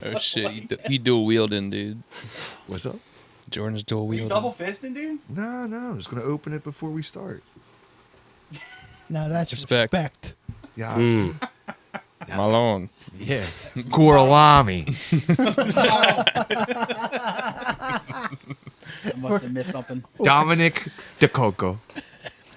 Oh shit, he dual wielding, dude. What's up? Jordan's dual You wielding. double fisting, dude? No, I'm just gonna open it before we start. Now that's Respect. respect. Yeah. Malone. Yeah. Gorlami. I must have missed something. Dominic DeCoco.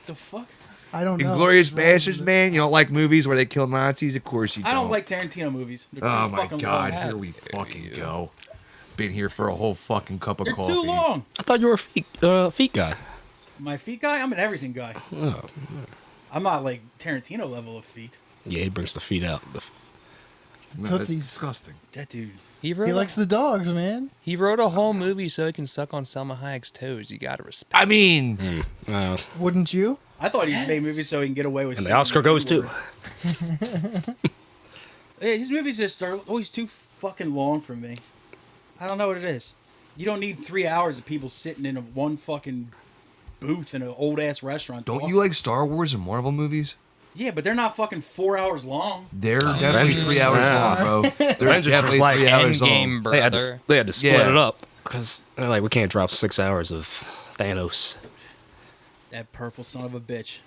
The fuck? I don't know. Inglorious Bastards, man. You don't like movies where they kill Nazis? Of course you don't. I don't like Tarantino movies. They're Oh too my fucking god, long. here we fucking go. Been here for a whole fucking cup of They're coffee. too long. I thought you were a feet guy. My feet guy? I'm an everything guy. Oh, I'm not like Tarantino level of feet. yeah, he brings the feet out. No, that's Tootsies. disgusting. That dude. He wrote. He likes the dogs, man. He wrote a whole movie so he can suck on Selma Hayek's toes. You gotta respect. I mean, Wouldn't you? I thought he made movies so he can get away with and the saying Oscar the goes too. N-word. Yeah, his movies just are always too fucking long for me. I don't know what it is. You don't need 3 hours of people sitting in one fucking booth in an old ass restaurant. don't talking. you like Star Wars and Marvel movies? Yeah, but they're not fucking 4 hours long. They're definitely Avengers. 3 hours Yeah. long, bro. They're Avengers definitely was like 3 hours Endgame, long. brother. They had to split Yeah. it up because they're like, we can't drop 6 hours of Thanos. That purple son of a bitch.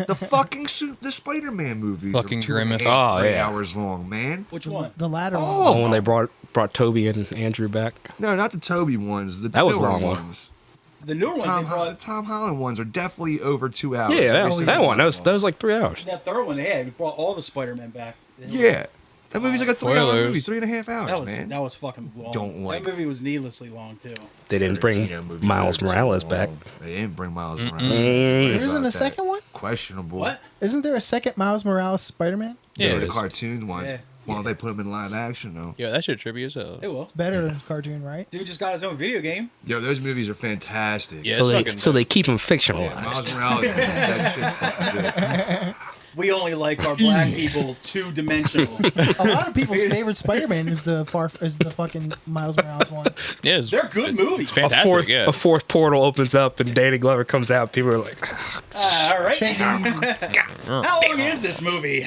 The fucking the Spider-Man movies Fucking are 2.5, Grimace. Oh, 3 yeah. hours long, man. Which one? The latter Oh, one. Oh, when they brought Toby and Andrew back. No, not the Toby ones. The That was newer long one. ones. The newer ones Tom, they brought. Tom Holland ones are definitely over 2 hours. Yeah, Every that single one. That was like 3 hours. That third one they had. We brought all the Spider-Man back. Yeah. That movie's like a 3-hour Spoilers. movie, 3.5 hours, That was fucking long. Don't like- That movie was needlessly long too. They didn't bring Tarantino movies Miles are too Morales long. back. They didn't bring Miles Morales. There Right isn't about a that. second one? Questionable. What? Isn't there a second Miles Morales Spider-Man? Yeah, Yeah, it the is. cartoon ones. Yeah. Why don't they put them in live action, though? Yeah, that shit trippy as hell. It will. Better than cartoon, right? Dude just got his own video game. Yo, those movies are fantastic. Yeah, So it's they fucking so dope. they keep him Yeah, fictionalized. Miles Morales, that shit's fucking good. We only like our black people two-dimensional. A lot of people's favorite Spider-Man is the fucking Miles Morales one. Yeah, They're good movies. It's fantastic. Yeah. A fourth portal opens up and Danny Glover comes out. People are like, All right. How long is this movie?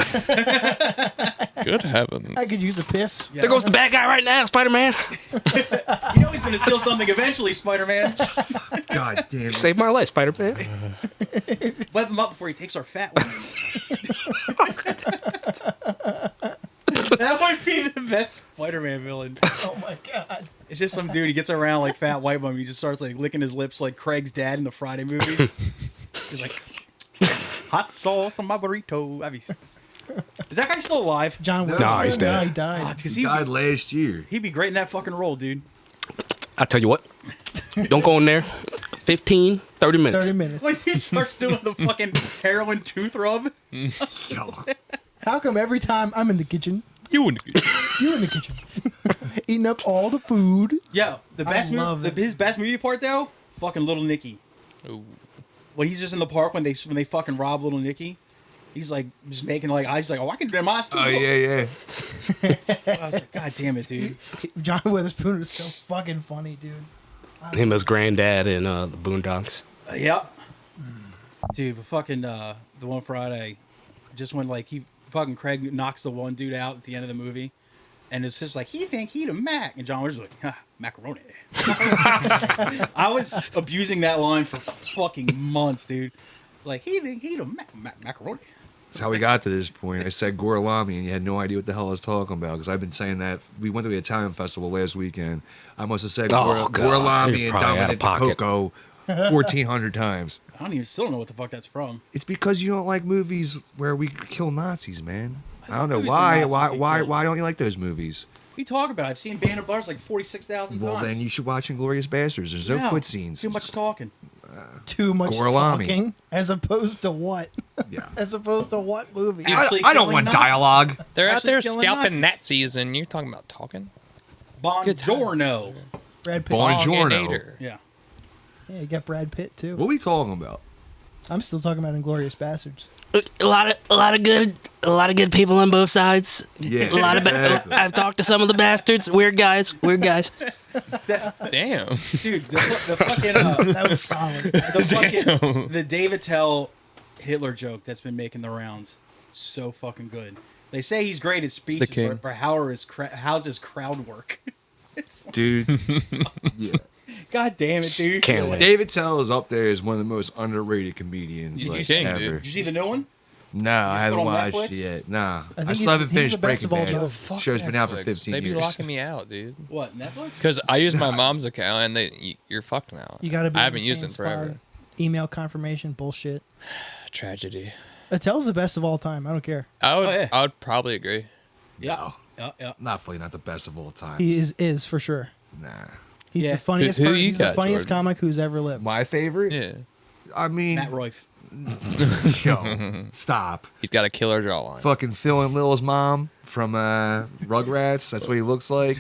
Good heavens. I could use a piss. there goes the bad guy right now, Spider-Man. You know he's gonna steal something eventually, Spider-Man. God damn it. Save my life, Spider-Man. Web him up before he takes our fat woman. That might be the best Spider-Man villain. Oh my god. It's just some dude. He gets around like fat white woman. He just starts like licking his lips like Craig's dad in the Friday movie. He's like, hot sauce on my burrito. Is that guy still alive? John Wick. No, he's dead. No, he died. Because He died last year. he'd be great in that fucking role, dude. I tell you what, don't go in there. 15, 30 minutes. 30 minutes. When he starts doing the fucking heroin tooth rub. Yo. How come every time I'm in the kitchen, You in the you're in the kitchen, eating up all the food? Yeah, the best love movie. it. His best movie part though, fucking Little Nicky. Ooh. When he's just in the park when they fucking rob Little Nicky, he's like just making like eyes. He's like, oh, I can do them eyes too. Oh, yeah. I was like, God damn it, dude. John Witherspoon is so fucking funny, dude. Him as granddad in the Boondocks. Yeah. Dude, but fucking the one Friday, just when like fucking Craig knocks the one dude out at the end of the movie, and it's just like he think he the Mac, and John was like, macaroni. I was abusing that line for fucking months, dude. Like he think he the macaroni. That's how we got to this point. I said Gorlami, and you had no idea what the hell I was talking about because I've been saying that. We went to the Italian festival last weekend. I must have said Oh, God. Gorlami You're and probably out Dominic of pocket. DeCoco 1,400 times. I don't even still know what the fuck that's from. It's because you don't like movies where we kill Nazis, man. I don't know Movies why. where Nazis get killed. Why don't you like those movies? What are you talking about? I've seen Band of Brothers like 46,000 times. Well, then you should watch Inglorious Bastards. There's no Yeah, foot scenes. Too much talking. Too much Gorlami. talking, as opposed to what? Yeah. As opposed to what movie? Actually I don't killing want Nazis. dialogue. They're out Actually there killing scalping Nazis. Nazis, and you're talking about talking? Bongiorno. Brad Pitt. Buongiorno. Bonginator. Yeah. Yeah, you got Brad Pitt too. What are we talking about? I'm still talking about Inglorious Bastards. A lot of good people on both sides. Yeah, A lot of exactly. I've talked to some of the bastards. Weird guys. Damn. Dude, the fucking That was solid. the David Tell Hitler joke that's been making the rounds. So fucking good. They say he's great at speeches, king. but how's his crowd work? Dude. Yeah. God damn it, dude. Can't wait. David Tell is up there as one of the most underrated comedians Did you like, see- ever. dude. Did you see the new one? No, I haven't put on watched Netflix? it yet. Nah. I I, think still haven't he's finished the best Breaking of all Bad. time. Fuck Show's been out for Netflix. 15 They be years. locking me out, dude. What, Netflix? Because I use my mom's account, and you're fucked now. You got to be. I in haven't the used same it forever. spot. Email confirmation bullshit. Tragedy. Attell's the best of all time. I don't care. I would. Oh, yeah. I would probably agree. Yeah. Yeah. Not the best of all time. He is for sure. Nah. He's Yeah. the funniest. Who you He's the got, funniest Jordan? comic who's ever lived. My favorite? Yeah. I mean, Matt Royf. yo, stop. He's got a killer jawline. Fucking Phil and Lil's mom from Rugrats. That's what he looks like.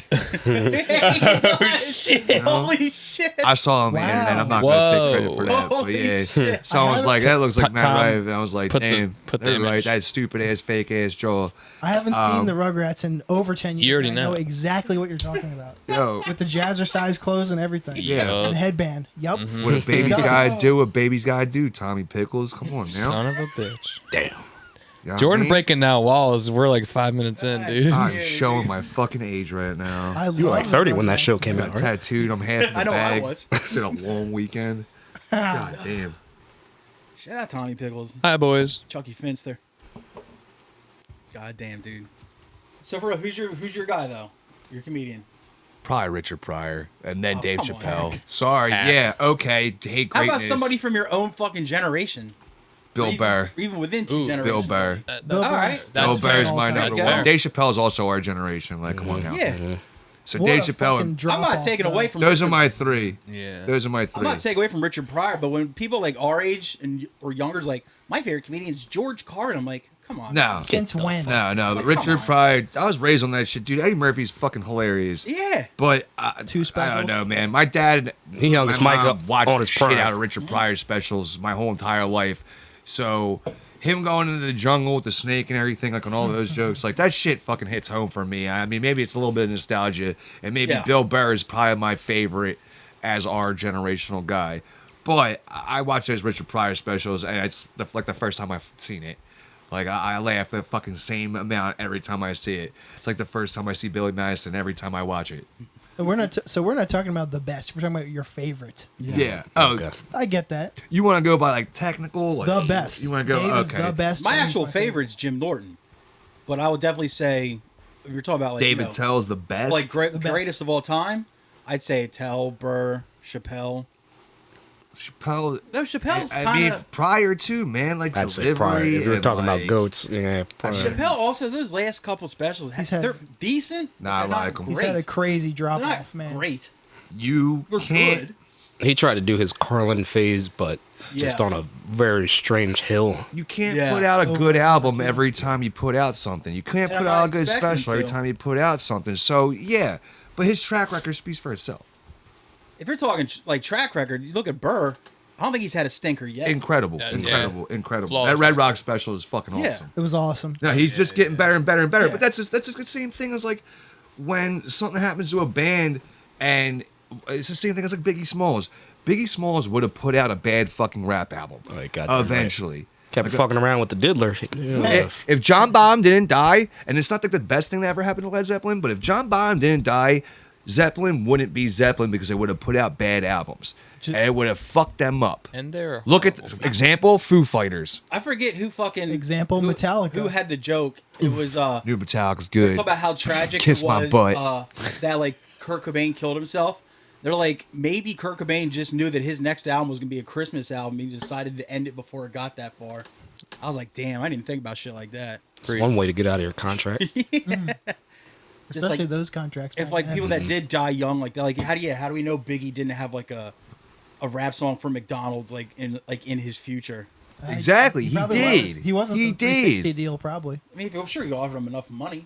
Holy shit. I saw him on the Wow. internet. I'm not going to take credit Whoa. for that. But Holy yeah. shit. Someone was like, that looks like Matt Tom, Rife. And I was like, put the- damn. put the they're right. image. That stupid ass, fake ass jaw. I haven't seen the Rugrats in over 10 years. You already and I know know. exactly what you're talking about. Yo, With the jazzercise clothes and everything. Yeah. And headband. Yup. what a baby's Duh. gotta do, what baby's gotta do, Tommy Pickles. Come on now. Son of a bitch. Damn. You know what I Jordan mean? breaking down walls. We're like 5 minutes in, dude. I'm showing my fucking age right now. I You were like love 30 the when that Rugrats. show came Got out, right? tattooed. I'm half in the I know I bag. was. It's been a long weekend. God damn. Shout out Tommy Pickles. Hi, boys. Chucky Finster. God damn, dude. So for real, who's your guy though? Your comedian. Probably Richard Pryor and then Oh, Dave come on, Chappelle. Hank. Sorry, Hank. yeah, okay. Hate How greatness. about somebody from your own fucking generation? Bill Even- Burr. Even within two Ooh, generations. Bill Burr. Bill All right. Burr's- Bill That's Burr's fair. my That's number fair. one. Dave Chappelle's also our generation. Like, come on now. Yeah. So What Dave a fucking Chappelle. I'm drop not off, taking though. away from Those are Richard- my three. Yeah. Those are my I'm three. not taking away from Richard Pryor, but when people like our age and or younger is like, my favorite comedian is George Carlin, I'm like, come on. No. Since when? No, Come Richard on. Pryor. I was raised on that shit, dude. Eddie Murphy's fucking hilarious. Yeah. But Two I specials? don't know, man. My dad, He hung his mic up watched on the his shit prime. out of Richard Pryor specials my whole entire life. So him going into the jungle with the snake and everything, like on all those jokes, like that shit fucking hits home for me. I mean, maybe it's a little bit of nostalgia, and maybe Yeah. Bill Burr is probably my favorite as our generational guy. But I watch those Richard Pryor specials, and it's like the first time I've seen it. Like I laugh the fucking same amount every time I see it. It's like the first time I see Billy Madison every time I watch it. And we're not. So we're not talking about the best. We're talking about your favorite. Yeah. Oh, Okay. I get that. you want to go by like technical? Like, The best. You want to go? Dave is Okay. the best. My and he's actual my favorite's Jim Norton. But I would definitely say if you're talking about like David you know, Tell's the best. like The best. greatest of all time, I'd say Tell, Burr, Chappelle. Chappelle. No, Chappelle's I kind mean, of prior to man, like I'd say delivery. Pryor. If you're and, talking like, about goats, yeah, Pryor. Chappelle. Also, those last couple specials, He's had- they're decent. but Nah, I they're not like 'em. He's great. had a crazy drop They're not off, man. great. you They're can't. good. He tried to do his Carlin phase, but just Yeah. on a very strange hill. You can't Yeah. put out a Oh, good album every time you put out something. You can't And put I'm out a not good expecting special every to. time you put out something. So yeah, but his track record speaks for itself. If you're talking like track record, you look at Burr. I don't think he's had a stinker yet. Incredible, Yeah. incredible. Flawless That Red record. Rock special is fucking Yeah. awesome. It was awesome. No, he's just getting better and better and better. Yeah. But that's just the same thing as like when something happens to a band, and it's the same thing as like Biggie Smalls. Biggie Smalls would have put out a bad fucking rap album Like, goddamn right. eventually. Kept fucking around with the diddler. Yeah. If John Bonham didn't die, and it's not like the best thing that ever happened to Led Zeppelin, but if John Bonham didn't die, Zeppelin wouldn't be Zeppelin because they would have put out bad albums, and it would have fucked them up. And they're Look at horrible. example Foo Fighters. I forget who fucking Example, who, Metallica. Who had the joke? It was New Metallica's talk good. about how tragic Kiss it was my butt. that like Kurt Cobain killed himself. They're like, maybe Kurt Cobain just knew that his next album was gonna be a Christmas album. He decided to end it before it got that far. I was like, damn, I didn't think about shit like that. It's one way to get out of your contract. Just Especially like those contracts. if back like then. people that did die young, like that, like how do we know Biggie didn't have like a rap song for McDonald's like in his future? Exactly, he probably did. Was. He wasn't He some 360 did. deal, probably. I mean, I'm sure you offered him enough money.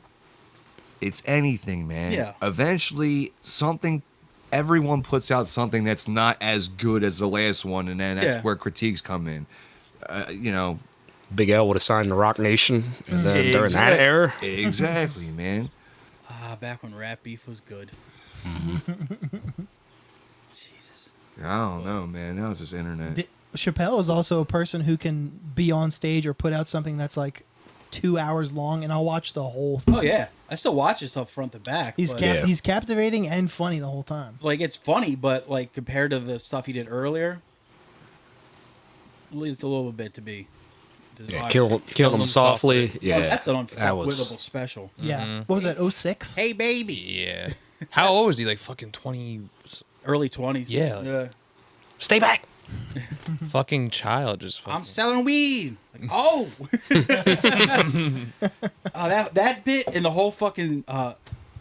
It's anything, man. Yeah. Eventually, everyone puts out something that's not as good as the last one, and then that's Yeah. where critiques come in. You know, Big L would have signed the Rock Nation, and then during that Exact- era, Exactly, man. Back when rap beef was good. Jesus. I don't know, man. Now it's just internet. Chappelle is also a person who can be on stage or put out something that's like 2 hours long, and I'll watch the whole thing. Oh yeah, I still watch this stuff front to back. He's but, Yeah. he's captivating and funny the whole time. like it's funny, but like compared to the stuff he did earlier, it's a little bit to be. Yeah, desired. kill him softly. Oh, Yeah, that's an that was. unfuckwithable special. Yeah. What was that? 06? Hey baby, Yeah. How old was he? Like fucking 20 early 20s. Yeah. Stay back. fucking child just I'm fucking. selling weed. Like, oh, that bit and the whole fucking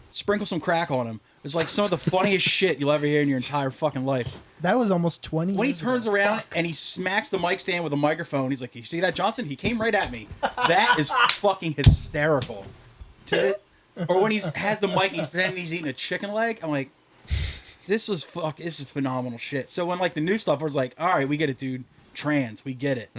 sprinkle some crack on him. It's like some of the funniest shit you'll ever hear in your entire fucking life. That was almost 20 When he years turns ago. around and he smacks the mic stand with a microphone, he's like, "You see that, Johnson? He came right at me." That is fucking hysterical. Or when he has the mic, he's pretending he's eating a chicken leg. I'm like, this is phenomenal shit. So when like the new stuff was like, all right, we get it, dude. Trans, we get it.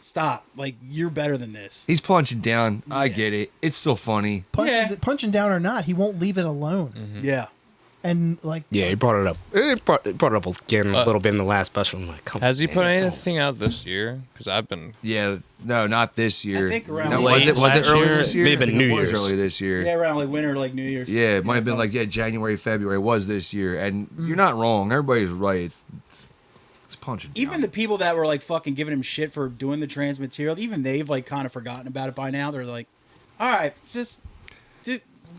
Stop. Like, you're better than this. He's punching down. I get it. It's still funny. Punching down or not, he won't leave it alone. Yeah. And like, Yeah, he brought it up. He brought it up again a little bit in the last special. I'm like, come Has he on, put man, don't- anything out this year? Because I've been. Yeah, no, not this year. I think around no, late was it last early year? this year? Maybe I think New it was Year's. early this year. Yeah, around like winter, like New Year's. Yeah, it might have been like January, February. It was this year, and you're not wrong. Everybody's right. It's punching. Even down. the people that were like fucking giving him shit for doing the trans material, even they've like kind of forgotten about it by now. They're like, all right, just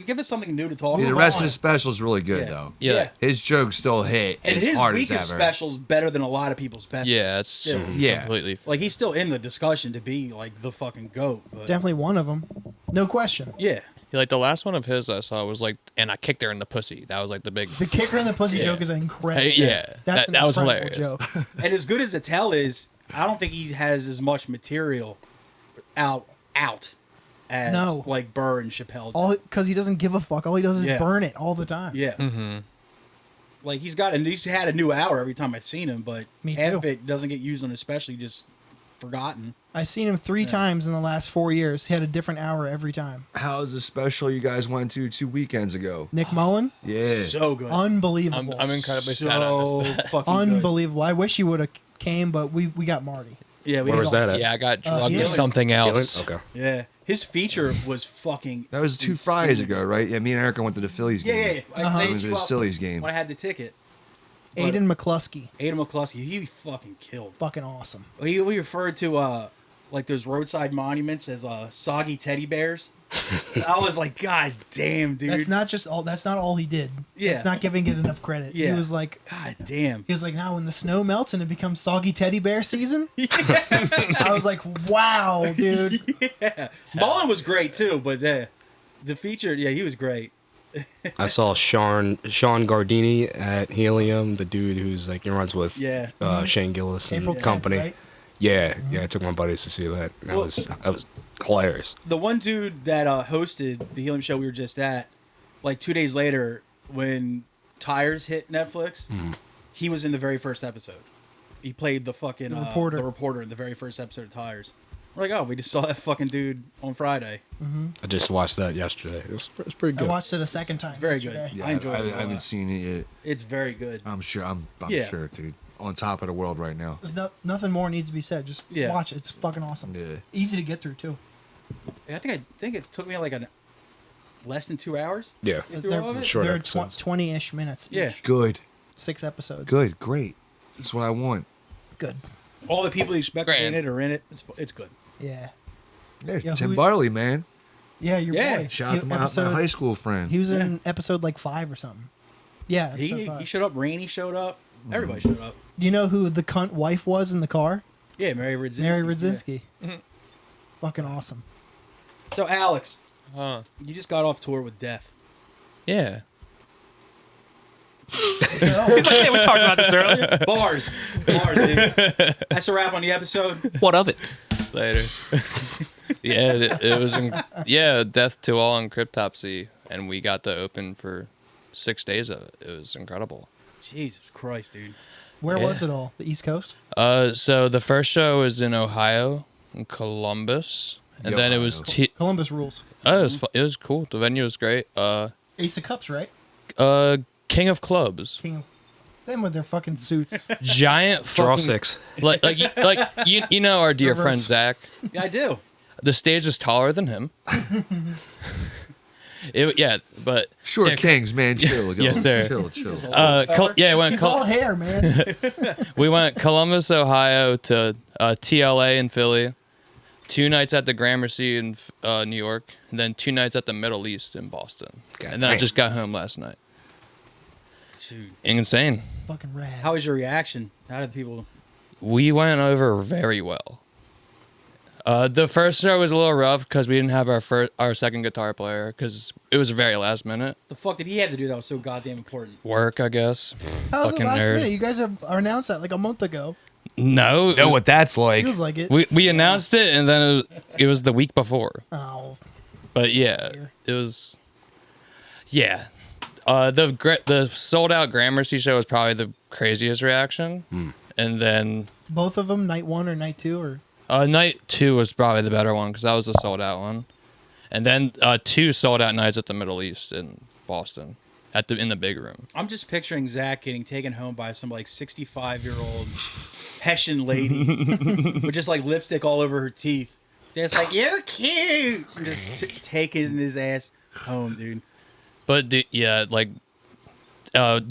give us something new to talk Yeah, about. the rest of the special is really good Yeah. though. Yeah. His jokes still hit And as his hard as weakest ever. special's better than a lot of people's specials. Yeah, it's Yeah. completely. Like, he's still in the discussion to be like the fucking GOAT. But definitely one of them. No question. yeah. Like the last one of his I saw was like, and I kicked her in the pussy. That was like the big. The kicker in the pussy Yeah. joke is incredible. Hey, yeah, That's that was an hilarious. incredible joke. And as good as Attell is, I don't think he has as much material out as No. like Burr and Chappelle. All because he doesn't give a fuck. All he does is Yeah. burn it all the time. Yeah. Like he's had a new hour every time I've seen him, but Me half too. of it doesn't get used on, especially just forgotten. I've seen him 3 times in the last 4 years. He had a different hour every time. How's the special you guys went to 2 weekends ago? Nick Mullen, Yeah. So good. unbelievable. I'm incredibly sad I so missed that. fucking Unbelievable. I wish he would have came, but we got Marty. good. Yeah, Where was that at? Yeah, I got drugged Healing. with something else. Okay. Yeah, his feature was fucking. That was 2 insane. Fridays ago, right? Yeah, me and Erica went to the Phillies Yeah, game. yeah. I It saved was you a up Phillies game. when I had the ticket. Aiden McCluskey, Adam McCluskey, he fucking killed. fucking awesome. We referred to like those roadside monuments as soggy teddy bears. I was like, God damn, dude. That's not all he did. Yeah. It's not giving it enough credit. Yeah. He was like, God damn. now when the snow melts and it becomes soggy teddy bear season. I was like, wow, dude. Yeah. Mullen was great too, but the feature, yeah, he was great. I saw Sean Gardini at Helium, the dude who's like he runs with Yeah. Shane Gillis and April 10th, company. right? Yeah, I took my buddies to see that. That was hilarious. The one dude that hosted the Helium show we were just at, like 2 days later, when Tires hit Netflix, he was in the very first episode. He played the fucking reporter. the reporter in the very first episode of Tires. We're like, oh, we just saw that fucking dude on Friday. I just watched that yesterday. It's pretty I good. watched it a second time. It's very good. yesterday. Yeah, I enjoyed it. I haven't seen it yet. It's very good. I'm sure. I'm Yeah. sure, dude. On top of the world right now. There's nothing more needs to be said. Just Yeah. watch it. It's fucking awesome. Yeah. Easy to get through too. I think it took me like less than 2 hours. Yeah. to get through all of it. Short They're episodes. 20-ish minutes. Yeah. Each. Good. 6 episodes. Good. Great. That's what I want. Good. All the people you expect in Grand. it are in it. It's good. Yeah. Yeah, Yeah, Tim who- Barley, man. Yeah, your Yeah. boy. Shout out to my Episode- high school friend. He was in episode like 5 or something. Yeah. episode He 5. showed up. Rainey showed up. Everybody showed up. Do you know who the cunt wife was in the car? Yeah, Mary Radzinski. Mary Yeah. Radzinski. Fucking awesome. So Alex, Huh. you just got off tour with Death. Yeah. He's like, yeah, we talked about this earlier. Bars, dude. That's a wrap on the episode. What of it? Later. Yeah, it was. Death to All in Cryptopsy, and we got to open for 6 days of it. It was incredible. Jesus Christ, dude. Where Yeah. was it all? The East Coast? So the first show was in Ohio, in Columbus, and Yo, then it was Ohio. Columbus rules. it was cool. The venue was great. Ace of Cups, right? King of Clubs, King of... Them with their fucking suits. giant Draw fucking, 6. like you know our dear friend Reverse. Zach. Yeah, I do. The stage was taller than him. But Short yeah, kings, man, chill. Yo. Yes, sir. Chill. Went He's all hair, man. we went Columbus, Ohio to TLA in Philly, 2 nights at the Gramercy in New York, and then 2 nights at the Middle East in Boston. And then I just got home last night. Dude, Insane. Fucking rad. how was your reaction? How did people? We went over very well. The first show was a little rough because we didn't have our second guitar player because it was very last minute. The fuck did he have to do that was so goddamn important? Work, I guess. How was it Fucking last nerd. minute? You guys are announced that like a month ago. No. Know what that's like? Feels like it. We announced it and then it was the week before. Oh, But yeah, it was. Yeah. The sold out Gramercy show was probably the craziest reaction. And then both of them, night 1 or night 2, or night 2 was probably the better one because that was the sold out one. And then 2 sold out nights at the Middle East in Boston in the big room. I'm just picturing Zach getting taken home by some like 65-year-old Hessian lady with just like lipstick all over her teeth. Just like, you're cute. And just taking his ass home, dude. But the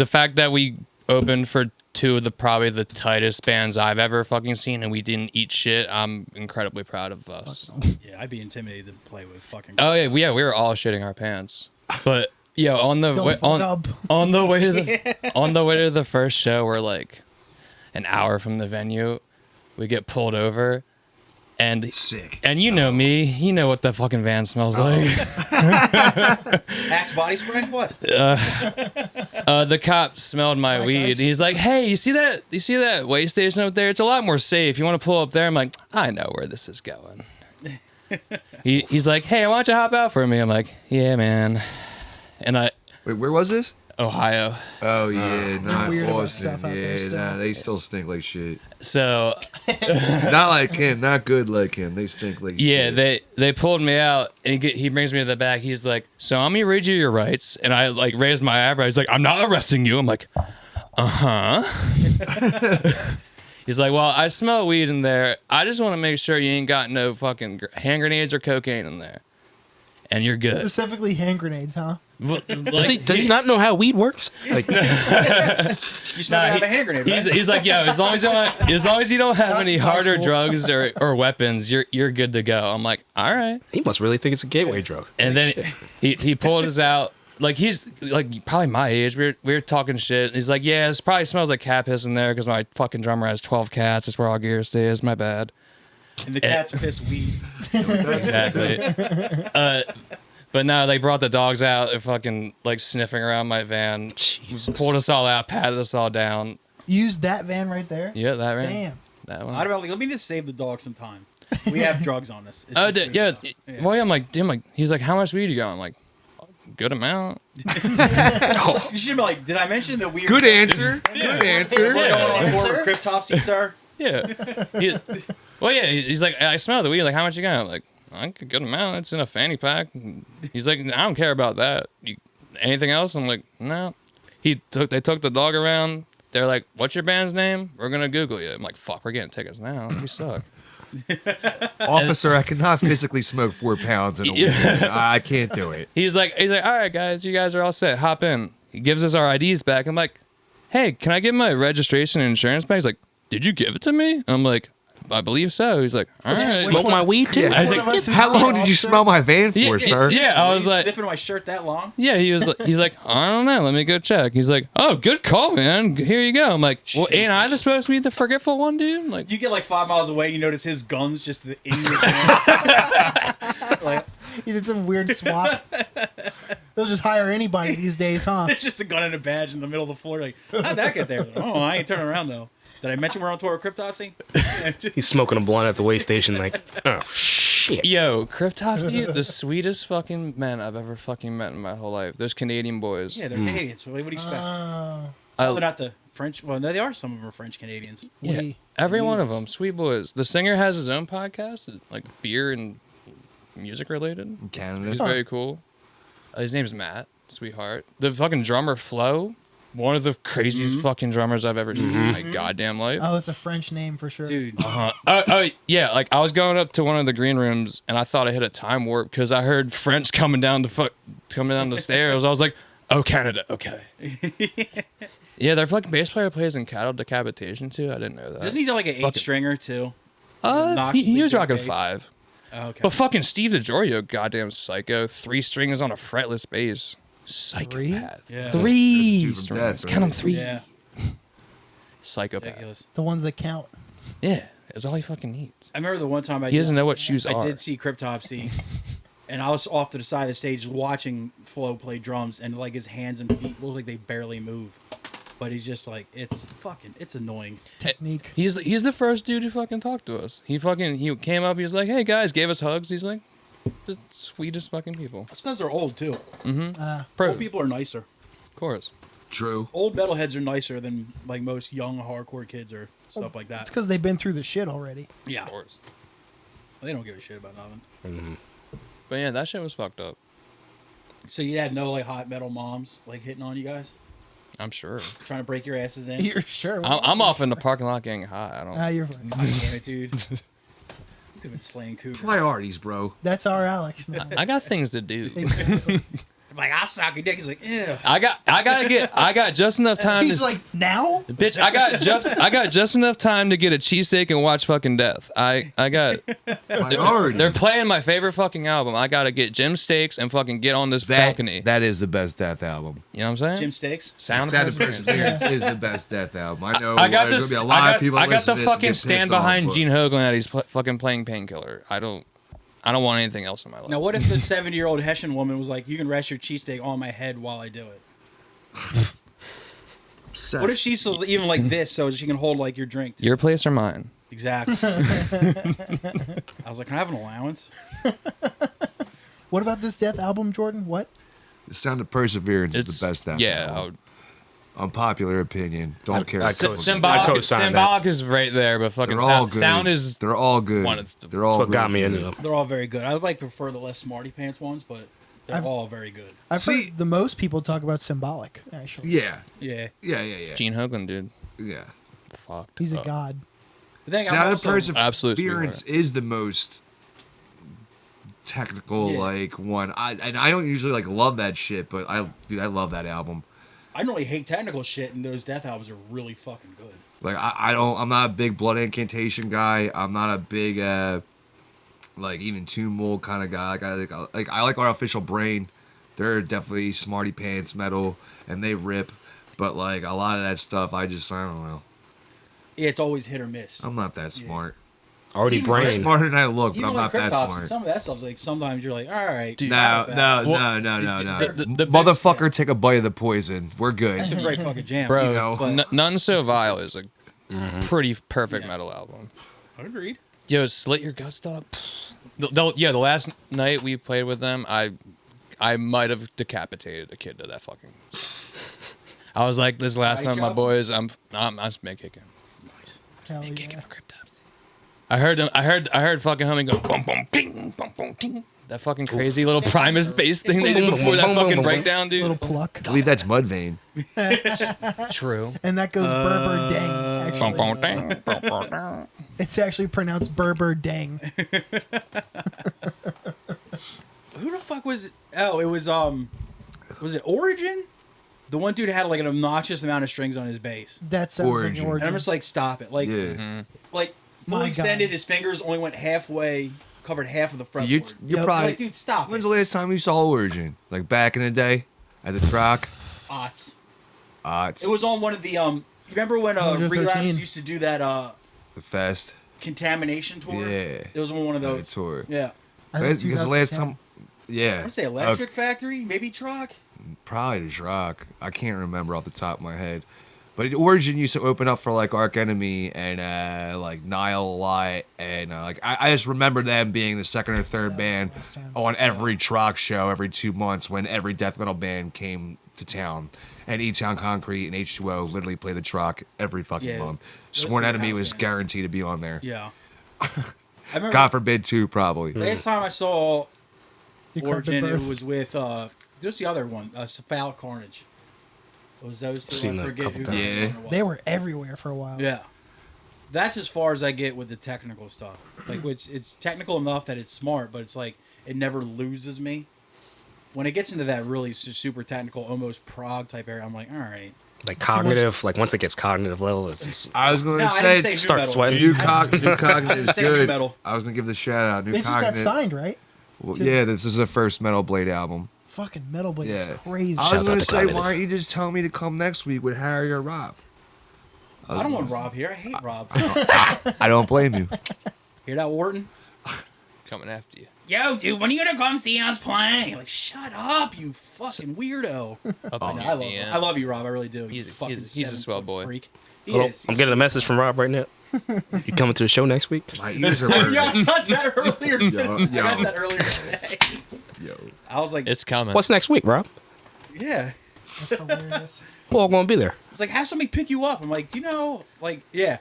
fact that we opened for 2 of probably the tightest bands I've ever fucking seen, and we didn't eat shit. I'm incredibly proud of us. Yeah, I'd be intimidated to play with fucking. Oh yeah, we were all shitting our pants. But on the Don't way, fuck up. on the way to the first show, we're like an hour from the venue. We get pulled over. And Sick. And you know me, you know what the fucking van smells like. Axe body spray? What? The cop smelled my weed. guys. He's like, "Hey, you see that way station up there? It's a lot more safe. You want to pull up there?" I'm like, "I know where this is going." He's like, "Hey, why don't you hop out for me?" I'm like, "Yeah, man." And Wait, where was this? Ohio. Oh yeah, not weird about Boston. stuff out there Yeah, still. nah, they still stink like shit. So Not like him, not good like him. They stink like yeah, shit. they pulled me out, and he brings me to the back. He's like, "So I'm gonna read you your rights," and I like raised my eyebrow. He's like, "I'm not arresting you." I'm like, He's like, "Well, I smell weed in there. I just want to make sure you ain't got no fucking hand grenades or cocaine in there, and you're good." Specifically hand grenades, huh? Does he not know how weed works? Like, You smell have a hand grenade, right? He's like, "Yo, as long as you don't have any harder drugs or weapons, you're good to go." I'm like, "All right." he must really think it's a gateway drug. And then he pulled us out. Like he's like probably my age. We were talking shit. And he's like, "Yeah, it probably smells like cat piss in there because my fucking drummer has 12 cats. That's where all gear stays. My bad." And the cat's piss weed. Exactly. But no, they brought the dogs out. They're fucking like sniffing around my van. Pulled us all out, patted us all down. Use that van right there. Yeah, that right. Damn. That one. I'd about like, let me just save the dog some time. We have drugs on us. It's Oh, just yeah. food. Well, yeah, I'm like, he's like, "How much weed you got?" I'm like, "Good amount." You should be like, did I mention that we Good answer. Good answer. We're going on tour Answer? with Cryptopsy, sir? Yeah. He's like, "I smell the weed. Like, how much you got?" I'm like, "A good amount. It's in a fanny pack." He's like, "I don't care about that. Anything else?" I'm like, "No." They took the dog around. They're like, "What's your band's name? We're gonna Google you." I'm like, "Fuck, we're getting tickets now. You suck." Officer, I cannot physically smoke 4 pounds in a week. I can't do it. He's like, "All right, guys, you guys are all set. Hop in." He gives us our IDs back. I'm like, "Hey, can I get my registration and insurance back?" He's like, "Did you give it to me?" I'm like, "I believe so." He's like, "All right." Smoke my weed too. Yeah. I was One like, of us is How the long did you officer. smell my van for, Yeah, sir? yeah, I Were was you like, sniffing my shirt that long? yeah, he's like, "I don't know, let me go check." He's like, "Oh, good call, man. Here you go." I'm like, "Well, ain't I supposed to be the forgetful one, dude?" Like, You get like 5 miles away, and you notice his gun's just in your hand. Like, He did some weird swap. They'll just hire anybody these days, huh? it's just a gun and a badge in the middle of the floor. Like, how'd that get there? Like, oh, I ain't turning around though. Did I mention we're on tour with Cryptopsy? He's smoking a blunt at the way station. Like, oh shit. yo, Cryptopsy, the sweetest fucking men I've ever fucking met in my whole life. Those Canadian boys. Yeah, they're Canadians. What do you expect? I- They're not the French. Well, no, they are. Some of them are French Canadians. Yeah, We- every one of them, sweet boys. The singer has his own podcast, like beer and music related. He's Canada. very cool. His name's Matt, sweetheart. The fucking drummer Flo, one of the craziest fucking drummers I've ever seen in my goddamn life. Oh, it's a French name for sure. Dude. Oh, yeah. Like I was going up to one of the green rooms and I thought I hit a time warp because I heard French coming down the stairs. I was like, oh, Canada, okay. Yeah, their fucking bass player plays in Cattle Decapitation too. I didn't know that. Doesn't he do like an 8-stringer too? He Obnoxiously was good rocking bass? 5. Oh, okay. But fucking Steve DiGiorgio, goddamn psycho. 3 strings on a fretless bass. Psychopath. Yeah. 3 Two from strings. death, Count them right? 3. Yeah. Psychopath. Ridiculous. The ones that count. Yeah, that's all he fucking needs. I remember the one time He doesn't know what shoes I are. did see Cryptopsy, and I was off to the side of the stage watching Flo play drums, and like his hands and feet look like they barely move. But he's just like, it's annoying. Technique. He's the first dude who fucking talked to us. He came up. He was like, "Hey guys," gave us hugs. He's like, the sweetest fucking people. That's because they're old too. Pros, Old people are nicer. of course. True. Old metalheads are nicer than like most young hardcore kids or stuff like that. It's because they've been through the shit already. Yeah, Of course. they don't give a shit about nothing. But yeah, that shit was fucked up. So you had no like hot metal moms like hitting on you guys, I'm sure. trying to break your asses in. You're sure? I'm off in the parking lot getting high. I don't. Ah, you're fine. God damn it, dude. You could have been slaying cougars. Priorities, bro. That's our Alex, man. I got things to do. Like, I'll suck your dick. He's like, ew. I got just enough time He's to like, now? bitch. I got just enough time to get a cheesesteak and watch fucking Death. I got. Priorities. They're playing my favorite fucking album. I gotta get Jim Steaks and fucking get on this balcony. That is the best Death album. You know what I'm saying? Jim Steaks. Sound Sound of of Perseverance. Perseverance is the best Death album. I know. I got there's this. gonna be a lot of people. I got the that listen to this and fucking get stand pissed off, behind but- Gene Hoglan that he's fucking playing Painkiller. I don't want anything else in my life. Now, what if the 70-year-old Hessian woman was like, you can rest your cheesesteak on my head while I do it? What if she's so even like this so she can hold like your drink? Your place or mine? Exactly. I was like, can I have an allowance? What about this Death album, Jordan? What? The Sound of Perseverance is the best Death Yeah. album. Unpopular opinion. Don't care. I what people co- say. Symbolic- Symbolic, co-sign that. symbolic is right there, but fucking They're all sound, good. sound is They're all good. one of the- They're all That's what got really me into good. them. They're all very good. I would like prefer the less smarty pants ones, but they're all very good. I've See- heard the most people talk about Symbolic, actually. Yeah. Yeah. Yeah. Gene Hoglan, dude. Yeah. Fucked. He's a up. god. The thing, I'm Sound of also- Absolute Perseverance is the most technical Yeah. like one. I don't usually like love that shit, but I love that album. I normally hate technical shit, and those Death albums are really fucking good. Like I'm not a big Blood Incantation guy. I'm not a big like even Tomb Mold kind of guy. I like Artificial Brain. They're definitely smarty pants metal and they rip, but like a lot of that stuff I don't know. Yeah, it's always hit or miss. I'm not that smart. Already Even I'm brain. smarter than I look, but Even I'm like not that Cryptopsy, smart. some of that stuff's like sometimes you're like, all right. Dude, No. the- Motherfucker, take a bite of the poison. We're That's a good. great fucking jam. Bro, You know. But- None So Vile is a pretty perfect metal album. Agreed. Yo, Slit Your Guts, dog. The last night we played with them, I might have decapitated a kid to that fucking. I was like, this last Right, time, my Joe? boys, I'm spit kicking. Nice. Hell Spit kicking yeah. for Cryptopsy. I heard them. I heard fucking homie go bum bum ding bum bum ding. That fucking crazy little Primus bass thing they did before that fucking breakdown, dude. Little pluck. I believe that's Mudvayne. True. And that goes Berber Dang. Bum bum Actually. ding. Bum, bum, ding. It's actually pronounced Berber Dang. Who the fuck was it? Oh, it was it Origin? The one dude had like an obnoxious amount of strings on his bass. That sounds Origin. like And Origin. I'm just like, stop it. Like, Yeah. like My fully God. extended, his fingers only went halfway, covered half of the fretboard. You're Yep. probably. Like, dude, stop When's it. the last time you saw Origin? Like back in the day, at the truck. Ots. It's It was on one of the You remember when Mojo Relapse 13. used to do that the fest. contamination tour? Yeah. It was on one of The those. tour. Yeah. I think Because the last 2010. time. Yeah. I'd say Electric Factory, maybe Truck. Probably the truck. I can't remember off the top of my head. But Origin used to open up for like Arch Enemy and like Nile a lot, and like I just remember them being the second or third band on every Troc show every 2 months when every death metal band came to town, and E-Town Concrete and H2O literally play the Troc every fucking Yeah. month. Those Sworn were Enemy house was bands. guaranteed to be on there. Yeah. I remember God forbid too, probably. last time I saw The Carpet Origin, it Birth. was with there's the other one, Cephalic Carnage. Was those two? Seen I that a forget couple who times. the Yeah. other one was. They were everywhere for a while. Yeah. That's as far as I get with the technical stuff. Like, it's technical enough that it's smart, but it's like, it never loses me. When it gets into that really super technical, almost prog type area, I'm like, all right. Like cognitive, like once it gets cognitive level, it's just, I was going No, to I didn't say say, new start metal. sweating. new cognitive is say new good. metal. I was going to give the shout out. New They just got cognitive. signed, right? Well, yeah, this is the first Metal Blade album. Fucking Metal Blade Yeah. is crazy. I Shouts was out going to to say, Cognitive. why don't you just tell me to come next week with Harry or Rob? I don't want Rob here. I hate Rob. I don't blame you. Hear that, Wharton? Coming after you. Yo, dude, when are you gonna come see us play? Like, shut up, you fucking weirdo. Up I in know, your I DM. love you, Rob. I really do. He's You a- fucking he's a swell 7-foot boy. Freak. He Hello, is. I'm getting a message from Rob right now. You coming to the show next week? My ears are Yeah, I burning. got that earlier. Yo, I got yo. that earlier today. Yo. I was like, It's coming. What's next week, Rob? yeah. That's hilarious. We're all gonna be there. It's like, have somebody pick you up. I'm like, do you know, like, yeah,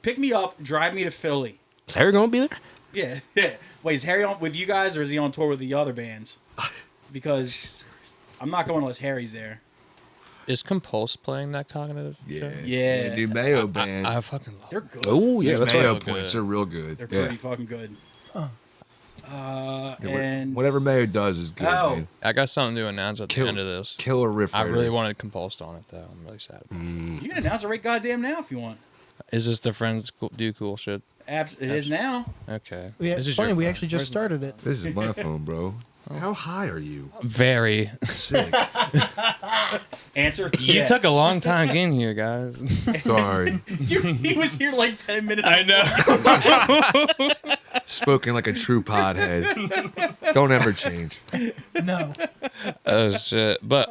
pick me up, drive me to Philly. Is Harry gonna be there? Yeah, yeah. Wait, is Harry on with you guys, or is he on tour with the other bands? Because I'm not going unless Harry's there. Is Compulse playing that cognitive? Yeah. show? Yeah. The new Mayo band. I fucking love They're good. Oh yeah, that's Mayo right. points. They're real good. They're Yeah. pretty fucking good. Huh. And Whatever Mayo does is good, Oh. man. I got something to announce at the Kill- end of this. Killer riff. I right really there. wanted Compulsed on it, though. I'm really sad. you can announce it right goddamn now if you want. Is this the Friends Do Cool shit? It is now. Okay. Yeah, This it's is funny, your we phone. actually just Where's started it. This is my phone, bro. How high are you? Very. Sick. Answer. You yes. took a long time getting here, guys. Sorry. He was here like 10 minutes. I know. Spoken like a true podhead. Don't ever change. No. Oh shit! But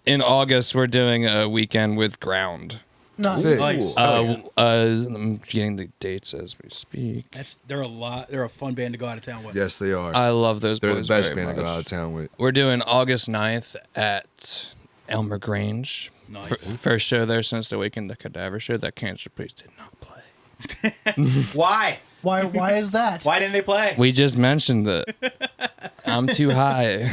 in August we're doing a weekend with Ground. Not Sick. Nice. I'm getting the dates as we speak. They're a lot. They're a fun band to go out of town with. Yes, they are. I love those They're the boys best very band to go much. out of town with. We're doing August 9th at Elmer Grange. Nice. First show there since the Awaken the Cadaver show that Cancer Priest did not play. Why? Why is that? Why didn't they play? We just mentioned it. I'm too high.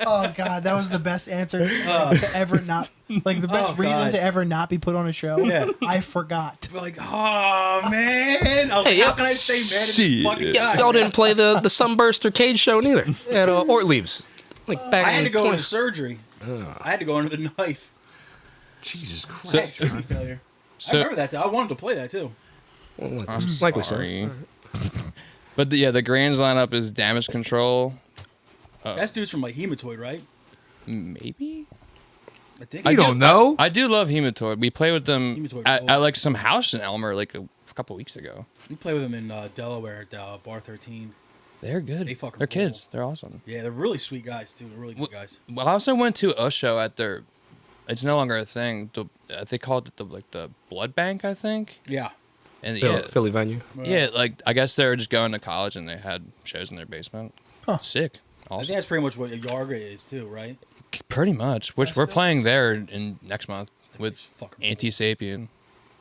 Oh god, that was the best answer to ever not, like the best Oh, reason God. to ever not be put on a show. Yeah. I forgot. We're like, oh man. I was like, Hey, how can I say man to shit. this fucking guy? Y'all didn't play the Sunburster cage show neither at Ortlieb's. Like back I had in to go 20 into surgery. I had to go under the knife. Jesus Christ. I had kidney failure. I remember that. I wanted to play that too. I'm Likely so. sorry. But the Grange lineup is Damage Control. That's dude's from like Hematoid, right? Maybe? I think. You don't know? I do love Hematoid. We played with them Hematoid at rules. like some house in Elmer like a couple weeks ago. We played with them in Delaware at Bar 13. They're good. They fucking They're rule. kids. They're awesome. Yeah, they're really sweet guys too. They're really good guys. Well, I also went to a show at their. It's no longer a thing. They called it the blood bank, I think. Yeah. And Philly venue. yeah, like I guess they were just going to college and they had shows in their basement. Huh. Sick. I Awesome. think that's pretty much what Yarga is too, right? Pretty much. Which we're playing there in next month with fucking Anti Sapien.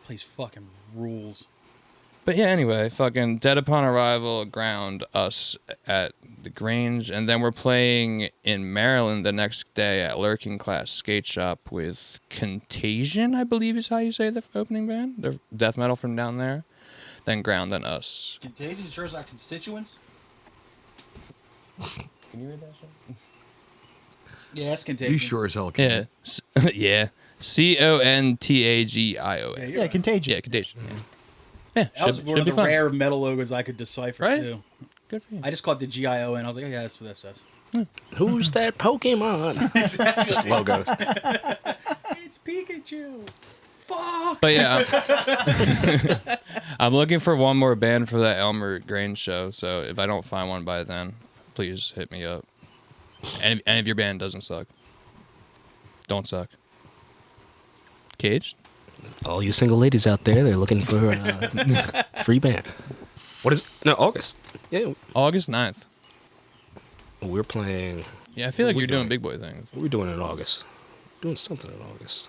Place fucking rules. But yeah, anyway, fucking Dead Upon Arrival, Ground, us at the Grange, and then we're playing in Maryland the next day at Lurking Class Skate Shop with Contagion, I believe is how you say the opening band. They're death metal from down there. Then Ground, then us. Contagion sure is our constituents. Can you read that shit? Yeah, that's Contagion. You sure as hell can. Yeah. Yeah. Contagio. Yeah, Contagion. Yeah, Contagion. Yeah. Yeah, That was should, one should of be the fun. rare metal logos I could decipher Right? too. Good for you. I just caught the GIO and I was like, oh, yeah, that's what that says. Who's that Pokemon? Just logos. It's Pikachu. Fuck. But yeah, I'm looking for one more band for that Elmer Grange show. So if I don't find one by then, please hit me up. And if your band doesn't suck, don't suck. Cage? All you single ladies out there, they're looking for a free band. What is August? Yeah, August 9th. we're playing. Yeah, I feel like What you're we doing doing? big boy things. What are we doing in August? Doing something in August.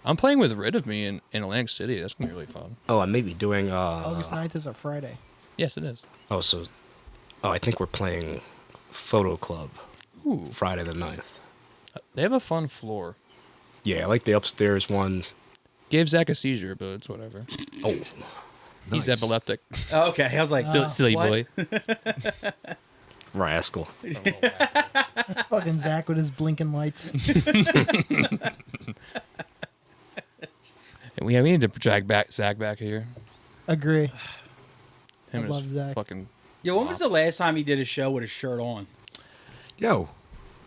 I'm playing with Rid of Me in Atlantic City. That's gonna be really fun. Oh, I may be doing. August 9th is a Friday. Yes, it is. Oh, I think we're playing Photo Club Ooh, Friday the 9th. they have a fun floor. Yeah, I like the upstairs one. Gave Zach a seizure, but it's whatever. Oh, He's Nice. epileptic. Oh, okay, I was like, Silly what? boy. rascal. Fucking Zach with his blinking lights. We need to drag Zach back here. Agree. Him I and love his Zach. fucking. Yo, when was the last time he did a show with his shirt on? Yo,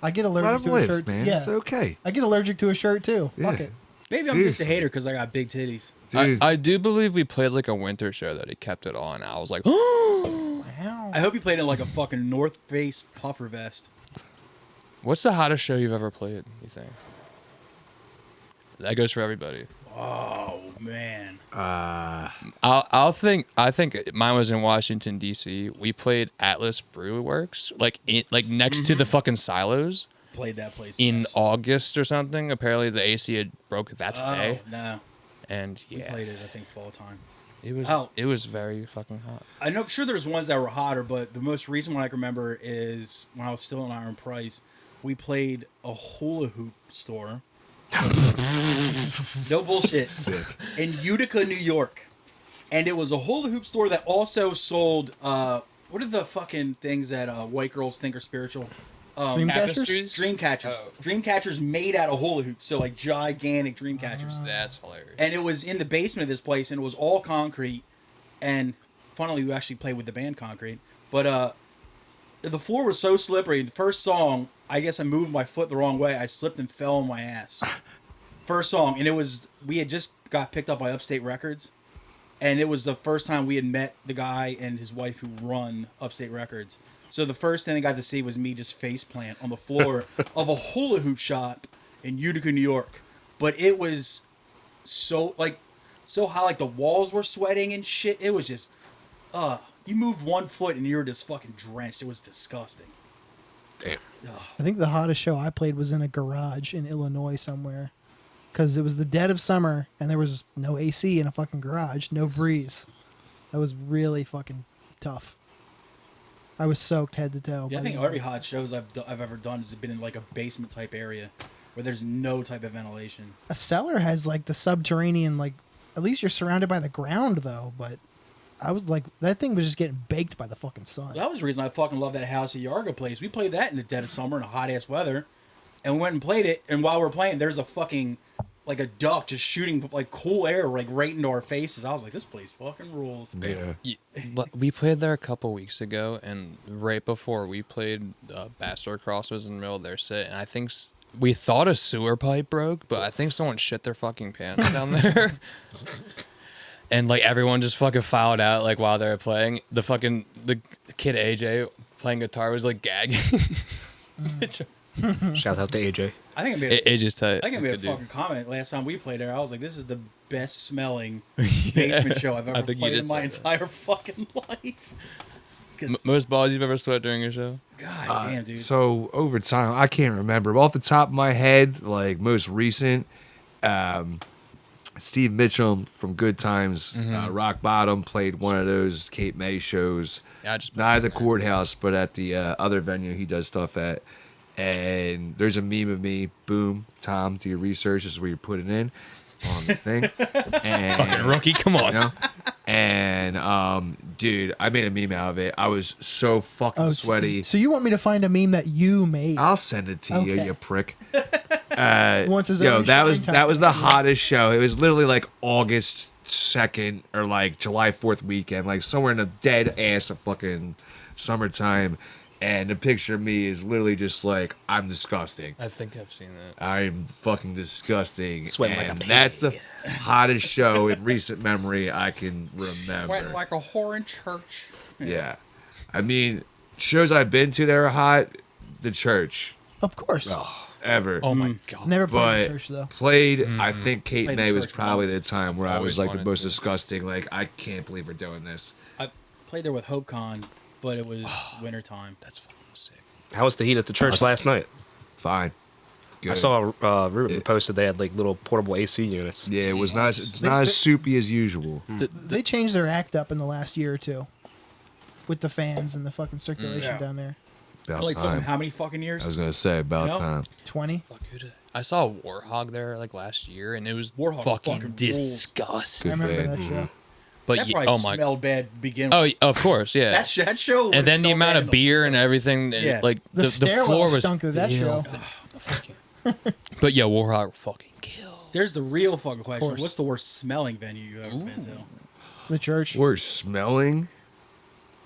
I get let allergic him to a live, shirt. man. Yeah. It's okay. I get allergic to a shirt too. Yeah. Fuck it. Maybe I'm just a Seriously. hater because I got big titties. Dude, I do believe we played like a winter show that he kept it on. I was like, Wow. I hope he played in like a fucking North Face puffer vest. what's the hottest show you've ever played? You think? That goes for everybody. Oh man. I think mine was in Washington D.C. We played Atlas Brew Works, like next to the fucking silos Played that place. in yes. August or something. Apparently the AC had broke that day, Oh, no. and We yeah, played it, I think, fall time. it was very fucking hot. I'm sure there's ones that were hotter, but the most recent one I can remember is when I was still in Iron Price. We played a hula hoop store. No bullshit. sick. In Utica, New York. And it was a hula hoop store that also sold, what are the fucking things that white girls think are spiritual? Dream catchers? Tapestries? Dream catchers. Oh. Dream catchers made out of hula hoops. So, like, gigantic dream catchers. That's hilarious. And it was in the basement of this place, and it was all concrete. And funnily, we actually played with the band Concrete. But the floor was so slippery. The first song, I guess I moved my foot the wrong way. I slipped and fell on my ass. First song, and we had just got picked up by Upstate Records, and it was the first time we had met the guy and his wife who run Upstate Records. So the first thing I got to see was me just face plant on the floor of a hula hoop shop in Utica, New York. But it was so high, like the walls were sweating and shit. It was just, you moved one foot and you were just fucking drenched. It was disgusting. Damn. I think the hottest show I played was in a garage in Illinois somewhere. Because it was the dead of summer and there was no AC in a fucking garage, no breeze. That was really fucking tough. I was soaked head to toe. Yeah, I by think the every end. hot shows I've ever done has been in like a basement type area where there's no type of ventilation. A cellar has like the subterranean, like, at least you're surrounded by the ground though, but I was like, that thing was just getting baked by the fucking sun. That was the reason I fucking love that House of Yarga place. We played that in the dead of summer in hot ass weather, and we went and played it. And while we're playing, there's a fucking like a duck just shooting like cool air like right into our faces. I was like, this place fucking rules. Yeah. But we played there a couple weeks ago, and right before we played, Bachelor Cross was in the middle of their set, and I think we thought a sewer pipe broke, but I think someone shit their fucking pants down there. And like everyone just fucking filed out like while they were playing. The kid AJ playing guitar was like gagging. Shout out to AJ. I think I made AJ's tight. I think I He's made a good dude. fucking comment last time we played there. I was like, this is the best smelling basement show I've I ever think you played did in my say that. entire fucking life. 'Cause- Most balls you've ever sweat during a show? God damn, dude. So over time, I can't remember. But off the top of my head, like most recent, Steve Mitchum from Good Times, Rock Bottom, played one of those Cape May shows. Yeah, I just Not at the courthouse, but at the other venue he does stuff at. And there's a meme of me. Boom, Tom, do your research. This is where you put it in on the thing. And fucking rookie. Come on. you know? And dude, I made a meme out of it. I was so fucking Oh, sweaty. So you want me to find a meme that you made? I'll send it to you, Okay. you prick. Once his Yo, own that was showtime. that was the hottest show. It was literally like August 2nd or like July 4th weekend, like somewhere in the dead ass of fucking summertime. And the picture of me is literally just like, I'm disgusting. I think I've seen that. I'm fucking disgusting. Sweating like a and pig. that's the hottest show in recent memory I can remember. Went like a whore in church. Yeah. I mean, shows I've been to that are hot, the church, Of course. ever. Oh my god. Never played in But church though. played, I think Kate Played May in was church probably once. the time where I've I was always like the wanted most to. disgusting. Like, I can't believe we're doing this. I played there with HopeCon, but it was wintertime. That's fucking sick. How was the heat at the church last night? Fine. Good. I saw Ruben posted they had like little portable AC units. Yeah, it was not. It's not as soupy as usual. They changed their act up in the last year or two. With the fans and the fucking circulation Yeah. down there. About It only took them time. how many fucking years? I was gonna say about You know? time. 20? Fuck who did? I saw a Warhog there like last year, and it was Warhog fucking fucking rules. disgusting. I remember band. that show. But That ye- probably oh my, smelled bad to begin oh with. of course, yeah. That show. And then the smelled amount bad of in beer and everything, and, Yeah. like The the stairwell floor was stunk through that show. filthy. But yeah, Warhog fucking killed. There's the real fucking question. course. What's the worst smelling venue you've ever been to? The church. We're smelling.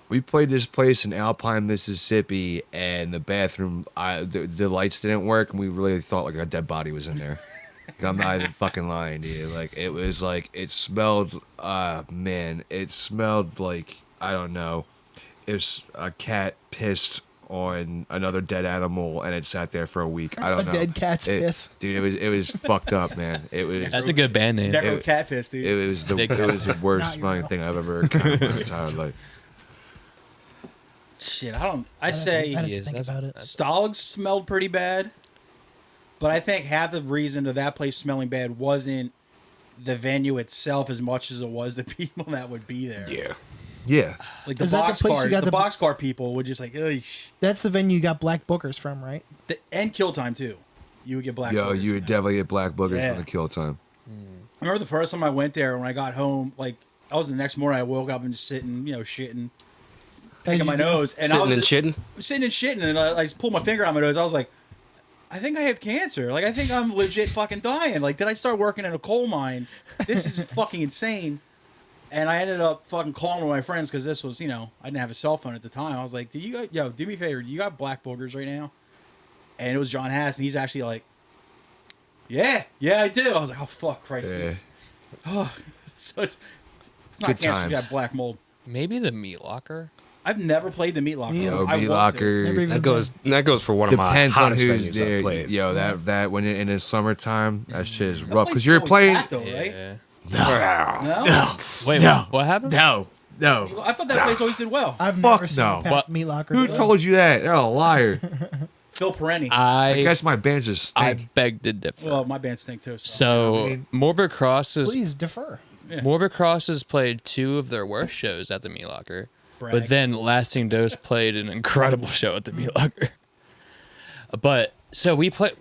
We played this place in Alpine, Mississippi, and the bathroom, the lights didn't work, and we really thought like a dead body was in there. Like, I'm not even fucking lying to you. Like it was like it smelled. Man, it smelled like I don't know. It was a cat pissed on another dead animal, and it sat there for a week. I don't know. A dead cat's piss. Dude. It was fucked up, man. It was. That's a good band name. Necro catfish, dude. It was the Big worst Not smelling your thing I've ever encountered in my entire life. Shit, I don't. I'd I say didn't Yes, think that's- about it. Stog's smelled pretty bad, but I think half the reason of that place smelling bad wasn't the venue itself as much as it was the people that would be there. Yeah. Like the Is that the place you got the the- boxcar people would just like, ugh. That's the venue you got Black Bookers from, right? And kill time too. You would get black. Yo, boogers. you would definitely get black boogers Yeah. from the kill time. I remember the first time I went there when I got home. Like I was the next morning. I woke up and just sitting, shitting, picking my nose, and I Sitting was and shitting. sitting and shitting, and I just pulled my finger on my nose. I was like, I think I have cancer. Like I think I'm legit fucking dying. Like did I start working in a coal mine? This is fucking insane. And I ended up fucking calling one of my friends because this was, I didn't have a cell phone at the time. I was like, do me a favor, do you got black boogers right now? And it was John Hass, and he's actually like, yeah, I do. I was like, oh, fuck, Christ. Yeah. So it's not Good cancer, times. you got black mold. Maybe the Meat Locker. I've never played the Meat Locker. Yo, I Meat want to. Locker. Never even That goes for one of my Depends on hottest who's venues there. I've played. Yo, that when it, in the summertime, that shit is That rough place because you're always playing. packed, though, right? Yeah. No? Wait, No. what happened? No. I thought that place always did well. I've Fuck never seen no. a packed What? meat locker. Who told you that? You're a liar. Phil Perenni. I I guess my bands just I stink. beg to differ. Well, my band stink too. So Morbid Crosses Please defer. Morbid Crosses played 2 of their worst shows at the Meat Locker, Brag. but then Lasting Dose played an incredible show at the Meat Locker. But so we played.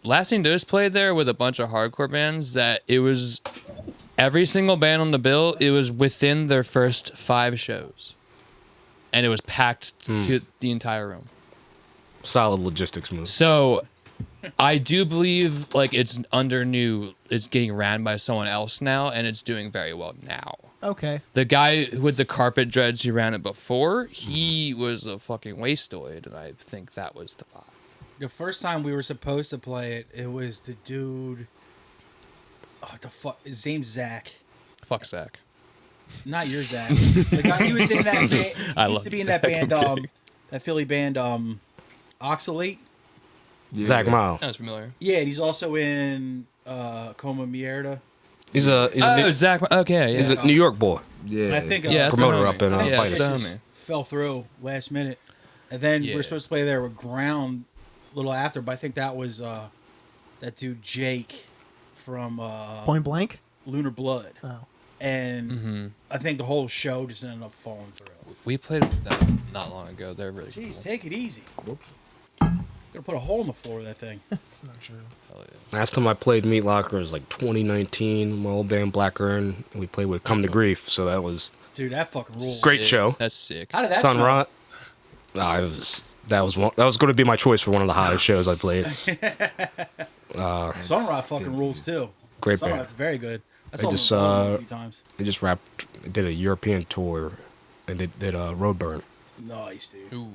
Lasting Dose played there with a bunch of hardcore bands. That it was every single band on the bill. It was within their first 5 shows, and it was packed to the entire room. Solid logistics move. So I do believe like it's getting ran by someone else now, and it's doing very well now. Okay. The guy with the carpet dreads who ran it before, he was a fucking wasteoid, and I think that was the vibe. The first time we were supposed to play it, it was the dude. Oh, the fuck? His name's Zach. Fuck Zach. Not your Zach. The guy he was in that band. He I used love to be in Zach, that I'm band, kidding. that Philly band, Oxalate. Yeah. Zach Mile. Sounds familiar. Yeah, and he's also in Coma Mierda. He's a Zach. Okay, yeah. he's a New York boy. Yeah. And I think Yeah, that's the promoter homie. up in, I think yeah, Fighters. that's the Texas homie. fell through last minute, and then we Yeah. were supposed to play there with Ground a little after, but I think that was that dude Jake from Point blank. Lunar Blood, Oh. and I think the whole show just ended up falling through. We played with them not long ago. They're really Jeez, cool. take it easy. Gonna put a hole in the floor of that thing. That's not true. Hell yeah. Last time I played Meat Locker was like 2019. My old band Black Urn. And we played with Come to Grief, so that was Dude, that fucking rules. Great Sick. show. That's sick. How did that Sun smell? Rot. That was going to be my choice for one of the hottest shows I played. Sun Rot fucking rules too. Great Sun band. Rot's very good. I They saw just, them a few times. They just did a European tour, and they did a Roadburn. Nice, dude. Ooh.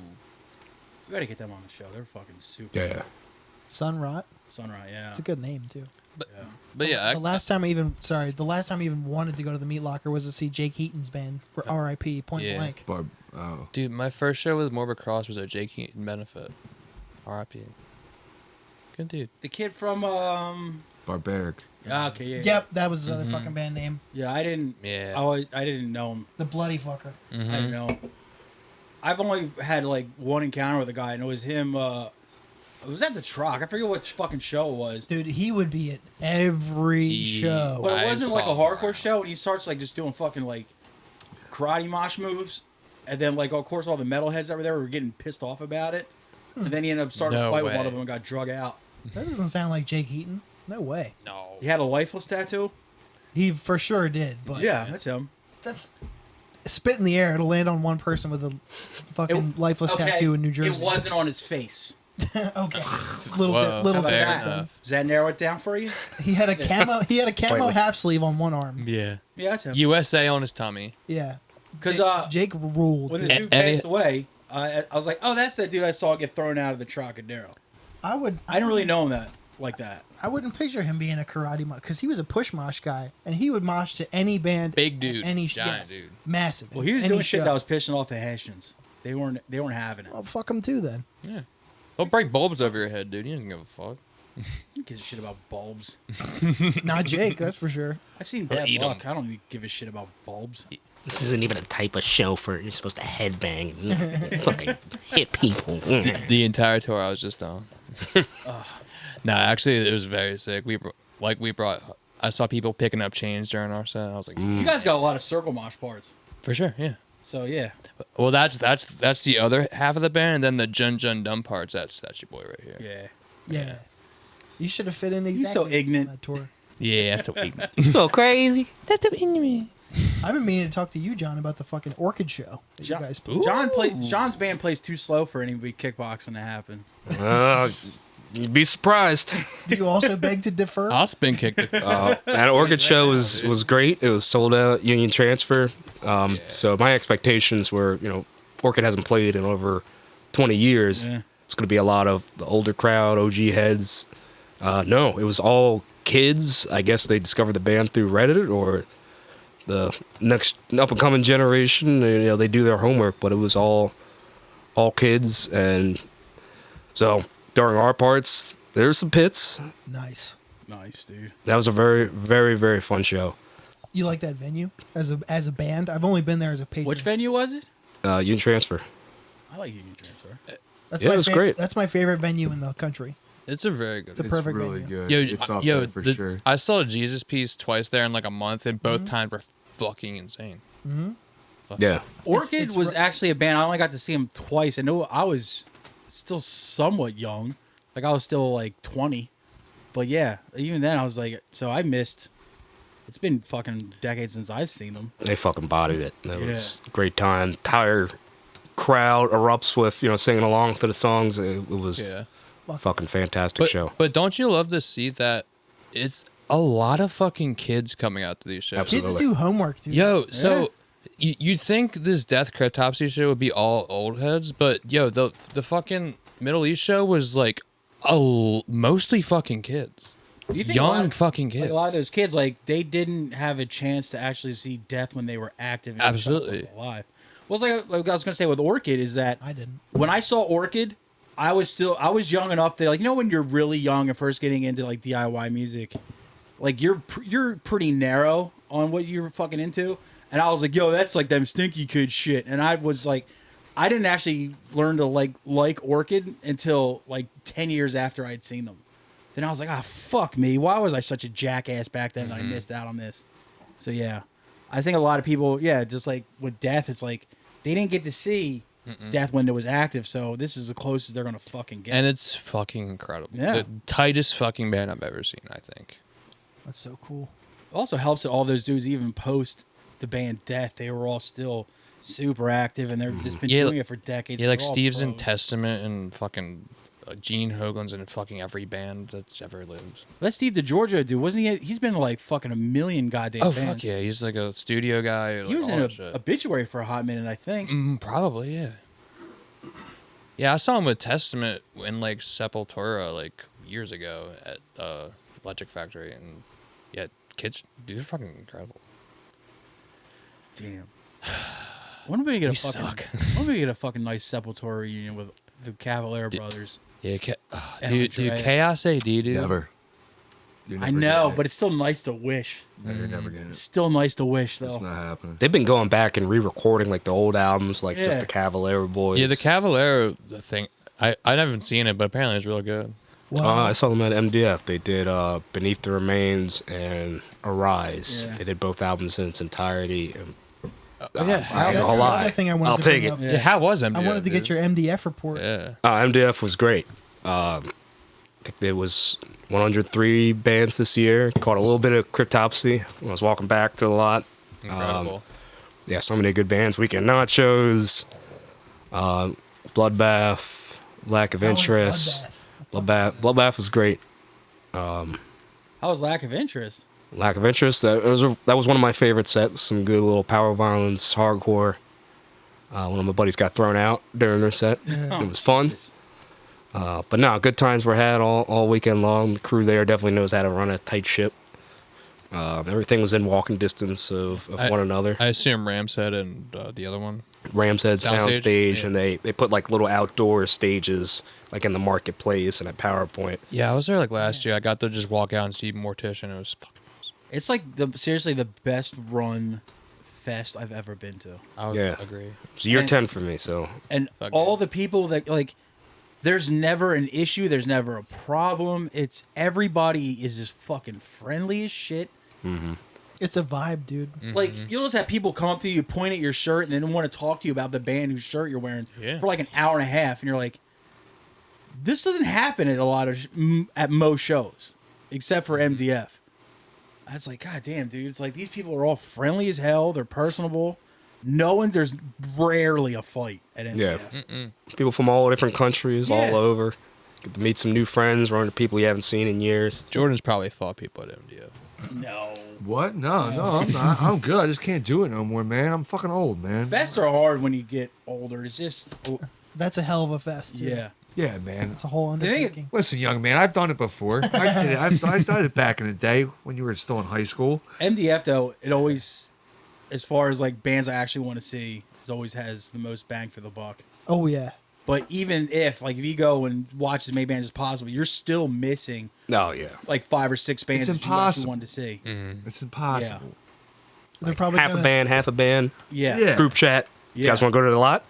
We gotta get them on the show. They're fucking super. Yeah. Sun Rot. Sun Rot, yeah. It's a good name too. But yeah, The last time I even wanted to go to the Meat Locker was to see Jake Heaton's band for R.I.P. Point Yeah. Blank. Oh. dude, my first show with Morbid Cross was at Jake Heaton benefit. R.I.P. Good dude. The kid from Barbaric. okay, yeah. Yep, that was his other fucking band name. Yeah, I didn't. Yeah. I didn't know him. The Bloody Fucker. I didn't know him. I've only had like one encounter with a guy, and it was him. It was at the Troc. I forget what fucking show it was. Dude, he would be at every He- show. But it I wasn't like a saw hardcore that. show, and he starts like just doing fucking like karate mosh moves, and then like of course all the metalheads that were there were getting pissed off about it, and then he ended up starting No a fight with one way. of them and got drug out. That doesn't sound like Jake Eaton. No way. No. He had a lifeless tattoo. He for sure did, but Yeah, that's him. that's spit in the air. It'll land on one person with a fucking lifeless tattoo in New Jersey. It wasn't on his face. Okay, little Whoa, bit, little How about bit. fair that? enough. Does that narrow it down for you? He had a camo. He had a camo Slightly. half sleeve on one arm. Yeah. Yeah, that's him. USA on his tummy. Yeah, Because Jake ruled. when the dude. dude Any- passed away, I was like, oh, that's that dude I saw get thrown out of the Trocadero. I I didn't really know him like that. I wouldn't picture him being a karate mosh because he was a push mosh guy, and he would mosh to any band, Big at dude, any giant dude. massive. Well, he was any doing shit show. that was pissing off the Hessians. They weren't having it. Well, fuck him too then. Yeah. They'll break bulbs over your head, dude. You don't give a fuck. Who gives a shit about bulbs? Not Jake, that's for sure. I've seen Or Bad eat 'em. Luck. I don't give a shit about bulbs. This isn't even a type of show for you're supposed to headbang and fucking hit people. The entire tour I was just on. No, actually, it was very sick. I saw people picking up chains during our set. I was like, You guys got a lot of circle mosh parts. for sure, yeah. So yeah, Well, that's the other half of the band, and then the Jun Jun Dumb parts. That's your boy right here. yeah. Yeah. You should have fit in You're exactly. so ignorant. on that tour. Yeah, that's so ignorant. So crazy. That's so ignorant. I've been meaning to talk to you, John, about the fucking Orchid show that you guys played. John's band plays too slow for anybody kickboxing to happen. You'd be surprised. Do you also beg to defer? I'll spin kick the. That Orchid show was great. It was sold out, Union Transfer. So my expectations were, Orchid hasn't played in over 20 years. Yeah. It's going to be a lot of the older crowd, OG heads. No, it was all kids. I guess they discovered the band through Reddit or the next up-and-coming generation. They do their homework, but it was all kids. And so during our parts, there's some pits. Nice. Nice, dude. That was a very, very, very fun show. You like that venue as a band? I've only been there as a patron. Which venue was it? Union Transfer. I like Union Transfer. That's Yeah, my it was great. That's my favorite venue in the country. It's a very good. It's a perfect really venue. good. It's up there for sure. I saw a Jesus piece twice there in like a month, and both times were fucking insane. Yeah. Orchid it's was ru- actually a band. I only got to see him twice. I know I was still somewhat young. Like I was still like 20. But yeah, even then I was like, so I missed. It's been fucking decades since I've seen them. They fucking bodied it. It was a great time. Entire crowd erupts with, singing along to the songs. It was Yeah. a fucking fantastic show. But don't you love to see that it's a lot of fucking kids coming out to these shows? Absolutely. Kids do homework, dude. Yo, so you'd think this Death Cryptopsy show would be all old heads, but yo, the fucking Middle East show was like mostly fucking kids. You think Young fucking like kids. a lot of those kids, like they didn't have a chance to actually see death when they were active. And Absolutely. alive. Well, it's like I was gonna say with Orchid is that I didn't. when I saw Orchid, I was young enough that when you're really young and first getting into like DIY music, like you're pretty narrow on what you're fucking into, and I was like, yo, that's like them stinky kid shit, and I was like, I didn't actually learn to like Orchid until like 10 years after I'd seen them. Then I was like, fuck me, why was I such a jackass back then? And I missed out on this. So yeah, I think a lot of people, just like with Death, it's like they didn't get to see Death when it was active, so this is the closest they're gonna fucking get. And it's fucking incredible. Yeah. The tightest fucking band I've ever seen, I think. That's so cool. Also helps that all those dudes, even post the band Death, they were all still super active, and they've just been doing it for decades. Yeah, like They're all Steve's in pros. Testament and fucking Gene Hoagland's in fucking every band that's ever lived. That Steve the Georgia dude, wasn't he? He's been in, like fucking a million goddamn Oh, bands. fuck yeah. He's like a studio guy. He was in Obituary for a hot minute, I think. Probably, yeah. Yeah, I saw him with Testament in like Sepultura like years ago at Electric Factory, and yeah, kids, dude, they're fucking incredible. Damn. When are we gonna get We a fucking? suck. When are we gonna get a fucking nice Sepultura reunion with the Cavalier brothers? Yeah, And dude, Andreas. Chaos AD, dude. Never. You're I never know, getting it. but it's still nice to wish. No, you're never getting it. It's still nice to wish, though. It's not happening. They've been going back and re-recording like the old albums, like Yeah. just the Cavalier Boys. Yeah, the Cavalier thing. I haven't seen it, but apparently it's really good. Wow. I saw them at MDF. They did Beneath the Remains and Arise. Yeah. They did both albums in its entirety. And Oh, yeah, I how, ain't That's gonna the lie. other thing I wanted I'll to take bring it. up. how was MDF? I wanted to get dude? your MDF report. Yeah. MDF was great. think there was 103 bands this year. Caught a little bit of Cryptopsy when I was walking back to the lot. Incredible. Yeah, so many good bands. Weekend Nachos, Bloodbath, Lack of That was Interest. Bloodbath was great. How was Lack of Interest? Lack of Interest. That was one of my favorite sets. Some good little power violence, hardcore. One of my buddies got thrown out during their set. It was fun. Jesus. But no, good times were had all weekend long. The crew there definitely knows how to run a tight ship. Everything was in walking distance of one another. I assume Ram's Head and the other one. Ram's Head Soundstage? Soundstage, Yeah. and they put like little outdoor stages like in the marketplace and at PowerPoint. Yeah, I was there like last year. I got to just walk out and see Mortician. It was fucking awesome. It's like seriously the best run fest I've ever been to. I would Yeah. agree. It's year And- 10 for me, so And Fuck all yeah. the people that like, there's never an issue. There's never a problem. It's everybody is just fucking friendly as shit. It's a vibe, dude. Like you'll just have people come up to you, point at your shirt, and then want to talk to you about the band whose shirt you're wearing Yeah. for like an hour and a half, and you're like, this doesn't happen at a lot of at most shows, except for MDF. That's like, god damn, dude. It's like these people are all friendly as hell. They're personable. There's rarely a fight at MDF. yeah. People from all different countries, Yeah. all over. Get to meet some new friends, run into people you haven't seen in years. Jordan's probably fought people at MDF. No. What? No, I'm not. I'm good. I just can't do it no more, man. I'm fucking old, man. Fests are hard when you get older. It's just, That's a hell of a fest. Too. yeah. Yeah, man. It's a whole thing is- undertaking. Listen, young man, I've done it before. I did it. I've done it back in the day when you were still in high school. MDF though, it always, as far as like bands I actually want to see, it always has the most bang for the buck. Oh yeah. But even if you go and watch as many bands as possible, you're still missing Oh, yeah. like 5 or 6 bands It's that you actually impossible. wanted to see. It's impossible. They're probably Half a band, half a band. Yeah. Yeah. Group chat. You Yeah. guys want to go to the lot?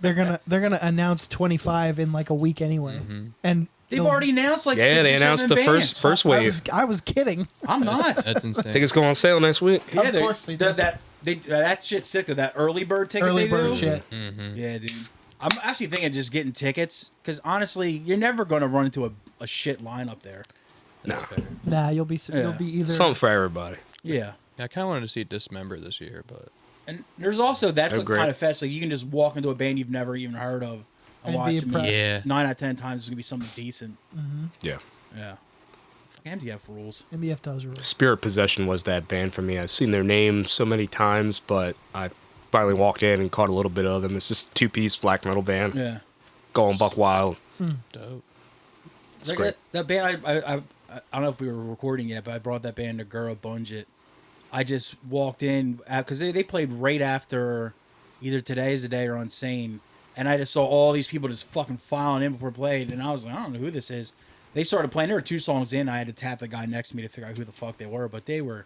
They're gonna announce 25 in like a week anyway. And They've they'll- already announced like Yeah, 6 they or announced 7 the bands. first wave. I was kidding. I'm not. That's insane. Tickets go on sale next week. Yeah, Of course they do. that shit's sick though. That early bird ticket Early they bird do. shit. Yeah, dude. I'm actually thinking of just getting tickets because honestly, you're never going to run into a shit lineup there. No. Nah, you'll be Yeah. either. Something for everybody. Yeah. I kind of wanted to see Dismember this year, but And there's also that's Oh, the great. kind of fest like you can just walk into a band you've never even heard of and And watch be them. impressed. Yeah. 9 out of 10 times it's gonna be something decent. Yeah. Yeah. Fucking MDF rules. MBF does rule. Spirit Possession was that band for me. I've seen their name so many times, but I finally walked in and caught a little bit of them. It's just a 2-piece black metal band. Yeah. Going buck wild. dope. It's great. That band I don't know if we were recording yet, but I brought that band to Gura Bunget. I just walked in because they played right after either Today Is the Day or Unsane, and I just saw all these people just fucking filing in before it played, and I was like, I don't know who this is. They started playing. There were 2 songs in. I had to tap the guy next to me to figure out who the fuck they were, but they were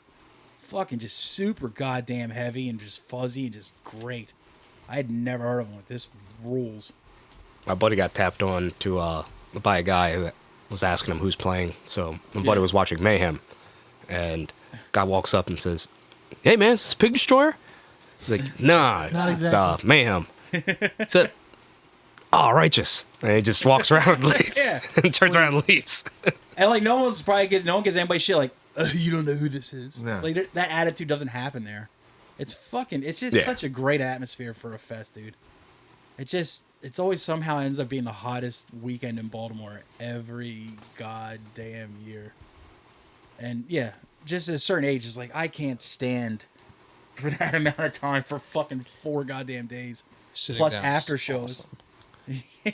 fucking just super goddamn heavy and just fuzzy and just great. I had never heard of them. Like, this rules. My buddy got tapped on to by a guy that was asking him who's playing. So my buddy Yeah. was watching Mayhem, and guy walks up and says, "Hey man, is this Pig Destroyer?" He's like, "Nah, Not it's exactly. Mayhem." He said, "Oh, righteous," and he just walks around and, Yeah. and turns around and leaves. And like no one gives anybody shit like you don't know who this is. Yeah. Like that attitude doesn't happen there. It's just Yeah. such a great atmosphere for a fest, dude. It's always somehow ends up being the hottest weekend in Baltimore every goddamn year. And yeah, just at a certain age, it's like I can't stand for that amount of time for fucking 4 goddamn days. Sitting Plus down is after shows. awesome.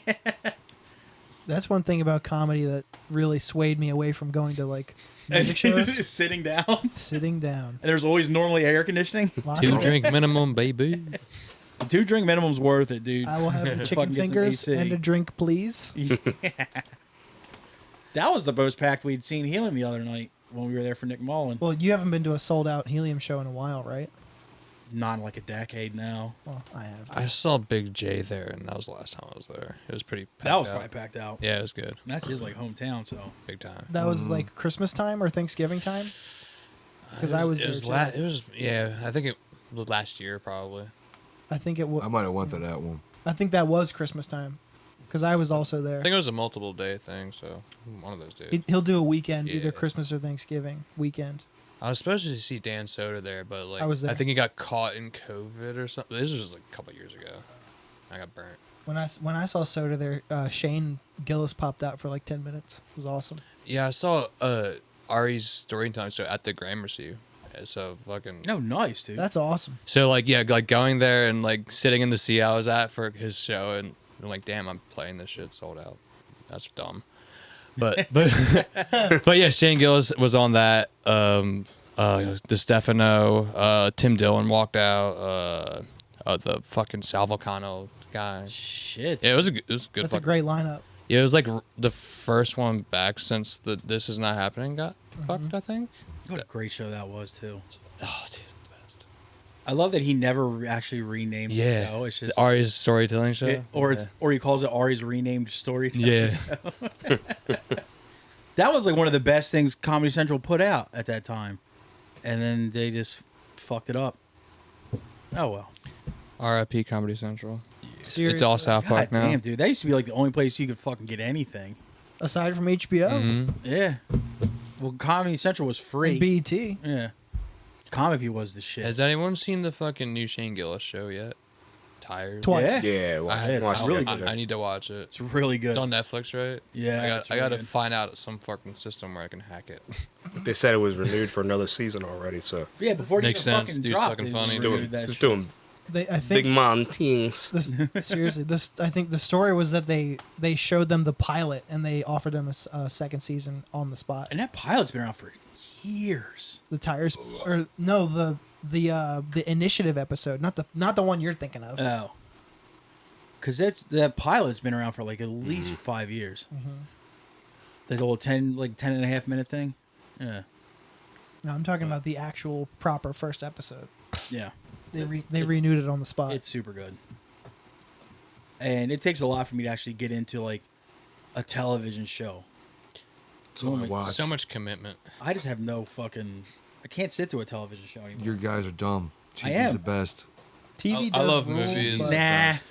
That's one thing about comedy that really swayed me away from going to like music shows. Sitting down. And Sitting down. there's always normally air conditioning. Lots 2 of- drink minimum, baby. 2 drink minimum's worth it, dude. I will have the Fucking chicken get some fingers AC. and a drink, please. That was the most packed we'd seen Helium the other night when we were there for Nick Mullen. Well, you haven't been to a sold out Helium show in a while, right? Not in like a decade now. Well, I have. I saw Big J there, and that was the last time I was there. It was pretty packed That was out. probably packed out. Yeah, it was good. And that's his like hometown, so Big time. That was like Christmas time or Thanksgiving time? Because I was It was, there. too. it was, yeah, I think it was last year, probably. I think it was. I might have went to that one. I think that was Christmas time. because I was also there. I think it was a multiple day thing, so one of those days. He'll do a weekend, either Yeah. Christmas or Thanksgiving weekend. I was supposed to see Dan Soder there, but like I was there. I think he got caught in COVID or something. This was like a couple years ago. I got burnt. When I saw Soda there, Shane Gillis popped out for like 10 minutes. It was awesome. Yeah, I saw Ari's storytelling show at the Gramercy. So fucking No, nice, dude. That's awesome. So like yeah, like going there and like sitting in the seat I was at for his show and I'm like, damn, I'm playing this shit sold out. That's dumb. But but yeah, Shane Gillis was on that. DeStefano, Tim Dillon walked out. The fucking Sal Vulcano guy. Shit. Yeah, it was a good That's a fucking- great lineup. Yeah, it was like the first one back since the This Is Not Happening got fucked, I think. What a great show that was, too. Oh, dude, the best. I love that he never actually renamed the Yeah, show. It's just Ari's storytelling show. or he calls it Ari's renamed story. Yeah. That was like one of the best things Comedy Central put out at that time, and then they just fucked it up. Oh well. R.I.P. Comedy Central. Seriously. It's all South God Park now. damn, dude. That used to be like the only place you could fucking get anything. Aside from HBO Mhm. Yeah. Well, Comedy Central was free. and BET. Yeah. Comic View was the shit. Has anyone seen the fucking new Shane Gillis show yet? Tired. Twice. Yeah. Yeah, I, watched really it. good. I need to watch it. It's really good. It's on Netflix, right? Yeah, it's I got to really good. find out some fucking system where I can hack it. They said it was renewed for another season already, so Yeah, before it Makes even sense. fucking Dude's dropped, fucking they funny. just Doing- renewed that just shit. doing I big think man things. seriously, I think the story was that they showed them the pilot and they offered them a second season on the spot. And that pilot's been around for years. The tires, or no, the initiative episode, not the one you're thinking of. Oh. Because that pilot's been around for like at least 5 years. The little 10 and a half minute thing. Yeah. No, I'm talking about the actual proper first episode. Yeah. They renewed it on the spot. It's super good. And it takes a lot for me to actually get into like a television show. That's all I watch. So much commitment. I just have no fucking. I can't sit through a television show anymore. You guys are dumb. I TV's am. the best. TV. I does love rule, movies. but-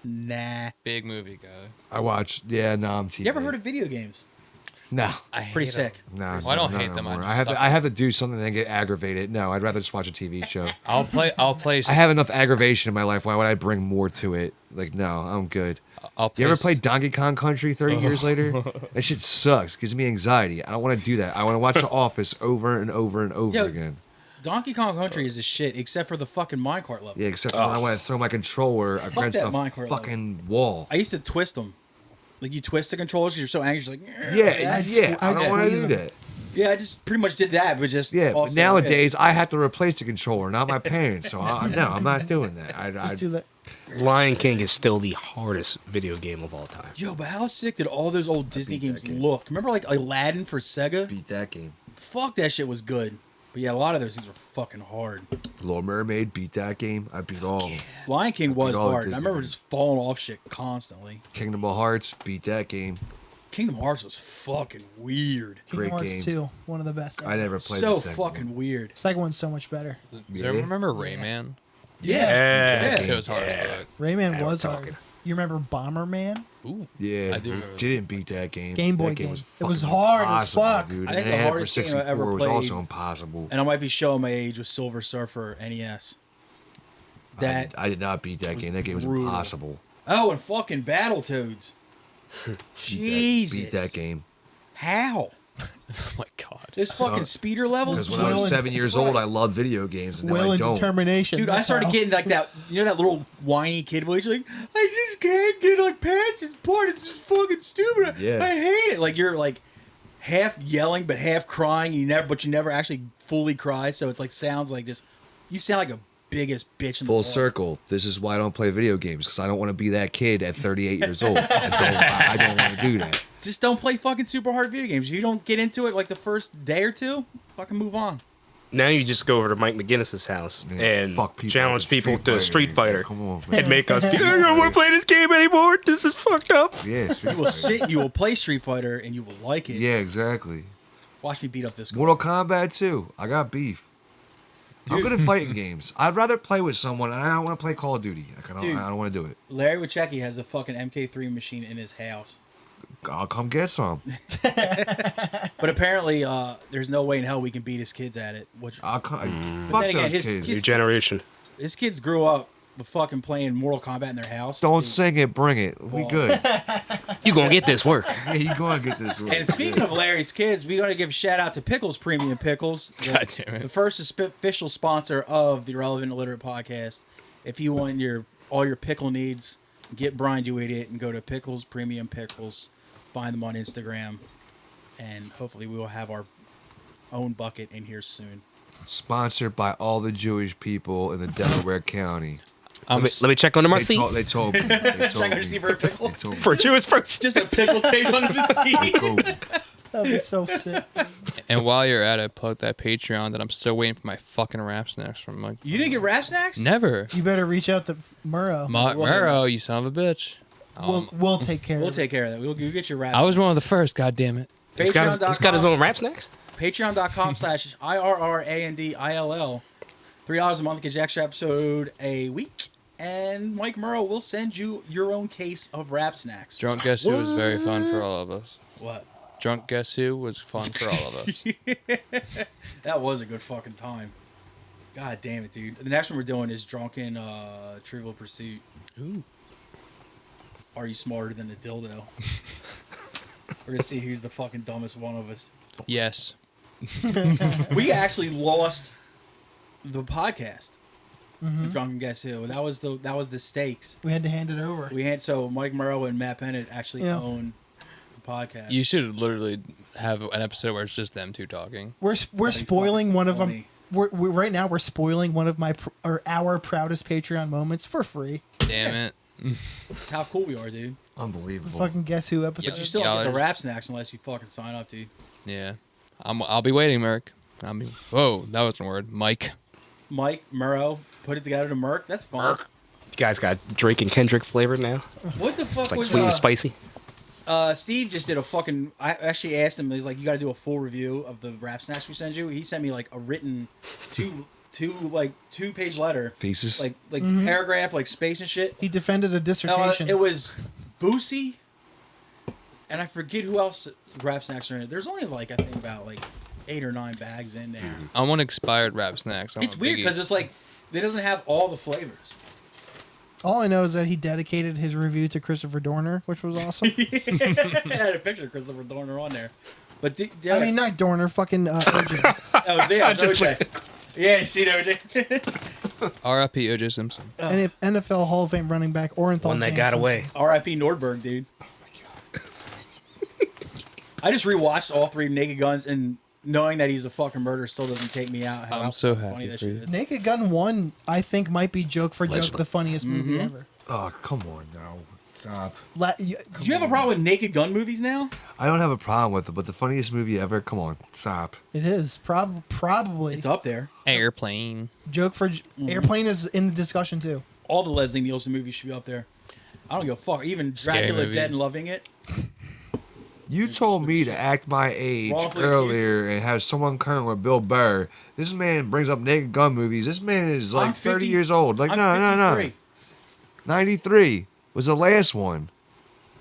Nah. Big movie guy. I watch. Yeah, no, I'm TV. You ever heard of video games? No. I Pretty hate sick. No, Well, I don't no, hate no them, I more. just suck. I have to do something and get aggravated. No, I'd rather just watch a TV show. I'll play. I have enough aggravation in my life. Why would I bring more to it? Like, no, I'm good. I'll play You ever play Donkey Kong Country 30 years later? That shit sucks. Gives me anxiety. I don't want to do that. I want to watch The Office over and over and over Yo, again. Donkey Kong Country is a shit, except for the fucking minecart level. Yeah, except when I want to throw my controller against that the Minecraft fucking wall. I used to twist them. Like you twist the controllers because you're so angry. You're like, Yeah, I I'd don't want to squeeze do them. that. yeah. I just pretty much did that, but just Yeah, but also, nowadays I have to replace the controller, not my parents. So no, I'm not doing that. Just do that. Lion King is still the hardest video game of all time. Yo, but how sick did all those old Disney beat that games game. look? Remember like Aladdin for Sega? beat that game. Fuck, that shit was good. But yeah, a lot of those things were fucking hard. Little Mermaid beat that game. I beat all of them. Lion King was all the hard. I Disney remember games. just falling off shit constantly. Kingdom of Hearts beat that game. Kingdom Hearts was fucking weird. Great Kingdom Hearts game. 2, one of the best. I ever. never played So the second fucking one. weird. Second one's so much better. Does Yeah. everyone remember Rayman? Yeah. It was hard as fuck. Rayman Now was we're hard. talking. You remember Bomberman? Ooh. Yeah, I do remember. didn't beat that game. Game Boy that game. Was It was fucking hard as impossible, fuck. dude. I think and the it had it for hardest game I 64 ever was played- also impossible. And I might be showing my age with Silver Surfer NES. That I did not beat that game. That game was brutal. impossible. oh, and fucking Battletoads. Jesus. Beat that game. How? Oh my god. There's fucking speeder levels. Because when I Will was and 7 years old, I loved video games, and now Will I and don't. determination. Dude, I that's started how. getting like that, you know, that little whiny kid voice. You're like, I just can't get like past this part. It's just fucking stupid. Yeah. I hate it. Like you're like half yelling but half crying. But you never actually fully cry. So it's like sounds like just you sound like a biggest bitch in the Full world. circle. This is why I don't play video games, because I don't want to be that kid at 38 years old. I don't want to do that. Just don't play fucking super hard video games. If you don't get into it like the first day or two, fucking move on. Now you just go over to Mike McGinnis's house Yeah, and fuck people challenge with people to Street Fighter. Come on, man. And make us be, I don't want to play this game anymore. This is fucked up. Yeah, Street You will Fighter. sit, you will play Street Fighter, and you will like it. Yeah, exactly. Watch me beat up this guy. Mortal Kombat 2. I got beef. I'm good at fighting games. I'd rather play with someone, and I don't want to play Call of Duty. I don't want to do it. Larry Wachecki has a fucking MK3 machine in his house. I'll come get some. But apparently, there's no way in hell we can beat his kids at it. Which, I'll come. But Fuck then again, those his kids. New generation. his kids grew up with fucking playing Mortal Kombat in their house. Don't Dude. sing it, bring it. We Well. good. You gonna get this work. Yeah, you going to get this one. And speaking of Larry's kids, we got to give a shout out to Pickles Premium Pickles, God damn it. the first official sponsor of the Irrelevant Illiterate podcast. If you want all your pickle needs, get Brian You Idiot and go to Pickles Premium Pickles. Find them on Instagram, and hopefully we will have our own bucket in here soon. Sponsored by all the Jewish people in the Delaware County. Let me check under my They seat. told me. They told Check out me. your seat for a pickle. They told me. For Jewish person. Just a pickle tape under the They seat. told me. That'd be so sick. And while you're at it, plug that Patreon that I'm still waiting for my fucking rap snacks from. Like, You didn't get rap snacks? never. You better reach out to Murrow. Murrow, you son of a bitch. We'll take care We'll of it. take care of that. We'll get your rap. I was one of the first. God damn it. He's got his own rap snacks? Patreon.com/IRRANDILL. $3 a month gets you extra episode a week. And Mike Murrow will send you your own case of rap snacks. Drunk Guess Who was very fun for all of us. What? Drunk Guess Who was fun for all of us. That was a good fucking time. God damn it, dude. The next one we're doing is Drunken Trivial Pursuit. Ooh. Are you smarter than a dildo? We're gonna see who's the fucking dumbest one of us. Yes. We actually lost the podcast. The Drunken Guess Who. That was the stakes. We had to hand it over. So Mike Murrow and Matt Bennett actually Yeah. own the podcast. You should literally have an episode where it's just them two talking. We're That'd be spoiling one of them. funny. We're right now we're spoiling one of our proudest Patreon moments for free. Damn it. That's how cool we are, dude. Unbelievable. Fucking Guess Who episode. But you still Yeah, don't get the there's- rap snacks unless you fucking sign up, dude. Yeah. I'll be waiting, Merc. Whoa, that wasn't a word. Mike. Mike Murrow put it together to Merc. That's fun. You guys got Drake and Kendrick flavor now. What the fuck It's like was sweet and spicy. Steve just did a fucking. I actually asked him. He's like, "You got to do a full review of the rap snacks we send you." He sent me like a written two-page letter, Thesis. like paragraph, like space and shit. He defended a dissertation. It was Boosie, and I forget who else rap snacks are in it. There's only like I think about like 8 or 9 bags in there. I want expired rap snacks. I It's want weird Biggie. because it's like it doesn't have all the flavors. All I know is that he dedicated his review to Christopher Dorner, which was awesome. It had a picture of Christopher Dorner on there, but I mean, not Dorner, fucking OJ. oh yeah, it's OJ. Yeah, you see OJ. R.I.P. O.J. Simpson. And if NFL Hall of Fame running back Orenthal One that got Jansen. away. R.I.P. Nordberg, dude. I just rewatched all 3 Naked Guns, and knowing that he's a fucking murderer still doesn't take me out. How I'm so funny happy that for shit you. is. Naked Gun 1, I think, might be joke for joke Allegedly. the funniest movie ever. Oh, come on now. Stop. Do you have a problem with Naked Gun movies now? I don't have a problem with it, but the funniest movie ever. Come on, stop. It is probably It's up there. Airplane. joke for Airplane is in the discussion too. All the Leslie Nielsen movies should be up there. I don't give a fuck. Even Scary Dracula movie. Dead and Loving It. You told me to act my age Wrongfully earlier and have someone current with Bill Burr. This man brings up Naked Gun movies. This man is like I'm 30 50 years old. Like, I'm no. 53. 93 was the last one.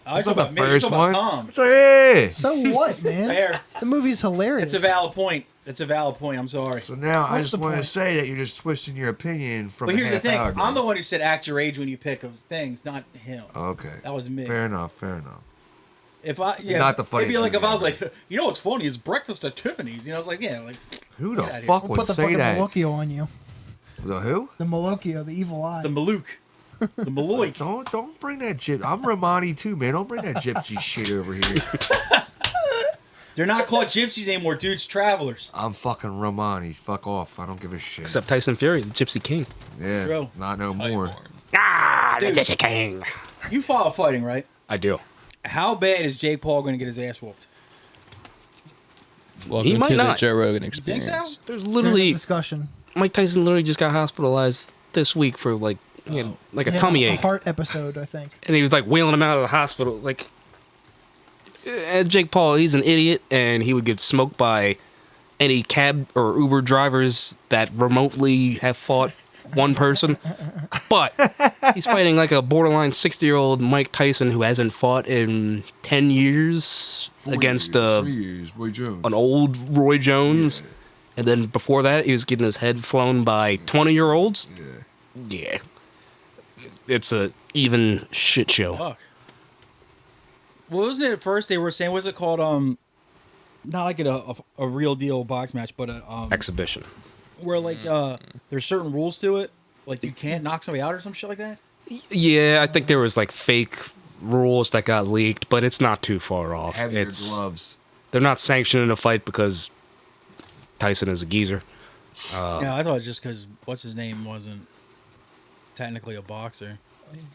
I was That's talking not about the me. first You're talking one. about Tom. It's like, hey. So what, man? Fair. The movie's hilarious. It's a valid point. It's a valid point. I'm sorry. So now I What's just the want to point? say that you're just twisting your opinion from But a here's the half thing. hour ago. I'm the one who said act your age when you pick of things, not him. Okay. That was me. Fair enough. If I Not the it'd be funniest like if movie I was ever. like, you know what's funny is breakfast at Tiffany's. You know, I was like, yeah, like Who the Get outta here. fuck We'll would put the say fucking that? Malocchio on you. The who? The Malocchio, the evil eye. the Malouk, the Maloik. Don't bring that gyp. I'm Romani too, man. Don't bring that gypsy shit over here. They're not called gypsies anymore, dudes. Travelers. I'm fucking Romani. Fuck off. I don't give a shit. Except Tyson Fury, the Gypsy King. yeah, True. not no more. Ah, Dude. the Gypsy King. You follow fighting, right? I do. How bad is Jake Paul going to get his ass whooped? Welcome might to not. the Joe Rogan think so? experience. There's There's a literally discussion. Mike Tyson literally just got hospitalized this week for like like a He had tummy a ache, heart episode, I think. and he was like wheeling him out of the hospital. Like Jake Paul, he's an idiot, and he would get smoked by any cab or Uber drivers that remotely have fought one person. But he's fighting like a borderline 60-year-old Mike Tyson who hasn't fought in 10 years against 3 years, Roy Jones. an old Roy Jones. Yeah. And then before that, he was getting his head flown by 20-year-olds. Yeah. It's a even shit show. Fuck. What wasn't it at first they were saying? Was it called not like a real deal box match, but a Exhibition. where like there's certain rules to it, like you can't knock somebody out or some shit like that. Yeah, I think there was like fake rules that got leaked, but it's not too far off. Heavier gloves. They're not sanctioning a fight because Tyson is a geezer. Yeah, I thought it was just because what's his name wasn't technically a boxer.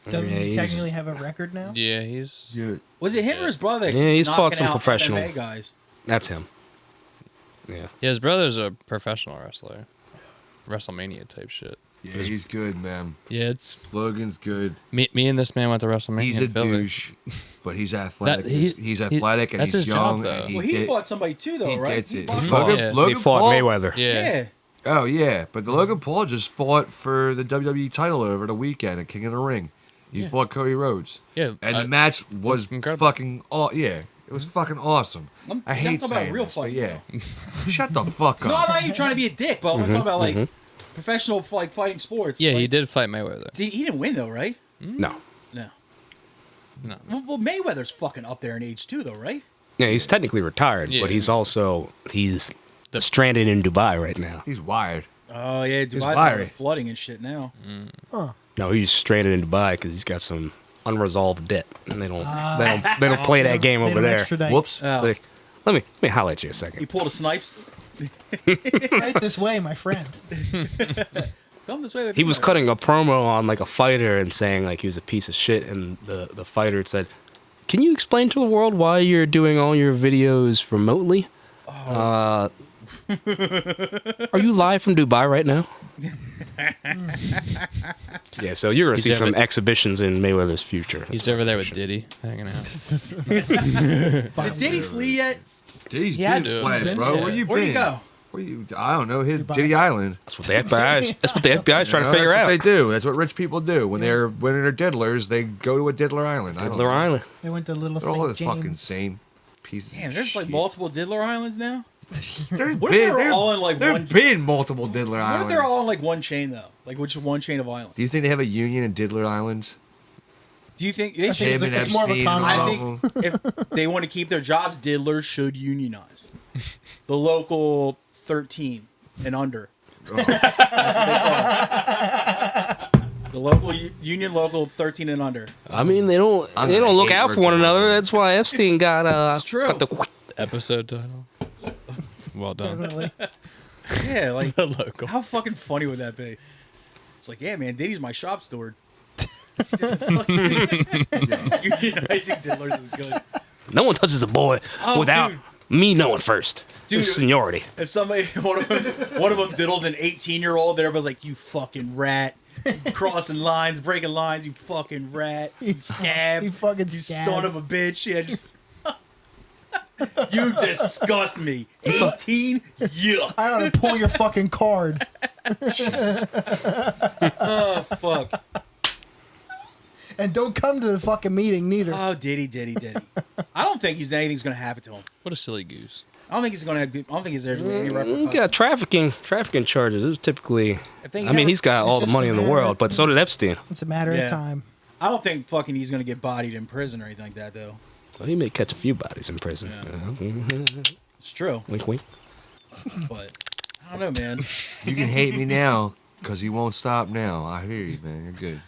Doesn't Yeah, he he's- technically have a record now? Yeah, he's. Yeah. Was it him or his brother? Yeah, he's fought knocking some out professional. MMA guys. That's him. Yeah. Yeah, his brother's a professional wrestler. WrestleMania type shit. Yeah, he's good, man. Yeah, it's Logan's good. me and this man went to WrestleMania. He's in a Philly. douche, but he's athletic. That- he's athletic and that's he's his job, young. though. And Well, he get- fought somebody too, though, he right? gets He it. fought He somebody. fought- yeah. He fought Paul- Mayweather. Yeah. Oh yeah, but the Logan Paul just fought for the WWE title over the weekend at King of the Ring. He fought Cody Rhodes. Yeah, and I- the match was incredible. fucking yeah. It was fucking awesome. I hate talking about saying real this, but fighting, yeah. Shut the fuck No, I'm up. not even trying to be a dick, but I'm talking about like professional like fighting sports. Yeah, like, he did fight Mayweather. He didn't win though, right? No. No. No. Well, Mayweather's fucking up there in age too, though, right? Yeah, he's technically retired, Yeah. but he's stranded in Dubai right now. He's wired. Oh yeah, Dubai's wiry. having flooding and shit now. No, he's stranded in Dubai because he's got some unresolved debt, and they don't play that game They over don't there. extradite. Whoops. Oh. Like, let me holler at you a He second. pulled a snipes. Right this way, my friend. Come this way. With He me, was man. cutting a promo on like a fighter and saying like he was a piece of shit, and the fighter said, "Can you explain to the world why you're doing all your videos remotely? Are you live from Dubai right now?" Yeah, so you're gonna He's see some ever- exhibitions in Mayweather's future. He's over there with Diddy hanging out. Did he flee yet? He's Yeah, I been do. fled, Yeah. bro. Where you Where'd been? he go? Where you? I don't know. His Dubai. Diddy Island. That's what the FBI is trying to You know, figure that's out. what they do. That's what rich people do when they're diddlers. They go to a diddler island. I don't Diddler know. Island. They went to Little They're all the St. fucking James. same pieces. Man, of there's like shit. multiple Diddler Islands now. There's What if they were there- all in, like, there's one- been multiple diddler What islands. if they're all on like one chain though? Like which one chain of islands? Do you think they have a union in diddler islands? Do you think they I think should? Him and it's more of a Epstein and common- I all think of them? if they want to keep their jobs, diddlers should unionize. The local 13 and under. That's what they call it. The local union, local 13 and under. I mean, they don't I'm they gonna don't look hate out for one working another. on it. That's why Epstein got It's true. got the Episode title. Well done. Definitely. Yeah, like The local. how fucking funny would that be? It's like, yeah, man, Diddy's my shop steward. Unionizing diddlers is good. No one touches a boy Oh, without dude. me knowing first. Dude. There's seniority. If somebody, one of them diddles an 18-year-old, everybody's like, you fucking rat. Crossing lines, breaking lines, you fucking rat. You scab. You fucking You scab. son of a bitch. Yeah, just... You disgust me. 18? Yuck. I ought to pull your fucking card. Oh, fuck. And don't come to the fucking meeting neither. Oh, Diddy. I don't think anything's going to happen to him. What a silly goose. I don't think he's going to. I don't think he's there to be any repercussions. Yeah, trafficking charges. It was typically. If they I mean, never- he's got all the just money a in the matter world, of- but so did Epstein. It's a matter Yeah. of time. I don't think fucking he's going to get bodied in prison or anything like that, though. Well, he may catch a few bodies in prison. It's true, Wink, wink. but I don't know, man. You can hate me now because he won't stop now. I hear you, man. You're good.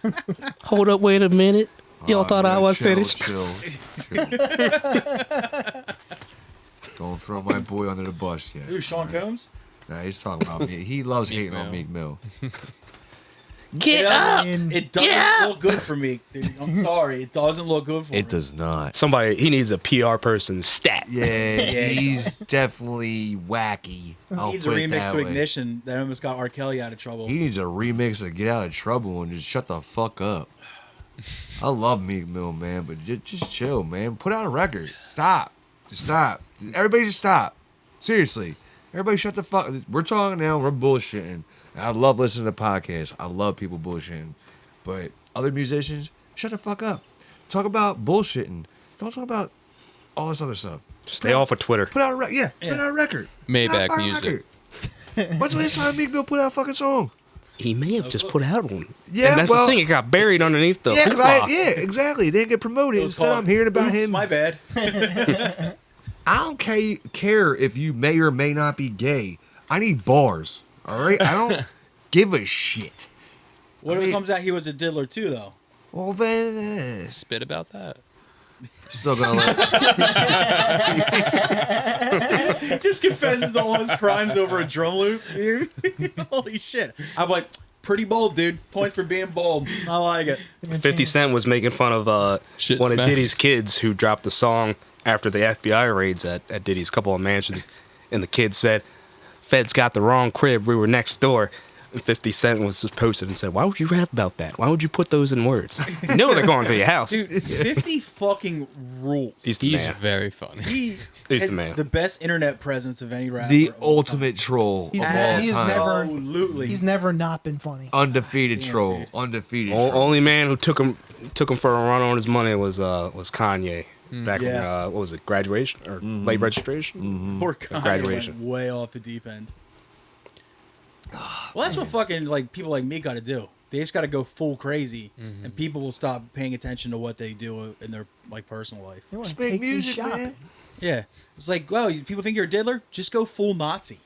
Hold up, wait a minute. Y'all thought I was chill, finished. Chill. Don't throw my boy under the bus yet. Ooh, Sean Combs? Nah, he's talking about me. He loves hating on Meek Mill. Get up! It doesn't look good for me, dude. I'm sorry. It doesn't look good for me. It does not. He needs a PR person stat. Yeah, he's definitely wacky. He I'll needs a put it remix that to way. Ignition that almost got R. Kelly out of trouble. He needs a remix to get out of trouble and just shut the fuck up. I love Meek Mill, man, but just chill, man. Put out a record. Stop. Just stop. Everybody just stop. Seriously. Everybody shut the fuck. We're talking now. We're bullshitting. And I love listening to podcasts. I love people bullshitting. But other musicians, shut the fuck up. Talk about bullshitting. Don't talk about all this other stuff. Stay off of Twitter. Put out a record. Put out a record. Maybach Put out a music. record. When's the last time Meek Mill put out a fucking song? He may have just put out one. Yeah, and that's well- the thing. It got buried underneath the hoopla. Yeah, exactly. It didn't get promoted. It was Instead, called, I'm hearing about "Oops, him. My bad. I don't care if you may or may not be gay. I need bars. All right? I don't give a shit. What if mean- it comes out he was a diddler too, though? Well, then, Spit about that. still gonna let. Just confesses to all his crimes over a drum loop, dude. Holy shit! I'm like, pretty bold, dude. Points for being bold. I like it. 50 Cent was making fun of Shit one of smash. Diddy's kids who dropped the song after the FBI raids at Diddy's couple of mansions. And the kid said, "Feds got the wrong crib. We were next door." And 50 Cent was just posted and said, "Why would you rap about that? Why would you put those in words? You know they're going to your house." Dude, 50 fucking rules. He's the He's man. very funny. He He's has the man. the best internet presence of any rapper. The of all ultimate troll He's of never- all he's time. never- Absolutely. He's never not been funny. Undefeated Damn, troll. dude. Undefeated O- troll. only man who took him for a run on his money was Kanye. Back Yeah. in what was it, graduation or late registration? Poor Kanye graduation. went way off the deep end. Well, that's what fucking like people like me got to do. They just got to go full crazy, and people will stop paying attention to what they do in their like personal life. You wanna Just make take me music, shopping. man. Yeah, it's like, well, people think you're a diddler. Just go full Nazi.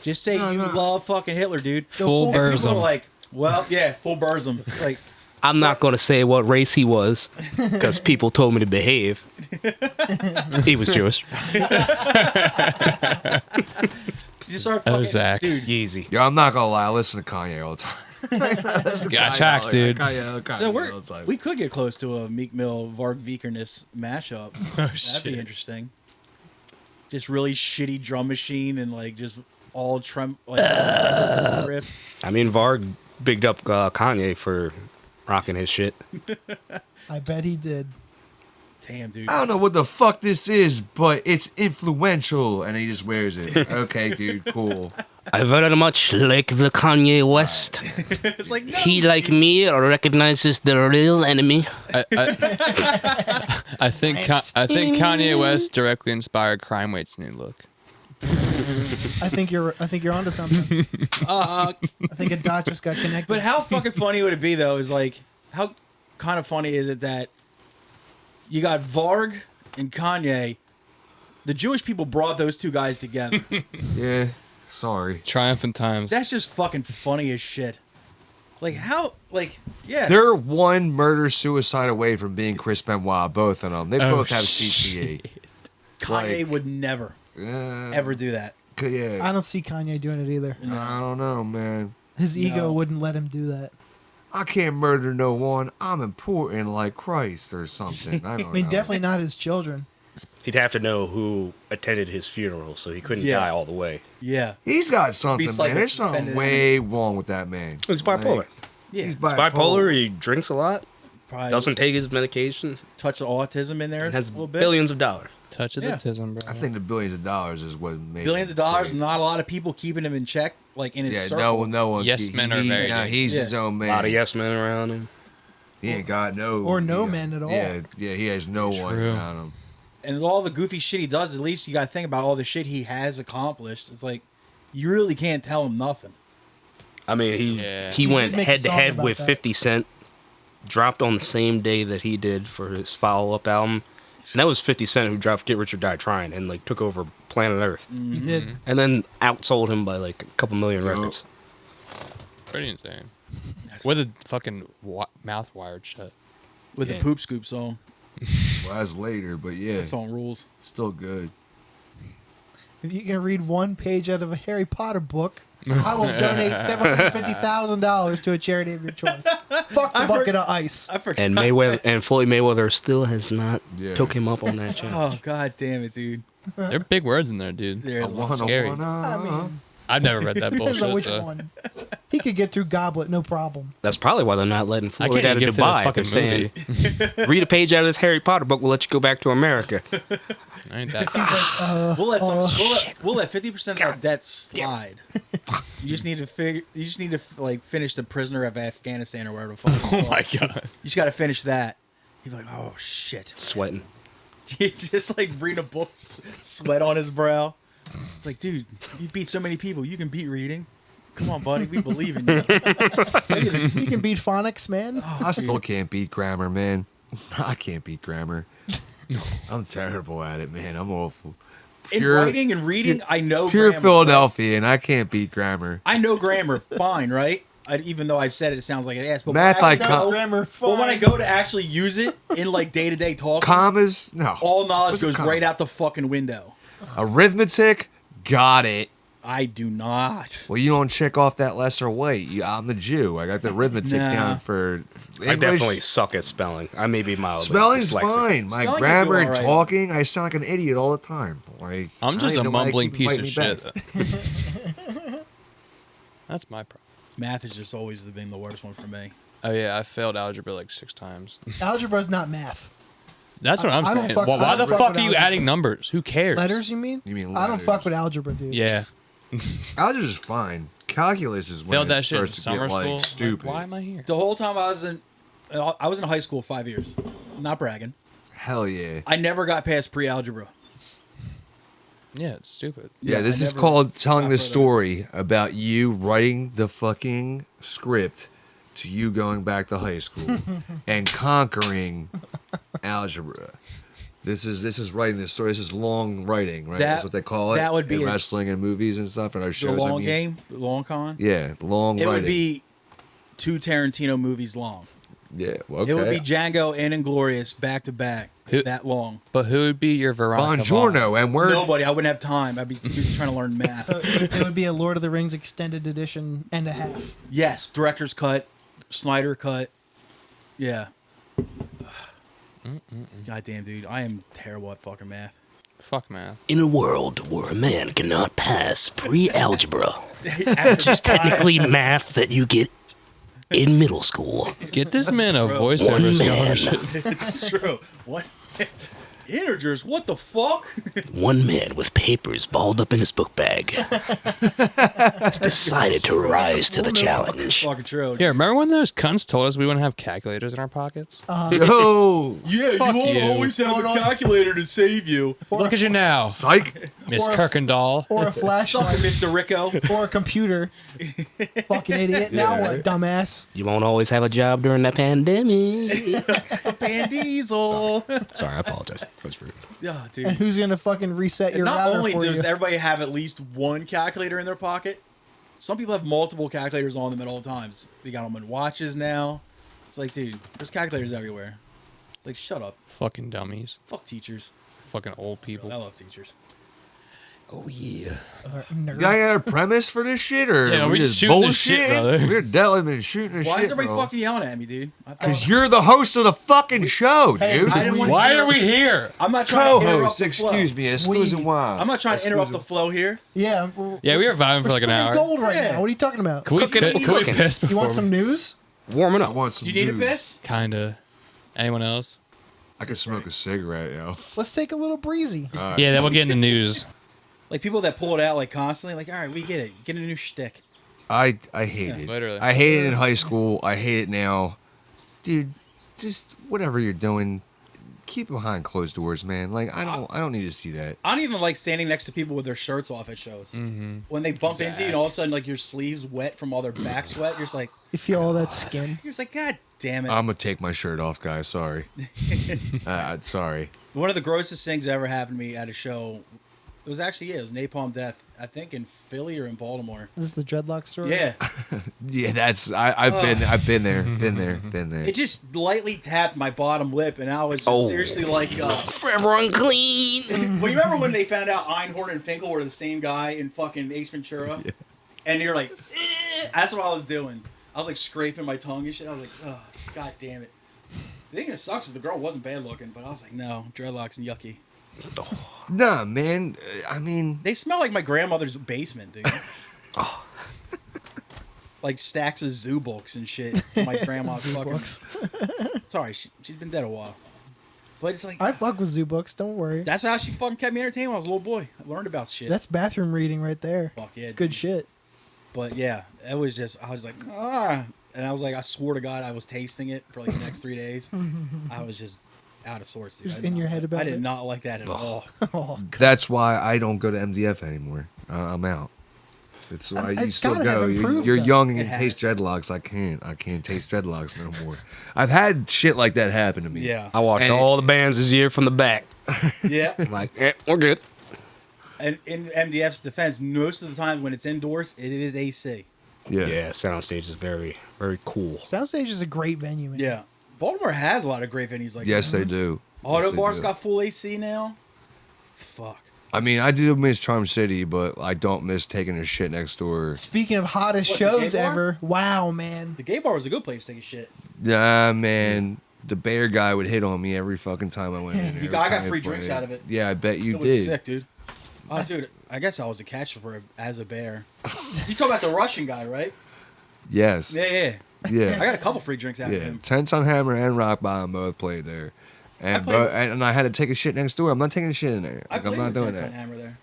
Just say you no. love fucking Hitler, dude. Full And people Burzum. are like, well, yeah, full Burzum. Like, I'm not going to say what race he was because people told me to behave. He was Jewish. you just start Oh, fucking, Zach. dude. Yeezy. Yo, I'm not gonna lie. I listen to Kanye all the time. Got tracks, dude. Kanye So all the time. we could get close to a Meek Mill Varg Vikernes mashup. That'd be shit. interesting. Just really shitty drum machine and like just all riffs. I mean, Varg bigged up Kanye for rocking his shit. I bet he did. Damn, dude. I don't know what the fuck this is, but it's influential, and he just wears it. Okay, dude, cool. I very much like the Kanye West. It's like no, He, like me, recognizes the real enemy. I think Kanye West directly inspired Crime Wait's new look. I think you're onto something. I think a dot just got connected. But how fucking funny would it be though? Is like how kind of funny is it that you got Varg and Kanye? The Jewish people brought those two guys together. Yeah, sorry. Triumphant times. That's just fucking funny as shit. Like how? Like yeah. They're one murder-suicide away from being Chris Benoit, both of them. They Oh, both have shit. CCA. Kanye like- would never Yeah, ever do that. yeah. I don't see Kanye doing it either. I don't know, man. His ego No. wouldn't let him do that. I can't murder no one. I'm important like Christ or something. I don't I mean, know. definitely not his children. He'd have to know who attended his funeral, so he couldn't Yeah. die all the way. Yeah. He's got something, Beats like man. a There's something suspended way wrong with that man. He's bipolar. Like, Yeah. he's He's bipolar. He drinks a lot. Probably Doesn't take his medication. touch of autism in there And has a little bit. billions of dollars. Touch of Yeah. the tism, bro. I think the billions of dollars is what made Billions him of dollars. crazy. Not a lot of people keeping him in check, like in his Yeah, circle. no one. Yes, men are very nah, he's his Yeah. own A man. lot of yes men around him. He ain't got no Or no yeah, men at all. Yeah, he has no one True. around him. And all the goofy shit he does, at least you got to think about all the shit he has accomplished. It's like you really can't tell him nothing. I mean, he Yeah. went did make a head to song head about with that. 50 Cent, dropped on the same day that he did for his follow-up album. And that was 50 Cent who dropped Get Rich or Die Trying and like took over planet Earth. He did. And then outsold him by like a couple million records. Pretty insane. With a fucking mouth wired shut. With Yeah. the Poop Scoop song. Well, that's later, but yeah, That song rules. still good. If you can read one page out of a Harry Potter book, I will donate $750,000 to a charity of your choice. Fuck the bucket of ice. I forgot. And Mayweather and Floyd Mayweather still has not Yeah. took him up on that challenge. Oh god damn it, dude. There are big words in there, dude. There's I wanna, Scary. wanna. I mean, I've never read that Depends on bullshit. which So. one. He could get through Goblet, no problem. That's probably why they're not letting I Floyd can't out of even get Dubai. through the They're fucking saying, movie. read a page out of this Harry Potter book. We'll let you go back to America. Ain't that? We'll let we'll let 50% of that debt slide. You just need to finish the Prisoner of Afghanistan or whatever the fuck. It's Oh called. my god. You just got to finish that. You're like, oh shit. Sweating. He's just like reading a book, sweat on his brow. It's like, dude, you beat so many people. You can beat reading. Come on, buddy. We believe in you. You can beat phonics, man. I still can't beat grammar, man. I can't beat grammar. I'm terrible at it, man. I'm awful. In writing and reading, I know Pure grammar. Philadelphia, and I can't beat grammar. I know grammar fine, right? Even though I said it sounds like an ass. But Math, when I actually can't. go- Grammar But when I fine. go to actually use it in like day-to-day talk, Commas, no. all knowledge What's a goes comma? right out the fucking window. Arithmetic, got it. I do not. Well, you don't check off that lesser weight. I'm the Jew. I got the arithmetic Nah. down for English. I definitely suck at spelling. I may be mildly Spelling's dyslexic. fine. My Spelling grammar you and do all right. talking, I sound like an idiot all the time. Like I'm I just don't a know why they mumbling keep piece inviting of me shit. back. That's my problem. Math has just always been the worst one for me. Oh yeah, I failed algebra like 6 times. Algebra's not math. That's what I'm I don't saying. fuck- Well, I why the don't fuck fuck with are you algebra. adding numbers? Who cares? Letters, you mean? You mean I don't letters. fuck with algebra, dude. Yeah. Algebra is fine. Calculus is when Failed it that shit in starts to summer get like school. Like, stupid. why am I here? The whole time I was in high school 5 years. Not bragging. Hell yeah. I never got past pre-algebra. Yeah, it's stupid. Yeah, Yeah, this I is never called telling got the further. story about you writing the fucking script to you going back to high school and conquering algebra. This is writing this story. This is long writing, right? That's what they call it. that would be in a- wrestling and movies and stuff and our The shows. I long mean. game, the long con. Yeah, long It writing. would be 2 Tarantino movies long. Yeah, well, okay. It would be Django and Inglourious back to back. Who- That long. But who would be your Veronica Vaughn? Buongiorno, and we're Nobody. I wouldn't have time. I'd be busy trying to learn math. So it would be a Lord of the Rings extended edition and a half. Yes, director's cut, Snyder cut. Yeah. Goddamn, dude, I am terrible at fucking math. Fuck math. In a world where a man cannot pass pre-algebra, After it's technically math that you get in middle school. Get this man a One voiceover man, scholarship. It's true. What? Integers? What the fuck? one man with papers balled up in his book bag has decided to rise to the challenge. Fucking true. Yeah, remember when those cunts told us we wouldn't have calculators in our pockets? yo, Yeah, Fuck you won't you. always have a calculator to save you. Look at you now, psych. Miss Or a- Kirkendall. Or a Suck it, flashlight. Mr. Rico. Or a computer. Fucking idiot. Now what, dumbass? You won't always have a job during the pandemic. Van Diesel. Sorry, I apologize. That was rude. Yeah, And dude. who's gonna fucking reset your Not router only for does you? everybody have at least one calculator in their pocket, some people have multiple calculators on them at all times. They got them in watches now. It's like, dude, there's calculators everywhere. It's like, shut up. Fucking dummies. Fuck teachers. Fucking old I people. love teachers. Oh yeah. Nerd. You got a premise for this shit, or Yeah, we just shooting this bullshit? shit, brother. We're definitely been shooting this Why shit, is everybody bro. fucking yelling at me, dude? Because you're the host of the fucking show, Hey, dude. I didn't want Why are we here? I'm not trying to interrupt Co-host, the flow. excuse me, excuse me. I'm not trying to interrupt the flow here. Yeah. Yeah, we were vibing for like an spinning hour. gold right Yeah. now. What are you talking about? Can we, Cooking and can we cooking. piss You before want some news? Warming I up. want some Do you need a news. piss? Kinda. Anyone else? I could smoke a cigarette, yo. Let's take a little breezy. Yeah, then we'll get into news. Like people that pull it out like constantly, like, all right, we get it. Get a new shtick. I hate it. Literally. I hate it in high school. I hate it now. Dude, just whatever you're doing, keep it behind closed doors, man. Like I don't need to see that. I don't even like standing next to people with their shirts off at shows. Mm-hmm. When they bump into you and all of a sudden like your sleeves wet from all their back sweat, you're just like, You feel all that skin. you're just like, God damn it. I'm gonna take my shirt off, guys. Sorry. Sorry. One of the grossest things that ever happened to me at a show, it was Napalm Death, I think in Philly or in Baltimore. This is the dreadlock story. Yeah. Yeah, that's I've been there, been there. It just lightly tapped my bottom lip and I was just Oh. seriously like, Forever unclean. well, you remember when they found out Einhorn and Finkel were the same guy in fucking Ace Ventura? Yeah. And you're like, eh. That's what I was doing. I was like scraping my tongue and shit. I was like, oh, God damn it. The thing that sucks is the girl wasn't bad looking, but I was like, no, dreadlocks and yucky. Nah, man. I mean, They smell like my grandmother's basement, dude. like stacks of zoo books and shit. In my grandma's Zoo fucking. books. Sorry, she's been dead a while. But it's like I fuck with zoo books. Don't worry. that's how she fucking kept me entertained when I was a little boy. I learned about shit. That's bathroom reading right there. Fuck yeah, It's good dude. shit. But yeah, it was just I was like and I was like I swore to God I was tasting it for like the next 3 days. I was just out of sorts. Dude. Just I did in your not- head about I did it? not like that at all. Oh, That's why I don't go to MDF anymore. I'm out. It's why you It's still gotta go. have improved, You're though. young and It you has. taste dreadlocks. I can't taste dreadlocks no more. I've had shit like that happen to me. Yeah, I watched And- all the bands this year from the back. yeah. I'm like, we're good. And in MDF's defense, most of the time when it's indoors, it is AC. Yeah. Yeah, soundstage is very, very cool. Soundstage is a great venue, man. Yeah, Baltimore has a lot of great venues like Yes, that. they do. Auto Yes, they bars do. got full AC now. Fuck. I mean, I do miss Charm City, but I don't miss taking a shit next door. Speaking of hottest What, the gay shows bar? ever, wow, man. The gay bar was a good place to take a shit. Nah, man. The bear guy would hit on me every fucking time I went in there. I every got time free I drinks played. out of it. Yeah, I bet you It was did. sick, dude. Oh, dude, I guess I was a catch as a bear. You talking about the Russian guy, right? Yes. Yeah. Yeah. I got a couple free drinks out of Yeah, him. Tense on Hammer and Rock Bottom both played there, and played with- and I had to take a shit next door. I'm not taking a shit in there. I Like, I'm played not with doing Tense on that. Hammer there.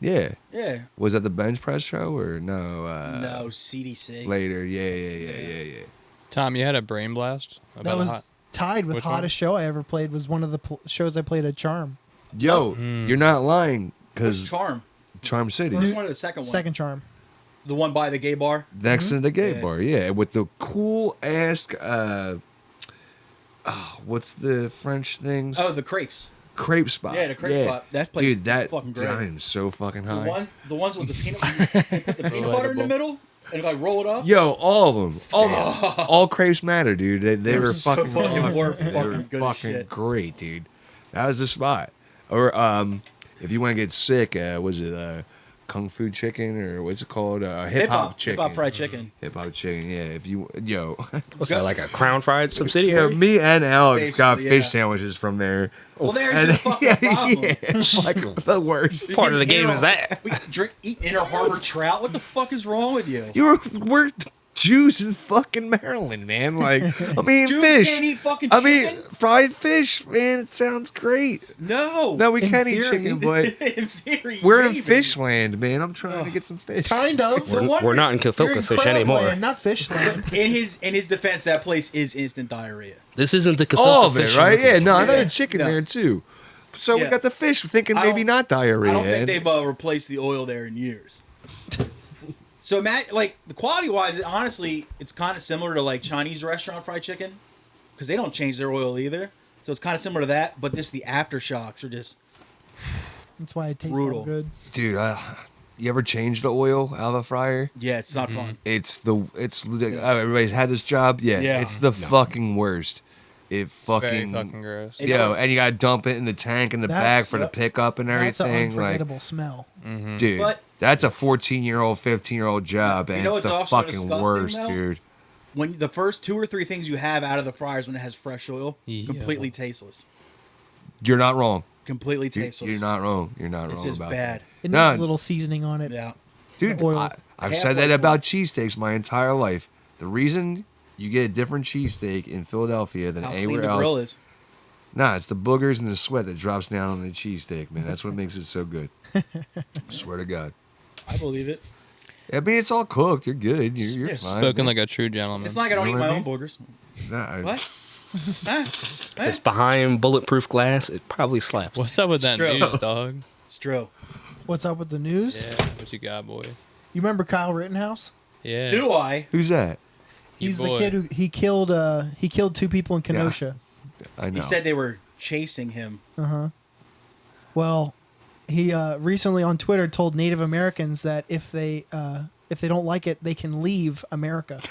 Yeah, Yeah. was that the bench press show or no? No, CDC. Later. Yeah. Tom, you had a brain blast That about was a hot. tied with Which one? hottest show I ever played. Was one of the shows I played at Charm. Yo, Hmm. you're not lying What's because Charm? Charm City First one or the second one? Second Charm. The one by the gay bar? next to the gay Yeah. bar. Yeah, with the cool ass. What's the French things? Oh, the crepes. crepe spot. Yeah, the crepe spot. That place Dude, is that fucking great. I am so fucking high. The ones with the peanut, they put the peanut butter in the Relatable. middle and like roll it up. Yo, all of them. All crepes matter, dude. They were so fucking fucking awesome. were They fucking were good as fucking shit. great, dude. That was the spot. Or if you want to get sick, was it Kung Fu Chicken or what's it called? Hip Hop Chicken. Hip hop fried chicken. Hip Hop Chicken. Yeah. If you What's that, like a crown fried subsidiary? me and Alex got Basically, fish yeah. sandwiches from there. Well, there's And your fucking problem. it's like the worst. Part of the game is that. We eat Inner Harbor trout. What the fuck is wrong with you? We're Jews in fucking Maryland, man. Like, I mean, Jews fish. can't eat fucking I mean, chicken? fried fish, man. It sounds great. No. No, we In can eat theory. chicken, but in theory, we're in maybe. fishland, man. I'm trying to get some fish. Kind of. We're not in You're Kafilka in fish crab anymore. land, not fishland. In his defense, that place is instant diarrhea. This isn't the Kafilka All of fish. it, right? you're Yeah, looking no, I Yeah. had chicken No. there too. So we Yeah. got the fish, thinking I maybe don't- not diarrhea. I don't think and- they've replaced the oil there in years. So, Matt, like the quality wise, honestly, it's kind of similar to like Chinese restaurant fried chicken because they don't change their oil either. So it's kind of similar to that, but just the aftershocks are just That's why it tastes Brutal. so good. Dude, you ever change the oil out of a fryer? yeah, it's not fun. It's everybody's had this job. Yeah, Yeah. it's the fucking worst. It Very fucking, fucking gross. It yo, was- and you gotta dump it in the tank in the That's- back for the yep. pickup and That's an everything. Like, unforgettable smell. dude, But- that's a 14-year-old, 15-year-old job, and know it's what's the also fucking disgusting, worst, though? dude. When the first 2 or 3 things you have out of the fryers when it has fresh oil, Yeah. completely tasteless. You're not wrong. Completely You're, tasteless. you're not wrong. You're not It's wrong just about bad. It No. needs a little seasoning on it. Yeah. that, dude. The oil. I've Half said that oil. about cheesesteaks my entire life. The reason you get a different cheesesteak in Philadelphia than How clean anywhere the else. grill is. Nah, it's the boogers and the sweat that drops down on the cheesesteak, man. That's what makes it so good. Swear to God. I believe it. I mean, it's all cooked. You're good. You're Yeah, fine. Spoken like a true gentleman. It's not like I don't You eat know my what I own boogers. Nah, What? Huh? If it's behind bulletproof glass, it probably slaps. What's up with that True. news, dog? It's true. What's up with the news? Yeah, what you got, boy? You remember Kyle Rittenhouse? Yeah. Do I? Who's that? Your He's the boy. kid who he killed 2 people in Kenosha. I know. He said they were chasing him. Well, he recently on Twitter told Native Americans that if they don't like it, they can leave America.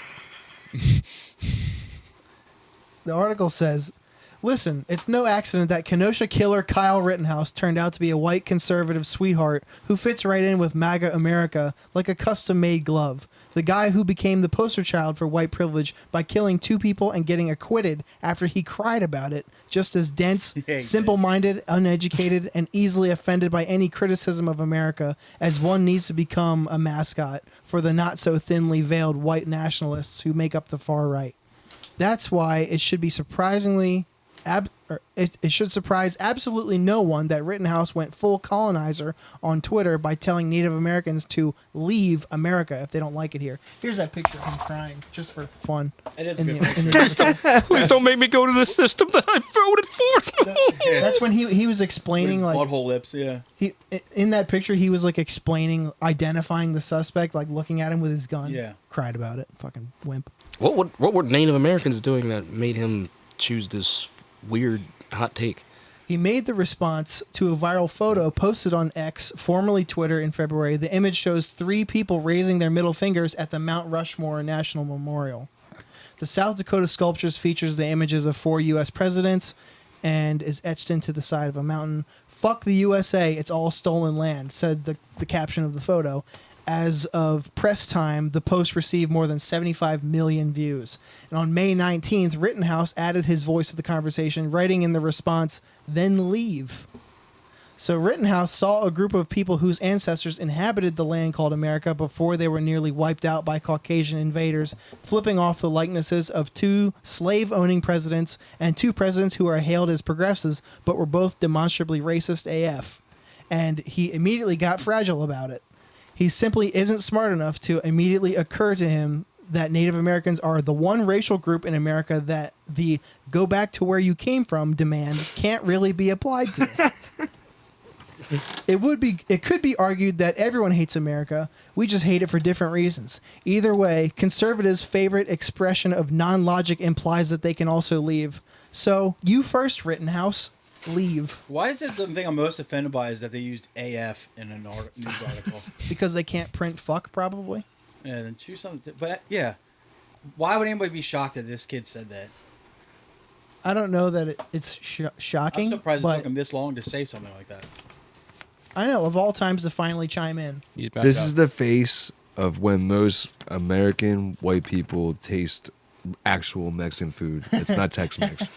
The article says, Listen, it's no accident that Kenosha killer Kyle Rittenhouse turned out to be a white conservative sweetheart who fits right in with MAGA America like a custom-made glove. The guy who became the poster child for white privilege by killing 2 people and getting acquitted after he cried about it, just as dense, simple-minded, uneducated, and easily offended by any criticism of America as one needs to become a mascot for the not-so-thinly veiled white nationalists who make up the far right. That's why it should be it should surprise absolutely no one that Rittenhouse went full colonizer on Twitter by telling Native Americans to leave America if they don't like it here. Here's that picture of him crying, just for fun. It is a good picture. Please don't make me go to the system that I voted for. That's when he was explaining, like, butthole lips, yeah. he in that picture he was like explaining, identifying the suspect, like looking at him with his gun. Yeah. Cried about it. Fucking wimp. What were Native Americans doing that made him choose this weird hot take? He made the response to a viral photo posted on X, formerly Twitter, in February. The image shows 3 people raising their middle fingers at the Mount Rushmore National Memorial. The South Dakota sculptures features the images of 4 U.S. presidents and is etched into the side of a mountain. "Fuck the USA, it's all stolen land," said the caption of the photo. As of press time, the post received more than 75 million views. And on May 19th, Rittenhouse added his voice to the conversation, writing in the response, "Then leave." So Rittenhouse saw a group of people whose ancestors inhabited the land called America before they were nearly wiped out by Caucasian invaders, flipping off the likenesses of 2 slave-owning presidents and 2 presidents who are hailed as progressives, but were both demonstrably racist AF. And he immediately got fragile about it. He simply isn't smart enough to immediately occur to him that Native Americans are the one racial group in America that the "go back to where you came from" demand can't really be applied to. It could be argued that everyone hates America. We just hate it for different reasons. Either way, conservatives' favorite expression of non-logic implies that they can also leave. So, you first, Rittenhouse. Leave. Why is it the thing I'm most offended by is that they used AF in a news article? Because they can't print fuck, probably. Yeah, then choose something. But yeah, why would anybody be shocked that this kid said that? I don't know that it's shocking. I'm surprised it but took him this long to say something like that. I know, of all times to finally chime in. This is the face of when most American white people taste actual Mexican food. It's not Tex-Mex.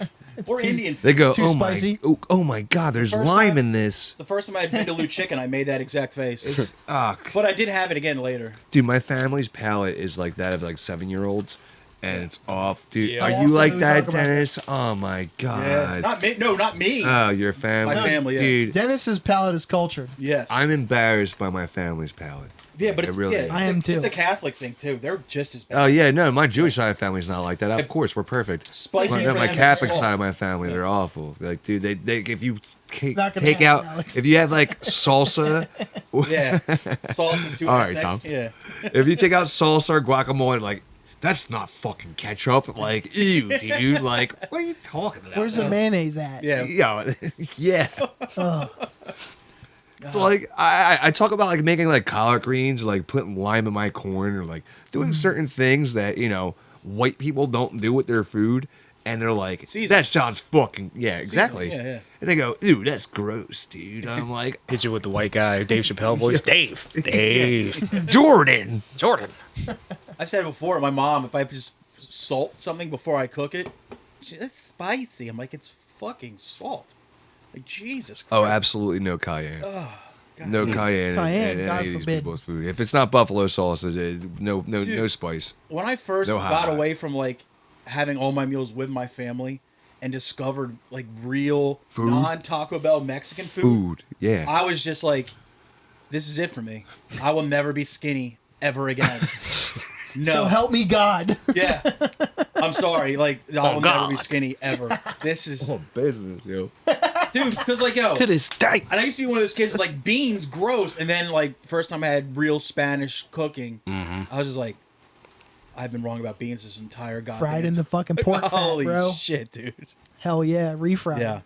Or Indian food. They go, Too spicy. oh my God, there's First lime time- in this. The first time I had Vindaloo chicken, I made that exact face. Ah, But I did have it again later. dude, my family's palate is like that of like 7-year-olds, and it's off. Dude, Yeah. are How you often like do we that, talk about Dennis? Oh my God. Not me. No, not me. Oh, your family. My family, yeah. Dude, Dennis's palate is cultured. yes. I'm embarrassed by my family's palate. yeah, but It it's really yeah, is. I am it's too. a Catholic thing too. They're just as bad. Oh yeah, no, my Jewish side of family's not like that. Of course, we're perfect. Spicy My, no, for my them is Catholic salt. side of my family, they're awful. Like, dude, they if you Not gonna take happen, out, Alex. if you have like salsa, Yeah, sauce is too. All right, ethnic. Tom. Yeah, if you take out salsa or guacamole, like that's not fucking ketchup. Like, ew, dude. Like, what are you talking about? Where's the mayonnaise at? yeah. Yo, yeah. Ugh. So like I talk about like making like collard greens, or, like putting lime in my corn, or like doing certain things that white people don't do with their food, and they're like, Season. that sounds fucking exactly. Yeah, yeah. And they go, ew, that's gross, dude. And I'm like, Hit you with the white guy, Dave Chappelle voice. Dave. Jordan. I've said it before. My mom, if I just salt something before I cook it, that's spicy. I'm like, it's fucking salt. Like Jesus Christ. Oh, absolutely no cayenne. No cayenne, Cayenne, in God any of these forbid. people's food. If it's not buffalo sauce, no Dude. spice. When I first No got hot. away from like having all my meals with my family and discovered like real Food? non-Taco Bell Mexican Food, yeah. I was just like, this is it for me. I will never be skinny ever again. No. So help me God. Yeah. I'm sorry. Like, I will never be God. skinny ever. This is... Oh, business, yo. Dude, because like, yo... To this day. And I used to be one of those kids, like, beans, gross. And then, like, first time I had real Spanish cooking, I was just like, I've been wrong about beans this entire goddamn Fried in the fucking pork fat, Holy bro. shit, dude. Hell yeah, refried. Yeah.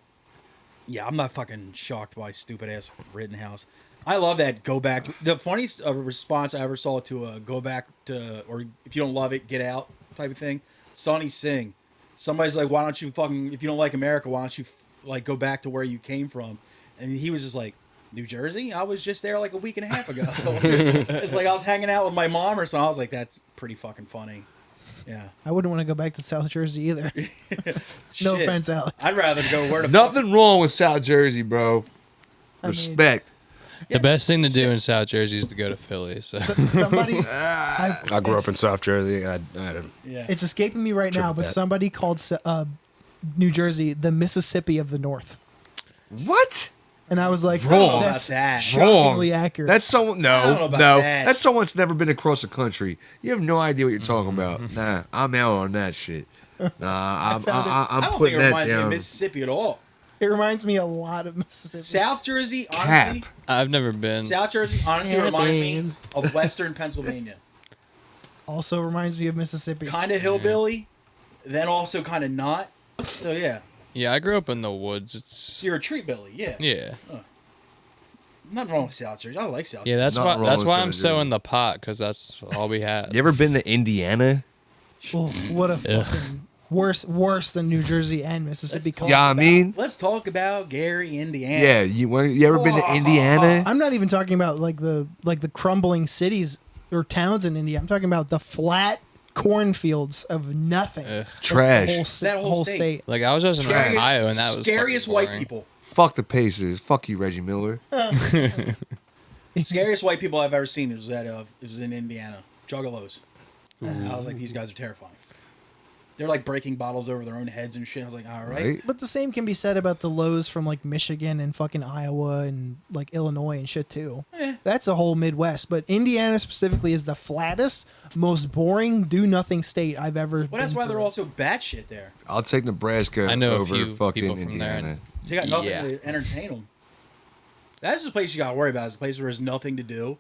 Yeah, I'm not fucking shocked by stupid ass Rittenhouse. I love that go back. The funniest response I ever saw to a go back to, or if you don't love it, get out type of thing. Sonny Singh somebody's like, why don't you fucking, if you don't like America, why don't you like go back to where you came from? And he was just like, New Jersey? I was just there like a week and a half ago. It's like I was hanging out with my mom or something. I was like, that's pretty fucking funny. Yeah. I wouldn't want to go back to South Jersey either. No Shit. offense, Alex. I'd rather go where the Nothing wrong with South Jersey, bro. I mean, Respect. The best thing to do in South Jersey is to go to Philly. So somebody, I grew up in South Jersey. I didn't. Yeah. it's escaping me right now, Triple but bet. somebody called New Jersey the Mississippi of the North. What? And I was like, Wrong. that's That. shockingly accurate. That's someone. I don't know No, about no. that. That's someone that's never been across the country. You have no idea what you're talking about. Nah, I'm out on that shit. Nah, I'm I don't putting think it that reminds me of down. Mississippi at all. It reminds me a lot of Mississippi. South Jersey, honestly, Cap. I've never been. South Jersey, honestly, reminds me of Western Pennsylvania. Also reminds me of Mississippi. Kind of hillbilly, then also kind of not. So yeah, Yeah, I grew up in the woods. It's so you're a treat billy. Yeah. yeah, Nothing wrong with South Jersey. I like South. yeah. That's Nothing why. wrong That's with why South I'm so Jersey. in the pot because that's all we had. You ever been to Indiana? Oh, what a fucking worse than New Jersey and Mississippi. Let's talk Yeah, I about- mean- let's talk about Gary, Indiana. Yeah, you ever been to Indiana? I'm not even talking about like the crumbling cities or towns in India. I'm talking about the flat cornfields of nothing. Ugh. That's Trash. That whole state. Like I was just in Scariest- Ohio, and that was scariest fucking white boring. people. Fuck the Pacers. Fuck you, Reggie Miller. Scariest white people I've ever seen was in Indiana. Juggalos. I was like, these guys are terrifying. They're like breaking bottles over their own heads and shit. I was like, all right. Right? But the same can be said about the lows from like Michigan and fucking Iowa and like Illinois and shit too. That's a whole Midwest. But Indiana specifically is the flattest, most boring, do nothing state I've ever. Well, that's been why they're through. also batshit there. I'll take Nebraska I know a over few fucking people from there, Indiana. They got nothing Yeah. to entertain them. That's the place you got to worry about. Is the place where there's nothing to do.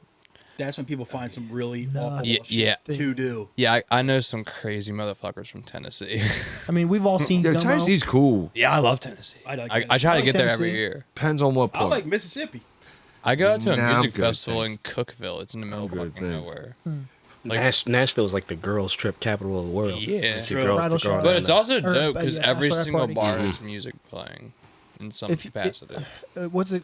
That's when people find some really awful Yeah, shit yeah. to do. Yeah, I know some crazy motherfuckers from Tennessee. I mean, we've all seen. Yo, Gummo. Tennessee's cool. yeah, I love Tennessee. I like I Tennessee. try I to like get there every Tennessee. year. Depends on what I part. like Mississippi. I go out to a Nah, I'm music good, festival thanks. in Cookeville. It's in the middle of good, fucking thanks. nowhere. Nashville's like the girls' trip capital of the world. Yeah. See True. girls Bridal to go shower. But down it's there. also dope because yeah, every bachelorette single party. bar has music playing in some capacity. What's it?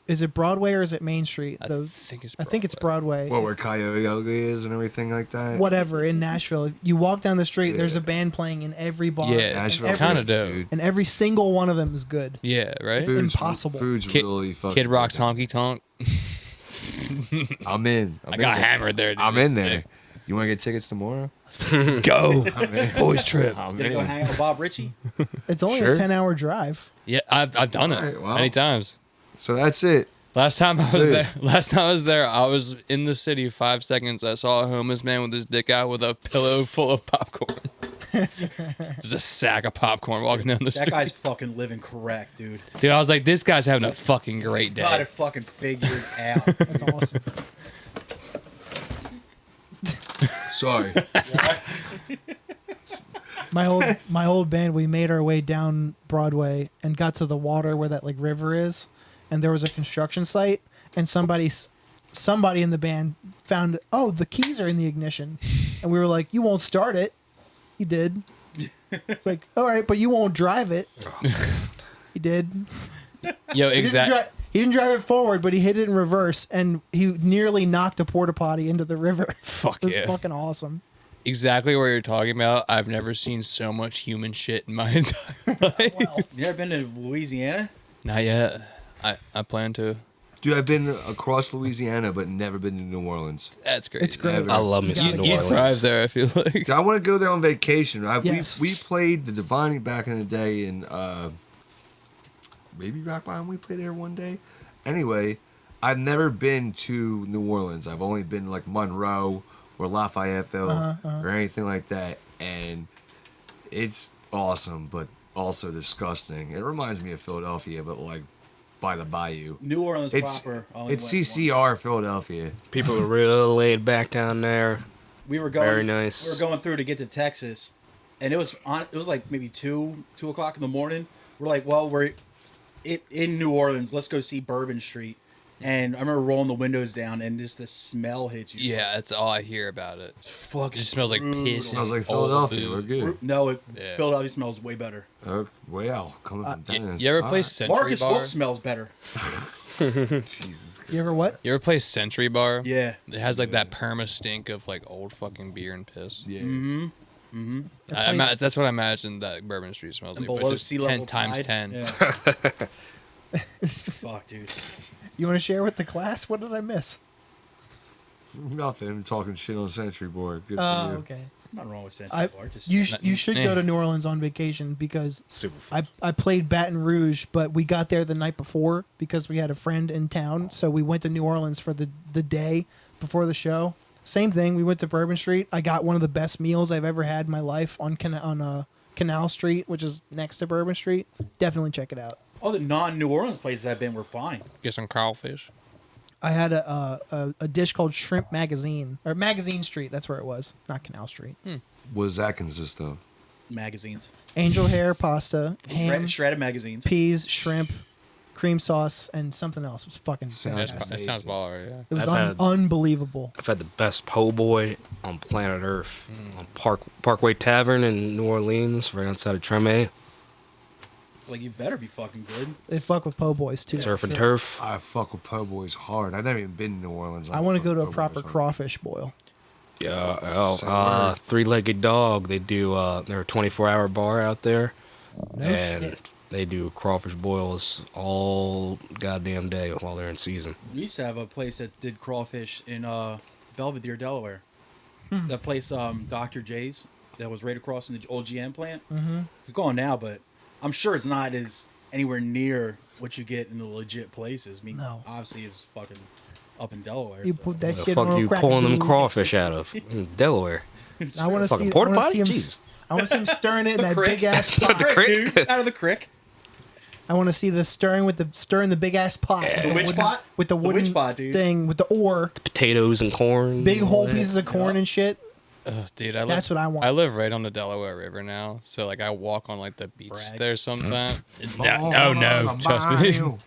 Is it Broadway or is it Main Street? I think it's. I think it's Broadway. What, where Coyote Ugly is and everything like that? Whatever in Nashville. If you walk down the street, there's a band playing in every bar. Yeah, and Nashville, every, kinda dope. dude. and every single one of them is good. Yeah, right. It's impossible. Food's Kid, really fucking Kid Rock's good. Honky Tonk. I'm in. I got hammered there. Dude. I'm in It's there. sick. You want to get tickets tomorrow? Go, boys trip. I'm Gonna go hang out with Bob Ritchie. It's only Sure. a 10-hour drive. Yeah, I've done it Alright, well. many times. So that's it. Last time I was Dude. there, I was in the city 5 seconds. I saw a homeless man with his dick out with a pillow full of popcorn. Just a sack of popcorn walking down the That street. guy's fucking living correct, dude. Dude, I was like, this guy's having a fucking great Got day. it fucking figured out. That's awesome. Sorry. My old band, we made our way down Broadway and got to the water where that like river is, and there was a construction site, and somebody in the band found, oh, the keys are in the ignition, and we were like, you won't start it. He did. It's like, all right, but you won't drive it. He did. Yo, exactly. He didn't drive it forward, but he hit it in reverse, and he nearly knocked a porta potty into the river. Fuck It was yeah. fucking awesome. Exactly what you're talking about. I've never seen so much human shit in my entire life. You ever been to Louisiana? Not yet. I plan to. Dude, I've been across Louisiana, but never been to New Orleans. That's great. It's great. Ever. I love me some gotta New go. You Orleans. thrive there, I feel like. I want to go there on vacation. Yes. We played the Divining back in the day in maybe Rock Bottom. We played there one day. Anyway, I've never been to New Orleans. I've only been to, like Monroe or Lafayetteville or anything like that, and it's awesome, but also disgusting. It reminds me of Philadelphia, but like by the bayou. New Orleans It's proper. only it's went once. CCR Philadelphia. People are real laid back down there. We were going Very nice. We were going through to get to Texas, and it was like maybe 2:00 in the morning. We're like, well, we're in New Orleans. Let's go see Bourbon Street. And I remember rolling the windows down, and just the smell hits you. Yeah, that's all I hear about it. It's fucking. It just smells like brutal. piss. Smells like and old Philadelphia. We're booze. good. No, Yeah. Philadelphia smells way better. Well, coming from Dennis. You ever All play right. Century Marcus Bar? Hook smells better. Jesus. You ever what? You ever play Century Bar? Yeah. It has like that perma stink of like old fucking beer and piss. Yeah. That's what I imagine that Bourbon Street smells And like. but below just sea level 10 times tide. 10. Yeah. Fuck, dude. You want to share with the class? What did I miss? Nothing. I'm talking shit on Century Board. Good for Oh, you. okay. Nothing wrong with Century I, Bar. Just you should Eh. go to New Orleans on vacation because Super fun. I played Baton Rouge, but we got there the night before because we had a friend in town. So we went to New Orleans for the day before the show. Same thing. We went to Bourbon Street. I got one of the best meals I've ever had in my life on Canal Street, which is next to Bourbon Street. Definitely check it out. all the non-New Orleans places I've been were fine. Get some crawfish. I had a dish called Shrimp Magazine, or Magazine Street. That's where it was, not Canal Street. What does that consist of? Magazines. Angel hair pasta, ham, Shredded magazines. peas, shrimp, cream sauce, and something else. It was fucking Sounds fantastic. That sounds baller, yeah. It was I've had- unbelievable. I've had the best po' boy on planet Earth on Parkway Tavern in New Orleans, right outside of Treme. Like, you better be fucking good. They fuck with po' boys too. Surf and Sure. turf. I fuck with po' boys hard. I've never even been to New Orleans. I want to fuck go to a po' proper boys hard. crawfish boil. Yeah, Three-Legged Dog. They do. They're a 24-hour bar out there, and shit. they do crawfish boils all goddamn day while they're in season. We used to have a place that did crawfish in Belvedere, Delaware. That place, Dr. J's, that was right across from the old GM plant. Mm-hmm. It's gone now, but I'm sure it's not as anywhere near what you get in the legit places. I mean, No. obviously it's fucking up in Delaware. You so. put that The shit fuck on a you crack pulling them food. crawfish out of in Delaware? I want to Fucking see. porta I wanna potty? see him. Jeez. I want to see him stirring it in that crick. big ass The pot. crick, dude. Out of the crick. I want to see the stirring the big ass pot. with The the witch wooden- pot? with the The wooden witch pot, dude. thing with the ore, Potatoes and corn. big all whole that. pieces of corn and shit. Dude, That's what I want. I live right on the Delaware River now, so like I walk on like the beach Brag. there sometimes. Oh, no, trust me. Mario.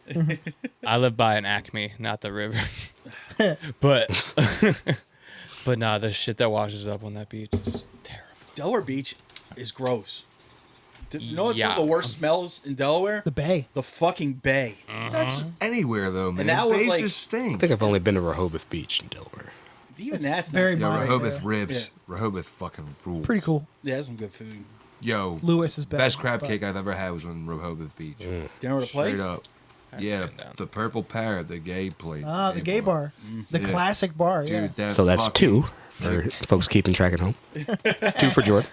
I live by an Acme, not the river. but but nah, the shit that washes up on that beach is terrible. Delaware Beach is gross. You know what's one Yeah. of the worst smells in Delaware? The bay. The fucking bay. That's anywhere though, man. that was Bays like- just I stink. think I've only been to Rehoboth Beach in Delaware. Even that's very not, Yo, minor. Rehoboth there. ribs. Rehoboth fucking rules. Pretty cool. yeah, that's some good food. Yo, Lewis is better. best crab but- cake I've ever had was on Rehoboth Beach. Do you know where the Straight place? up. Yeah, been down. the Purple Parrot, the gay place. Ah, the gay bar. The Yeah. classic bar. Dude, Yeah. that So that's fucking- 2 for folks keeping track at home. 2 for Jordan.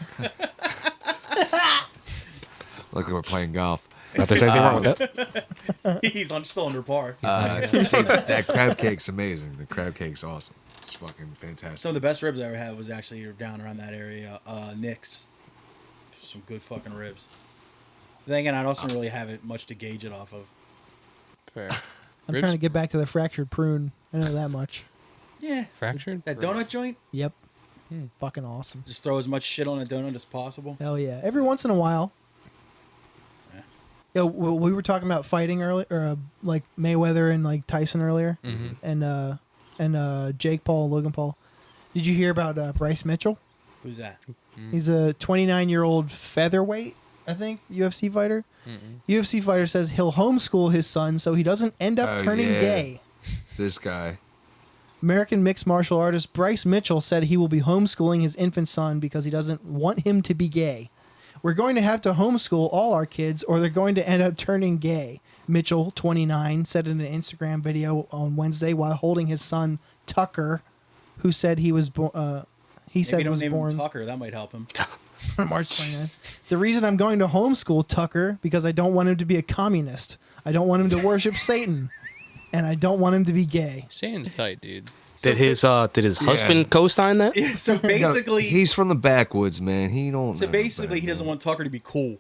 Like we're playing golf. Not there's anything wrong with that. He's still under par. That crab cake's amazing. The crab cake's awesome. It's fucking fantastic. Some of the best ribs I ever had was actually down around that area. Nick's. Some good fucking ribs. Then again, I also don't really have it much to gauge it off of. Fair. I'm Ribs trying to get back to the fractured prune. I know that much. Yeah. fractured. That donut joint, Yep. Fucking awesome. just throw as much shit on a donut as possible. Hell yeah. Every once in a while. Yeah. Yo, we were talking about fighting earlier, or like Mayweather and like Tyson earlier, and Jake Paul, Logan Paul. Did you hear about Bryce Mitchell? Who's that? He's a 29-year-old featherweight, I think, UFC fighter. UFC fighter says he'll homeschool his son so he doesn't end up Oh, turning yeah. gay. This guy. American mixed martial artist Bryce Mitchell said he will be homeschooling his infant son because he doesn't want him to be gay. We're going to have to homeschool all our kids or they're going to end up turning gay. Mitchell, 29, said in an Instagram video on Wednesday while holding his son Tucker, who said he was born. He Maybe said don't was name born him Tucker. That might help him. March 29th. The reason I'm going to homeschool Tucker because I don't want him to be a communist. I don't want him to worship Satan, and I don't want him to be gay. Satan's tight, dude. Did his husband co-sign that? So No, basically, he's from the backwoods, man. He don't. so know basically, about he doesn't that. want Tucker to be cool.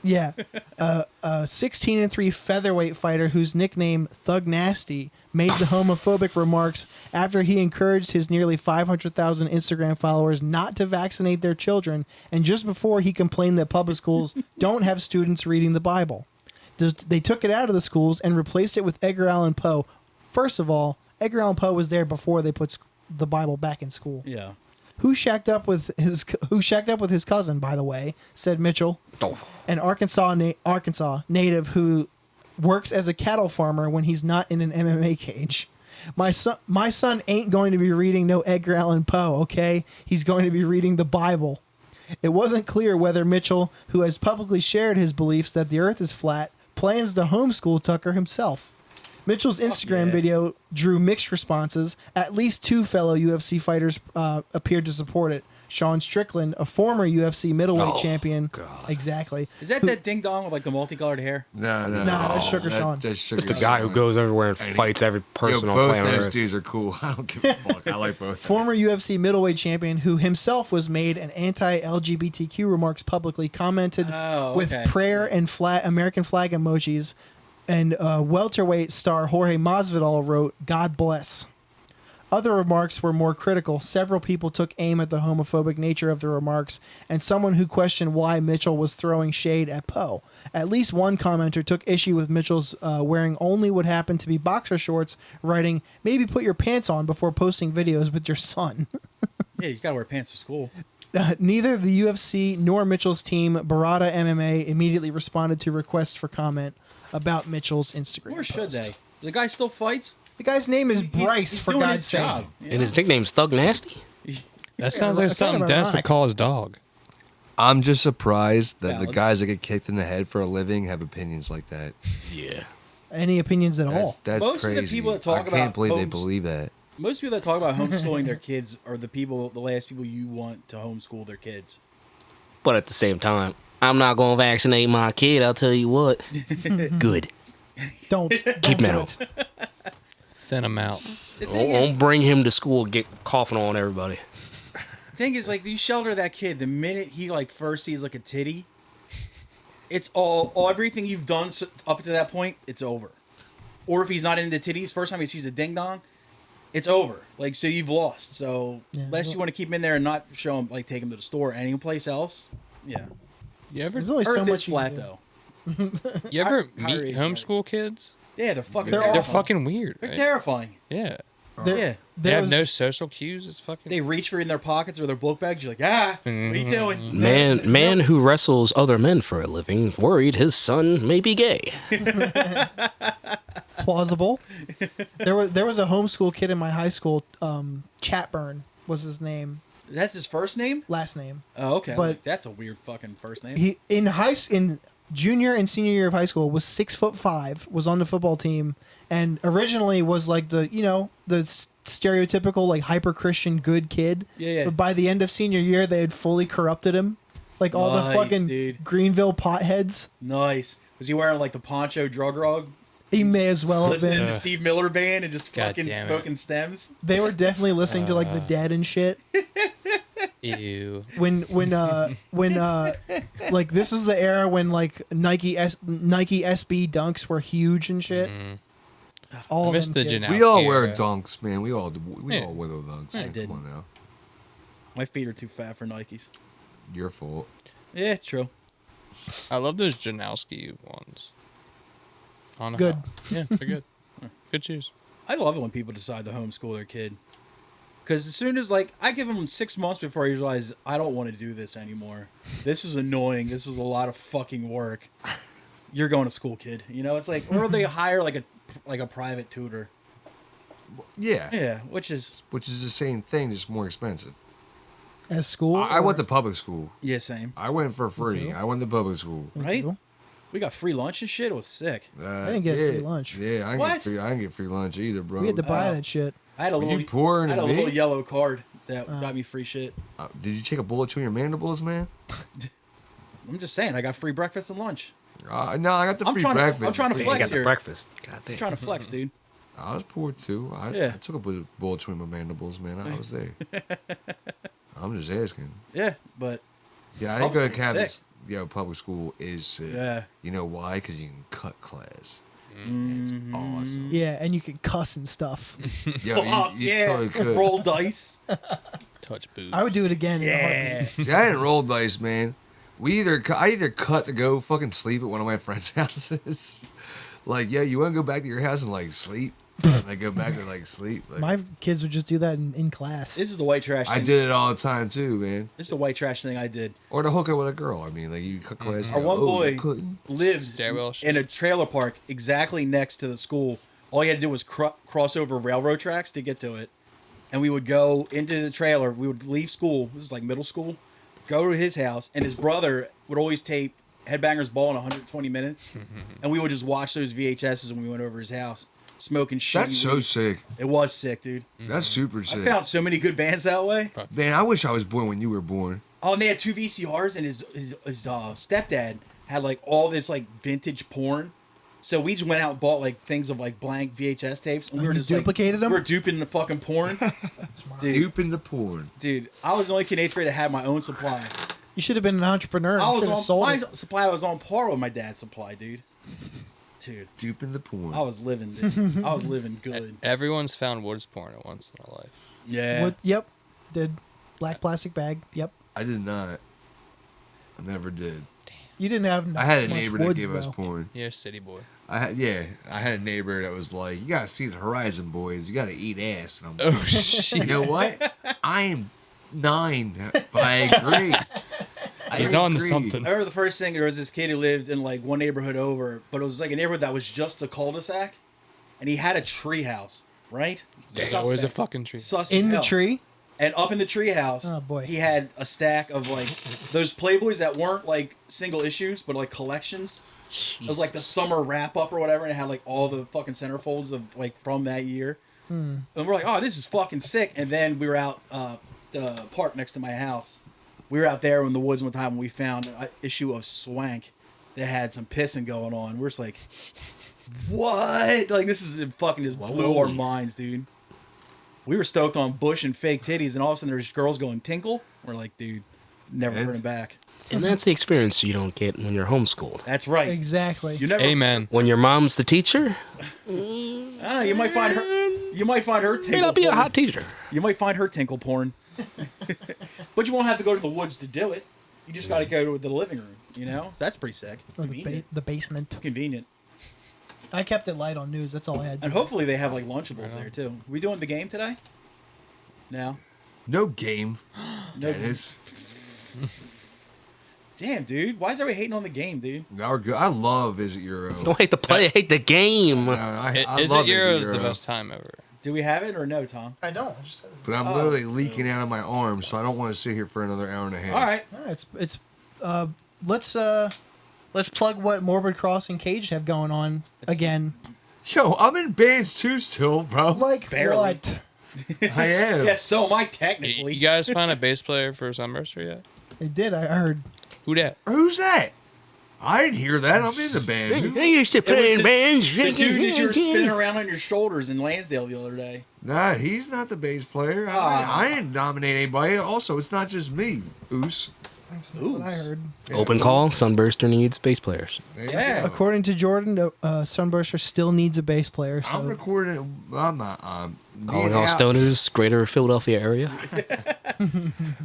Yeah, a 16-3 featherweight fighter whose nickname Thug Nasty made the homophobic remarks after he encouraged his nearly 500,000 Instagram followers not to vaccinate their children, and just before he complained that public schools don't have students reading the Bible. They took it out of the schools and replaced it with Edgar Allan Poe. First of all, Edgar Allan Poe was there before they put the Bible back in school. Yeah. Who shacked up with his cousin, by the way, said Mitchell, an Arkansas native who works as a cattle farmer when he's not in an MMA cage. My son ain't going to be reading no Edgar Allan Poe, okay? He's going to be reading the Bible. It wasn't clear whether Mitchell, who has publicly shared his beliefs that the earth is flat, plans to homeschool Tucker himself. Mitchell's Instagram video drew mixed responses. At least 2 fellow UFC fighters appeared to support it. Sean Strickland, a former UFC middleweight champion. God. Exactly. Is that ding dong with like the multicolored hair? No, that's Sugar Sean. It's the guy who goes everywhere and fights every person on both planet those Earth. dudes are cool. I don't give a fuck. I like both. Former UFC middleweight champion who himself was made an anti-LGBTQ remarks publicly commented with prayer and American flag emojis. And welterweight star Jorge Masvidal wrote, "God bless." Other remarks were more critical. Several people took aim at the homophobic nature of the remarks, and someone who questioned why Mitchell was throwing shade at Poe. At least one commenter took issue with Mitchell's wearing only what happened to be boxer shorts, writing, "Maybe put your pants on before posting videos with your son." Yeah, you gotta wear pants to school. Neither the UFC nor Mitchell's team, Barada MMA, immediately responded to requests for comment about Mitchell's Instagram Or should post. they? The guy still fights? The guy's name is Bryce, He's for doing God's his sake. job. And his nickname's Thug Nasty. That sounds like kind something of Dennis would ironic. call his dog. I'm just surprised that the Valid. guys that get kicked in the head for a living have opinions like that. Yeah. Any opinions at all? That's Most of the crazy. people that talk I can't about believe they homes- believe that. Most people that talk about homeschooling their kids are the last people you want to homeschool their kids. But at the same time, I'm not going to vaccinate my kid. I'll tell you what. Good. Don't Keep him at do home. it. Thin him out. Don't bring him to school and get coughing on everybody. Thing is, like, you shelter that kid the minute he like first sees like a titty. It's all everything you've done up to that point. It's over. Or if he's not into titties, first time he sees a ding dong, it's over. Like, so you've lost. So Yeah, unless you well- want to keep him in there and not show him, like, take him to the store or any place else. Yeah. You ever There's only so Earth much is you flat can do. though. you ever Higher meet age homeschool kids? Yeah, they're fucking. They're terrifying. They're fucking weird. They're Right? terrifying. Yeah. There- Yeah. They there have was- no social cues. It's fucking. They reach for in their pockets or their book bags. You're like, what are you doing? Man who wrestles other men for a living worried his son may be gay. plausible. There was a homeschool kid in my high school. Chatburn was his name, That's his first name. last name. Oh, okay. But- Like, that's a weird fucking first name. He in junior and senior year of high school was 6'5", was on the football team, and originally was like the stereotypical like hyper Christian good kid. Yeah. But by the end of senior year, they had fully corrupted him, like all the Nice, fucking dude. Greenville potheads. Nice. Was he wearing like the poncho drug rog? He may as well have Listening been. to Steve Miller Band and just God fucking damn it. smoking stems? They were definitely listening to like the Dead and shit. Ew. when like this is the era when like Nike SB dunks were huge and shit. All I of miss them the kids. Janowski We all wear era. dunks, man. We all Yeah. wear those dunks. I man. did. Come on now. My feet are too fat for Nikes. Your fault. Yeah, it's true. I love those Janowski ones. On a Good. hop. Yeah, they're good. Good shoes. I love it when people decide to homeschool their kid. Because as soon as, like, I give them 6 months before I realize I don't want to do this anymore. This is annoying. This is a lot of fucking work. You're going to school, kid. You know, it's like, or they hire like a private tutor. Yeah. Yeah, which is, Which is the same thing, just more expensive. As school. I went to public school. yeah, same. I went for free. too. I went to public school. Right? We got free lunch and shit. It was sick. I didn't get free lunch. Yeah, I What? didn't get free lunch either, bro. We had to buy Oh. that shit. I had a Were little, you poorer I had a than little me? yellow card that got me free shit. Did you take a bullet to your mandibles, man? I'm just saying, I got free breakfast and lunch. No, I got the I'm free trying to- breakfast. I'm trying to You flex got the here. breakfast. God I'm damn. trying to flex, dude. I was poor too. I Yeah. took a bullet between my mandibles, man. I was there. I'm just asking. Yeah, but Yeah, I didn't go to Public school's Catholic. sick. Yeah, public school is sick. Yeah. You know why? Because you can cut class. Mm-hmm. It's awesome. Yeah, and you could cuss and stuff. Yo, fuck you yeah, totally could. roll dice. Touch boots. I would do it again. in a Yeah. heartbeat. See, I didn't roll dice, man. I either cut to go fucking sleep at one of my friends' houses. Like, yeah, you want to go back to your house and like sleep? I go back to like sleep. Like, My kids would just do that in class. This is the white trash thing. I did it all the time too, man. This is the white trash thing I did. Or to hook up with a girl. I mean, like you cut class. and Our go, one "Oh, boy you couldn't?" lives Stairwell shit. in a trailer park exactly next to the school. All you had to do was cross over railroad tracks to get to it. And we would go into the trailer. We would leave school. This is like middle school. Go to his house. And his brother would always tape Headbangers Ball in 120 minutes. And we would just watch those VHSs when we went over his house. Smoking shit. That's so sick. It was sick, dude. That's super sick. I found so many good bands that way. Man, I wish I was born when you were born. Oh, and they had 2 VCRs, and his stepdad had like all this like vintage porn. So we just went out and bought like things of like blank VHS tapes, and we were You just duplicated them? We were duping the fucking porn. dude, Duping the porn. dude, I was the only kid in 8th grade that had my own supply. You should have been an entrepreneur. I You was should have on sold my it. supply was on par with my dad's supply, dude. Dude, Duping the porn. I was living, dude. I was living good. Everyone's found woods porn at once in their life. Yeah. What, yep. Did black plastic bag. Yep. I did not. I never did. You didn't have. I had a much neighbor that woods, gave us though. porn. You're a city boy. I had a neighbor that was like, "You gotta see the horizon, boys. You gotta eat ass." And I'm Oh like, shit. you know what? I am 9, but I agree. He's on to something. I remember the first thing, there was this kid who lived in like one neighborhood over, but it was like a neighborhood that was just a cul-de-sac, and he had a tree house, right? There's always a Suspect. fucking tree. Sus as In the hell. tree. And up in the treehouse, Oh, boy. he had a stack of like those Playboys that weren't like single issues, but like collections. It was like the summer wrap up or whatever, and it had like all the fucking centerfolds of like from that year. And we're like, oh, this is fucking sick. And then we were out the park next to my house. We were out there in the woods one time, and we found an issue of Swank that had some pissing going on. We're just like, what? Like this is fucking just blew our minds, dude. We were stoked on Bush and fake titties, and all of a sudden there's girls going tinkle. We're like, dude, never And- turning back. And that's the experience you don't get when you're homeschooled. That's right. Exactly. You never. Amen. When your mom's the teacher, You might find her. You might find her tinkle. may not be a porn. hot teacher. You might find her tinkle porn. But you won't have to go to the woods to do it. You just got to go to the living room. You know, so that's pretty sick. Or the, Convenient. the basement. Convenient. I kept it light on news. That's all I had. And hopefully they have like Lunchables there too. We doing the game today? No. No game. No. Dennis. Damn, dude. Why is everybody hating on the game, dude? Now we're good. I love Visit Euro. Don't hate the play, hate the game. I Is love it Euro is Visit the Euro. best time ever? Do we have it or no, Tom? I don't. I just said it. But I'm literally leaking out of my arms, so I don't want to sit here for another hour and a half. All right. No, let's plug what Morbid Cross and Cage have going on again. Yo, I'm in bands too still, bro. Like Barely. what? I am. Yes, so am I You technically. guys find a bass player for Sunburster yet? They did. I heard. Who dat? Who's that? I didn't hear that. I'm in the band. I used to play in bands. The dude that you were spinning around on your shoulders in Lansdale the other day. Nah, he's not the bass player. I didn't nominate anybody. Also, it's not just me. Oos. That's not what I heard. Open call, Sunburster needs bass players. There you Yeah. go. According to Jordan, Sunburster still needs a bass player. So I'm recording. I'm not. Calling all stoners, greater Philadelphia area.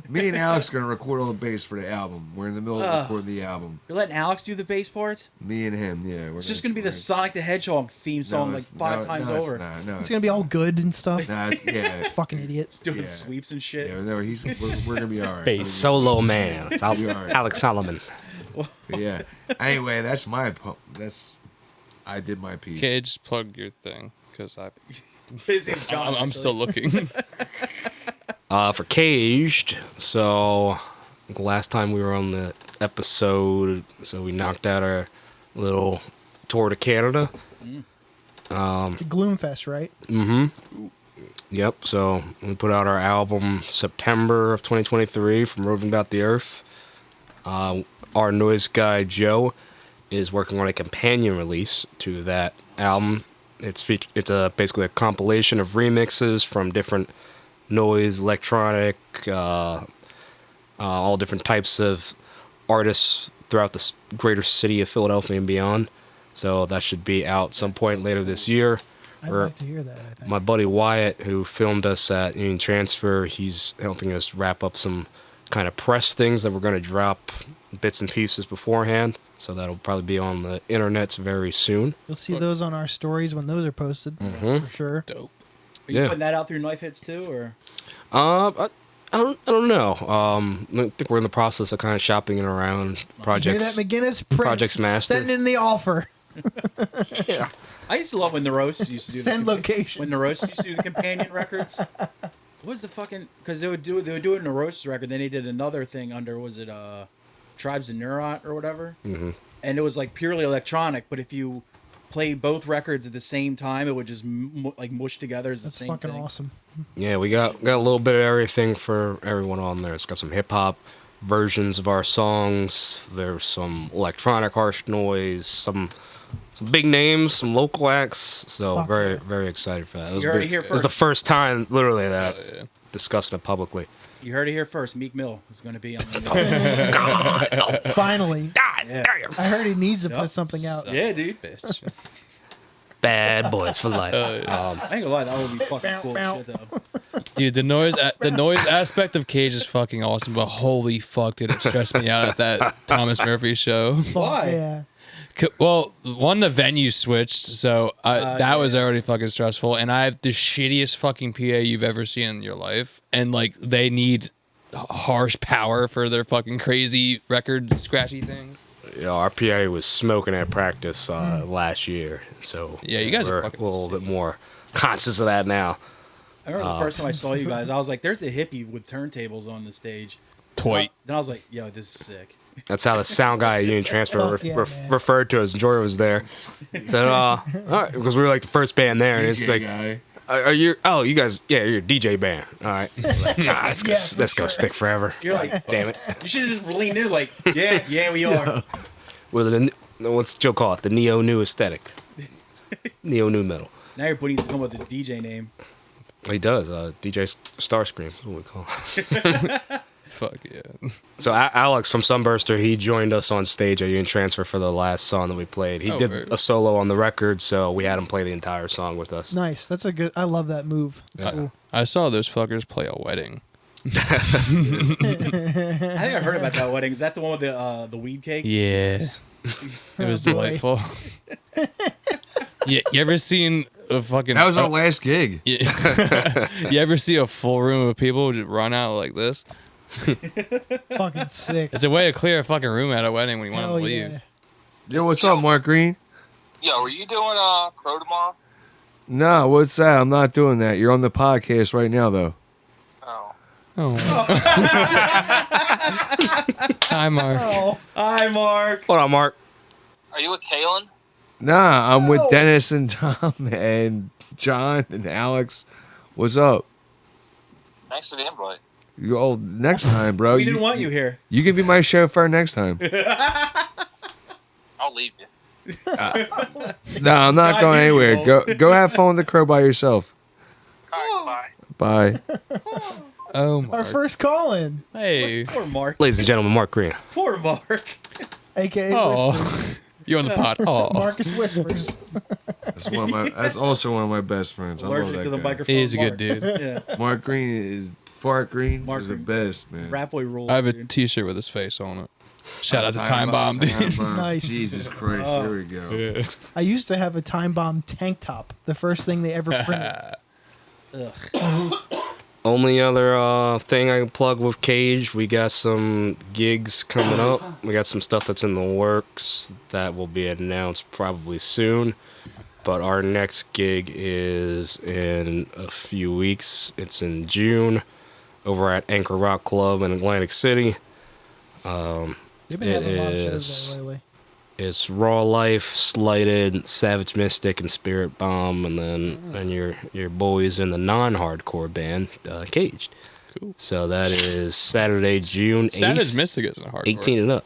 Me and Alex are gonna record all the bass for the album. We're in the middle of recording the album. You're letting Alex do the bass parts? Me and him, yeah. It's just gonna be the Sonic the Hedgehog theme song like five times over. it's gonna be all good and stuff. Yeah. Fucking idiots. Doing Yeah. sweeps and shit. Yeah, no, we're gonna be all right. Solo man. It's You are. Alex Solomon. But yeah. Anyway, I did my piece. Okay, just plug your thing because His name's John, I'm actually. still looking. For Caged, so I think last time we were on the episode, so we knocked out our little tour to Canada. The Gloomfest, right? Yep, so we put out our album September of 2023 from Roving About the Earth. Our noise guy Joe is working on a companion release to that album. It's basically a compilation of remixes from different noise, electronic, all different types of artists throughout the greater city of Philadelphia and beyond. So that should be out some point later this year. I'd like to hear that. I think. My buddy Wyatt, who filmed us at Union Transfer, he's helping us wrap up some kind of press things that we're going to drop bits and pieces beforehand. So that'll probably be on the internets very soon. You'll see those on our stories when those are posted, for sure. Dope. Are you Yeah. putting that out through Knife Hits too, or? I don't know. I think we're in the process of kind of shopping it around Hear projects. that, McGinnis? Press. Projects Master. Send in the offer. Yeah. I used to love when the roasts used to do Send location. when the roasts used to do the companion records. What was the fucking? Because they would do it in the roasts record. Then they did another thing under was it Tribes of Neurot or whatever, and it was like purely electronic. But if you played both records at the same time, it would just like mush together as the That's same fucking thing. awesome. Yeah, we got a little bit of everything for everyone on there. It's got some hip hop versions of our songs. There's some electronic harsh noise, some big names, some local acts. So Fuck very yeah. very excited for that. It was, You heard it big- here it was the first. first time literally that Yeah. discussing it publicly. You heard it here first. Meek Mill is going to be on the Finally. God Yeah. damn. I heard he needs to Yep. put something out. Yeah, dude. Bitch. Bad boys for life. I ain't gonna lie, that would be fucking cool Bow, as shit though. Dude, the noise aspect of Cage is fucking awesome, but holy fuck did it stress me out at that Thomas Murphy show. Fuck Why? Yeah. Well, one, the venue switched, so that was already fucking stressful, and I have the shittiest fucking PA you've ever seen in your life, and like they need harsh power for their fucking crazy record scratchy things. Yeah, our PA was smoking at practice last year, so Yeah, you guys are we're fucking a little sick. bit more conscious of that now. I remember the first time I saw you guys, I was like, "There's a hippie with turntables on the stage." Toy. Then I was like, "Yo, this is sick." That's how the sound guy at Union Transfer Fuck yeah, man. referred to us. Jordan was there. Said, all right, because we were like the first band there, and it's like, guy. are you? Oh, you guys, yeah, you're a DJ band. All right, like, nah, it's gonna, Yeah, for that's gonna sure. stick forever. You're like, Damn it. you should have just leaned in, like, "Yeah, we are." With what's Joe call it? The neo new aesthetic. Neo new metal. Now you're putting come with a DJ name. He does. DJ Starscream is what we call it. Fuck yeah. So Alex from Sunburster, he joined us on stage at Union Transfer for the last song that we played. He Oh, did very a solo on the record, so we had him play the entire song with us. Nice. That's a good. I love that move. It's cool. I saw those fuckers play a wedding. I think I heard about that wedding. Is that the one with the weed cake? Yeah. It was Oh, boy. delightful. Yeah, you ever seen a fucking... That was our last gig. Yeah. You ever see a full room of people just run out like this? Fucking sick. It's a way to clear a fucking room at a wedding when you want Hell to leave. yeah. Yo, what's up, Mark Green? Yo, are you doing Crow tomorrow? No, what's that? I'm not doing that. You're on the podcast right now, though. Oh. Oh. Hi, Mark. Oh, Hi, Mark. Hold on, Mark. Are you with Kalen? Nah, I'm with No. Dennis and Tom and John and Alex. What's up? Thanks for the invite. You all next time, bro. We didn't want you here. You can be my chauffeur next time. I'll leave you. No, I'm not Not going you, anywhere. you Go have fun with the Crow by yourself. All right, bye. Bye. Oh, our Mark. first call in, Hey. Poor Mark. Ladies and gentlemen, Mark Green. Poor Mark. aka Oh. You on the pot. Oh. Marcus Whispers. That's also one of my best friends. I love Allergic to the that guy. microphone. He's a Mark. good dude. Yeah. Mark Green is Fart Green. Mark is the Green. best, man. Rap boy rules. I have a dude. t-shirt with his face on it. Shout out to Time Bomb, dude. Nice. Jesus Christ, here we go. I used to have a Time Bomb tank top. The first thing they ever printed. Ugh. Only other thing I can plug with Cage, we got some gigs coming up. We got some stuff that's in the works that will be announced probably soon. But our next gig is in a few weeks. It's in June over at Anchor Rock Club in Atlantic City. You've been having a lot of shows there lately. It's Raw Life, Slighted, Savage Mystic, and Spirit Bomb, and then and your boys in the non-hardcore band, Caged. Cool. So that is Saturday, June 8th. Savage Mystic isn't hard. 18 and up.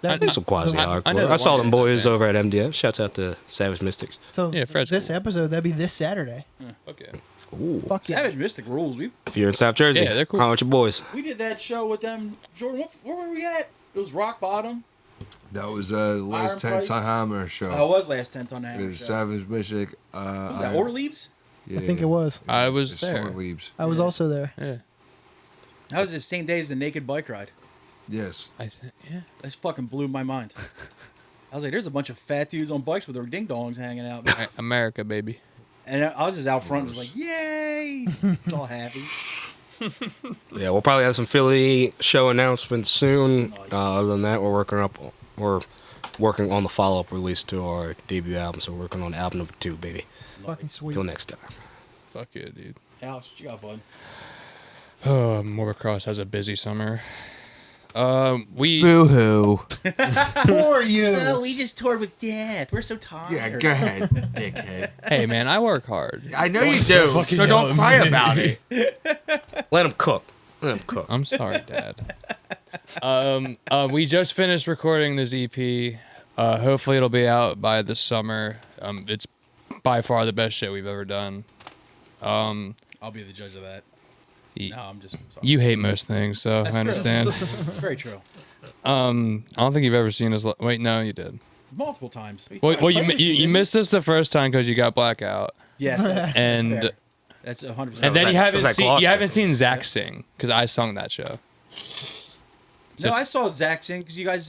That- It's some quasi I know hardcore. the I saw one them band, boys man. over at MDF. Shouts out to Savage Mystics. so Yeah, Fred's this cool. episode, that'd be this Saturday. Okay. Ooh. Fuck yeah. Savage Mystic rules. If you're in South Jersey, Yeah, they're cool. holler at your boys. We did that show with them. Jordan, where were we at? It was Rock Bottom. That was the last Iron 10 Price. Hammer Oh, it show. was last 10 on that. It was show. Savage Mystic. Was that Orleans? Yeah, I think it was. I was it's there. Short Leaves. I was also there. Yeah. That was the same day as the Naked Bike Ride. Yes. I think, yeah. That fucking blew my mind. I was like, there's a bunch of fat dudes on bikes with their ding dongs hanging out there. America, baby. And I was just out front, just like, yay! It's all happy. Yeah, we'll probably have some Philly show announcements soon. Nice. Other than that, we're working on the follow-up release to our debut album, so we're working on album number 2, baby. Fucking sweet. Till next time. Fuck yeah, dude. Alex, what you got, bud? Oh, Morbid Cross has a busy summer. We Boo-hoo. For you. Oh, we just toured with Death. We're so tired. Yeah, go ahead, dickhead. Hey man, I work hard. I know you do, so don't cry about it. Let him cook. Let him cook. I'm sorry, Dad. We just finished recording this EP. Hopefully it'll be out by this summer. It's by far the best shit we've ever done. I'll be the judge of that. Y- No, I'm just sorry. You hate most things, so That's I true. understand. Very true. I don't think you've ever seen us. Wait, no, you did. Multiple times. Well, you missed us the first time because you got blackout, Yes, and that's 100%. and then like- you it was haven't like seen Gloucester. Zach sing because I sung that show. No, I saw Zach sing because you guys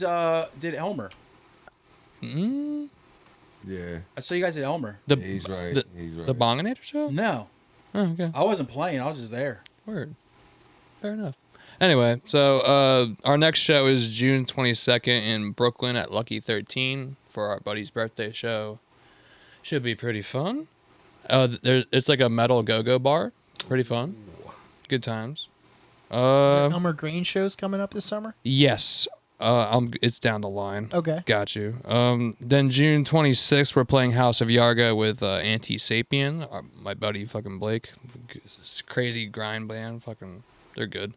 did Elmer. Yeah, I saw you guys at Elmer. The he's right. the, He's right. the Bonginator show. No, Oh, okay. I wasn't playing. I was just there. Word. Fair enough. Anyway, so our next show is June 22nd in Brooklyn at Lucky 13 for our buddy's birthday show. Should be pretty fun. It's like a metal go-go bar. Pretty fun. Good times. Elmer Green shows coming up this summer. Yes. It's down the line. Okay. Got you. Then June 26th, we're playing House of Yarga with Anti-Sapien, my buddy fucking Blake. This crazy grind band. Fucking, they're good.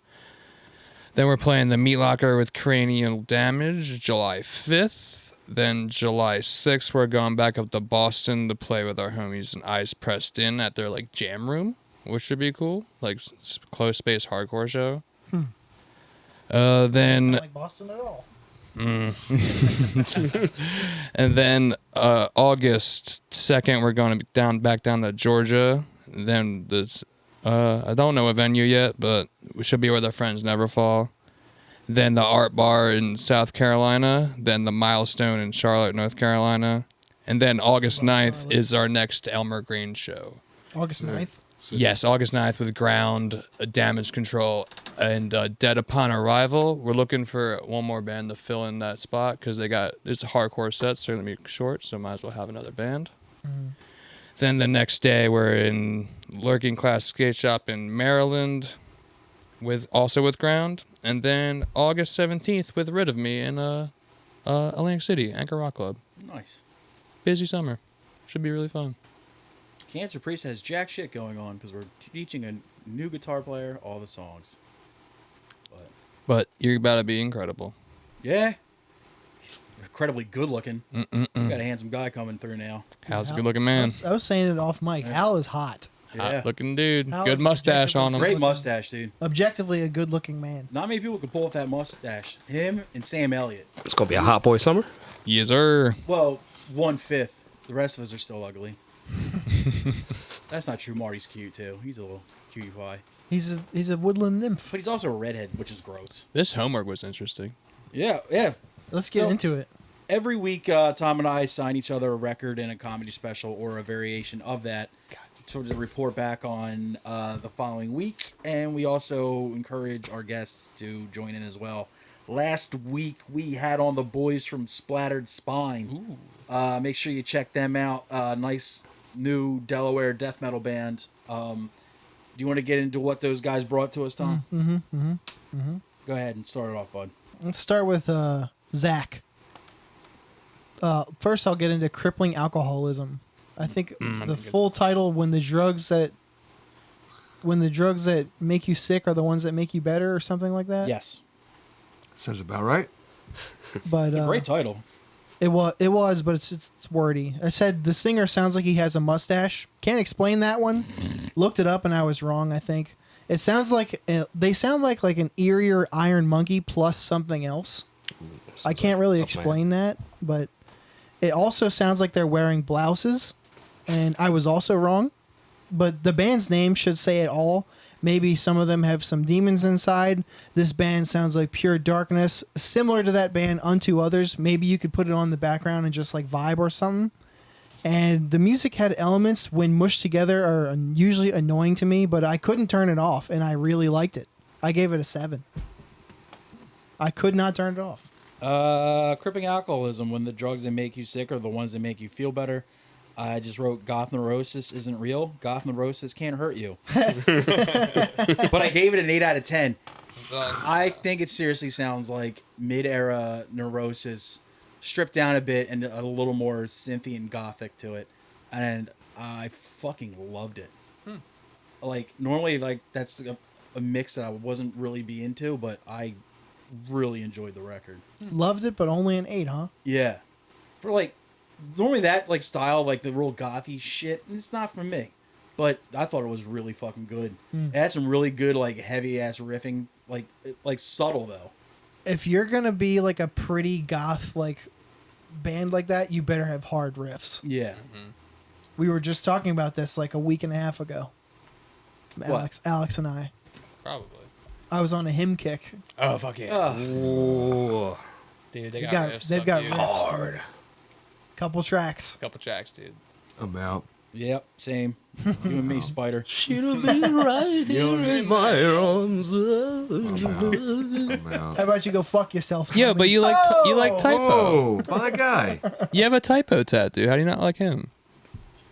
Then we're playing the Meat Locker with Cranial Damage, July 5th. Then July 6th, we're going back up to Boston to play with our homies in Eyes Pressed In at their like jam room, which should be cool. Like close space hardcore show. Then Not like Boston at all. and then August 2nd, we're going back down to Georgia. Then this, I don't know a venue yet, but we should be with our friends Neverfall. Then the Art Bar in South Carolina. Then the Milestone in Charlotte, North Carolina. And then August 9th is our next Elmer Green show. August 9th. Yes, August 9th with Ground, Damage Control, and Dead Upon Arrival. We're looking for one more band to fill in that spot because there's a hardcore set, so they're going to be short, so might as well have another band. Then the next day, we're in Lurking Class Skate Shop in Maryland, also with Ground. And then August 17th with Rid of Me in Atlantic City, Anchor Rock Club. Nice. Busy summer. Should be really fun. Cancer Priest has jack shit going on because we're teaching a new guitar player all the songs. But you're about to be incredible. Yeah. Incredibly good looking. We Mm-mm-mm. got a handsome guy coming through now. How's a Al- good looking man? I was saying it off mic. Al is hot. Yeah. Hot looking dude. How Good is mustache on him. Great mustache, dude. Objectively a good looking man. Not many people can pull off that mustache. Him and Sam Elliott. It's gonna be a hot boy summer. Yes, sir. Well, 1/5. The rest of us are still ugly. That's not true. Marty's cute too. He's a little cutie pie. He's a woodland nymph. But he's also a redhead, which is gross. This homework was interesting. Yeah, yeah. Let's get So- into it. Every week, Tom and I sign each other a record and a comedy special or a variation of that to report back on the following week. And we also encourage our guests to join in as well. Last week, we had on the boys from Splattered Spine. Make sure you check them out. Nice new Delaware death metal band. Do you want to get into what those guys brought to us, Tom? Go ahead and start it off, bud. Let's start with Zach. First, I'll get into crippling alcoholism. I think the full title, when the drugs that make you sick are the ones that make you better, or something like that. Yes. Sounds about right. But Great title. it was, but it's wordy. I said the singer sounds like he has a mustache. Can't explain that one. Looked it up and I was wrong. I think it sounds like they sound like an eerier Iron Monkey plus something else. I can't really explain that, but it also sounds like they're wearing blouses, and I was also wrong. But the band's name should say it all. Maybe some of them have some demons inside. This band sounds like pure darkness, similar to that band Unto Others. Maybe you could put it on the background and just like vibe or something. And the music had elements when mushed together are usually annoying to me, but I couldn't turn it off, and I really liked it. I gave it a 7. I could not turn it off. Crippling alcoholism, when the drugs that make you sick are the ones that make you feel better. I just wrote goth neurosis isn't real. Goth neurosis can't hurt you. But I gave it an 8 out of 10. I think it seriously sounds like mid-era neurosis, stripped down a bit and a little more synthy and gothic to it. And I fucking loved it. Like, normally, like, that's a mix that I wasn't really be into, but I really enjoyed the record. Loved it, but only an 8, huh? Yeah. For, like, normally that, like, style, like, the real gothy shit, it's not for me. But I thought it was really fucking good. It had some really good, like, heavy-ass riffing, like subtle, though. If you're going to be, like, a pretty goth, like, band like that, you better have hard riffs. Yeah. We were just talking about this, like, a week and a half ago. Alex and I. Probably. I was on a hymn kick. Oh, fuck yeah. Ooh. Dude, they They've got got, riffs. they've got dude. riffs. Hard. Couple tracks. Couple tracks, dude. I'm out. Yep, same. You and me, Spider. She'll be right here in my arms. I'm out. How about you go fuck yourself? Yeah, but you like you like typo. Oh, my guy. You have a typo tattoo. How do you not like him?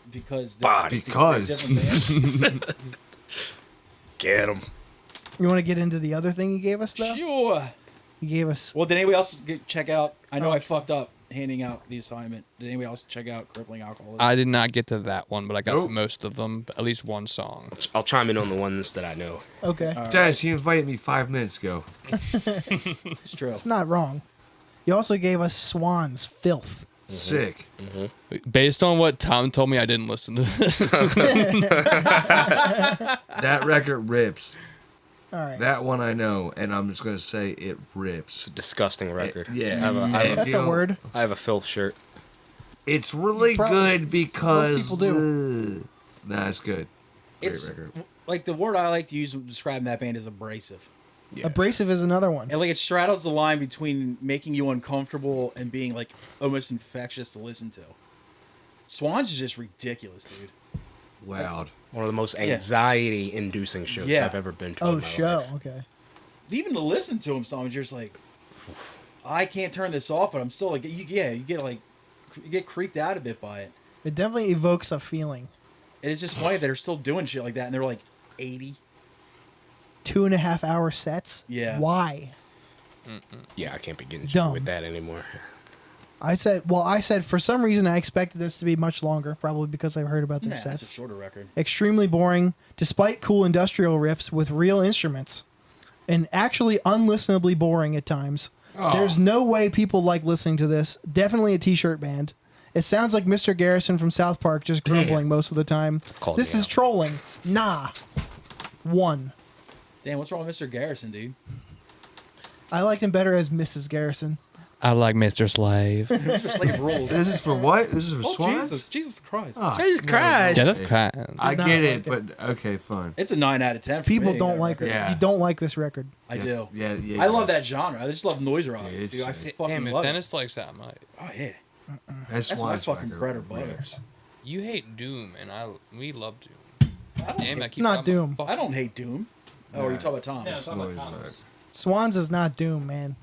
Because Because. different bands. Get him. You want to get into the other thing you gave us, though? Sure. You gave us... Well, did anybody else check out? I know I fucked up handing out the assignment. Did anybody else check out Crippling Alcoholism? I did not get to that one, but I got to Nope. most of them. At least one song. I'll chime in on the ones that I know. Okay. Dennis, you invited me 5 minutes ago. It's true. It's not wrong. You also gave us Swan's Filth. Sick. Based on what Tom told me, I didn't listen to this. That record rips. All right. That one I know, and I'm just gonna say it rips. It's a disgusting record. Yeah. That's a word. I have a filth shirt. It's really Probably- good because most people do. Nah, it's good. Great It's record. like the word I like to use when describing that band is abrasive. Yeah. Abrasive is another one. And like it straddles the line between making you uncomfortable and being like almost infectious to listen to. Swans is just ridiculous, dude. Loud. One of the most anxiety-inducing shows Yeah. I've ever been to. Oh, in my show. life. Okay. Even to listen to him, sometimes you're just like, I can't turn this off, but I'm still like, you get creeped out a bit by it. It definitely evokes a feeling. And it's just funny that they're still doing shit like that, and they're like 80. 2.5 hour sets. Yeah. Why? Yeah, I can't be getting Dumb. shit with that anymore. I said for some reason I expected this to be much longer, probably because I've heard about their Nah, it's a sets. shorter record. Extremely boring, despite cool industrial riffs with real instruments. And actually unlistenably boring at times. There's no way people like listening to this. Definitely a t-shirt band. It sounds like Mr. Garrison from South Park just grumbling most of the time. Called This me is out. trolling. Nah. 1. Damn, what's wrong with Mr. Garrison, dude? I liked him better as Mrs. Garrison. I like Mr. Slave. Just like rules. This is for what? This is for Swans? Jesus Christ. Oh, Jesus no, Christ. Yeah, no. that's kind. I not get like it, but okay, fine. It's a 9 out of 10 for People me, don't that like record. it. Yeah. You don't like this record. I Yes. do. Yeah. I love that genre. I just love noise rock. Dude, it's Dude, I sick. fucking Damn, if love Dennis likes that, I might. it. Oh, yeah. That's That's my Swans fucking record bread or butter. rips. You hate Doom, and we love Doom. Damn, It's not Doom. I don't hate Doom. Oh, are you talking about Tom? Yeah, it's not Noise about Thomas. rock. Swans is not Doom, man.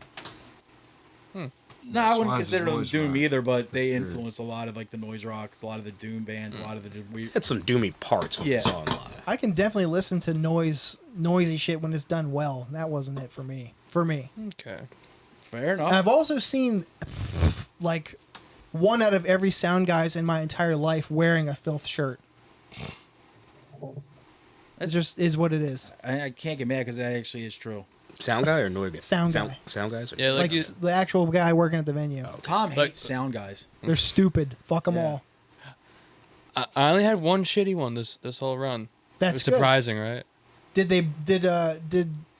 No, I wouldn't Swans is consider them noise Doom rock. either, but they influence a lot of like the noise rocks, a lot of the Doom bands, a lot of the weird. Had some doomy parts when Yeah. I saw him live. I can definitely listen to noisy shit when it's done well. That wasn't it for me. Okay. Fair enough. And I've also seen like 1 out of every sound guys in my entire life wearing a filth shirt. It just is what it is. I can't get mad because that actually is true. Sound guy or noise guy? Sound guy. Sound guys? Or Yeah, Like like you, the actual guy working at the venue. Tom Like- hates sound guys. They're stupid. Fuck them Yeah. all. I only had one shitty one this whole run. That's It's good. surprising, right? Did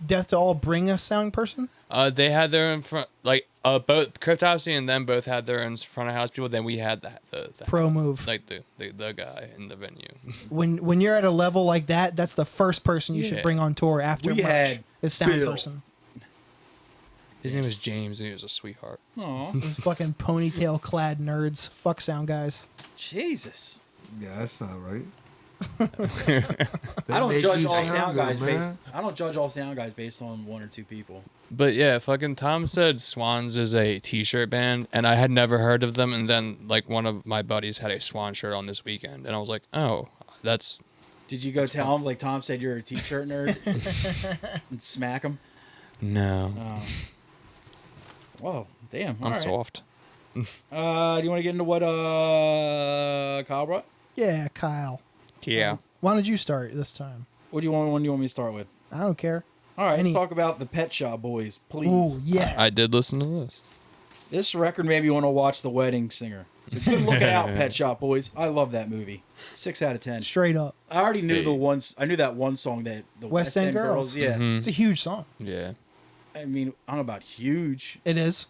Death to All bring a sound person? They had their own front, like both Cryptopsy and them both had their own front of house people. Then we had the Pro move. like the guy in the venue. When you're at a level like that, that's the first person you should Yeah. bring on tour after We merch, had is sound Bill. person. His name was James, and he was a sweetheart. Aw, Those fucking ponytail clad nerds. Fuck sound guys. Jesus. Yeah, that's not right. I don't make judge you all sound sound good, guys man. based. I don't judge all sound guys based on one or two people. But yeah, fucking Tom said Swans is a t-shirt band, and I had never heard of them. And then like one of my buddies had a Swan shirt on this weekend, and I was like, oh, that's Did you go tell him like Tom said you're a t-shirt nerd and smack him? no. Oh. Whoa, damn. I'm all right. soft. Do you want to get into what Kyle brought? Yeah, Kyle. Yeah. Why don't you start this time? What do you want? One do you want me to start with? I don't care. All right, Any- let's talk about the Pet Shop Boys, please. Ooh, yeah. I did listen to this. This record made me want to watch The Wedding Singer. So good looking out, Pet Shop Boys. I love that movie. 6 out of 10. Straight up. I already knew Hey. the ones. I knew that one song that the West End Girls. Yeah. It's a huge song. Yeah. I mean, I don't know about huge. It is.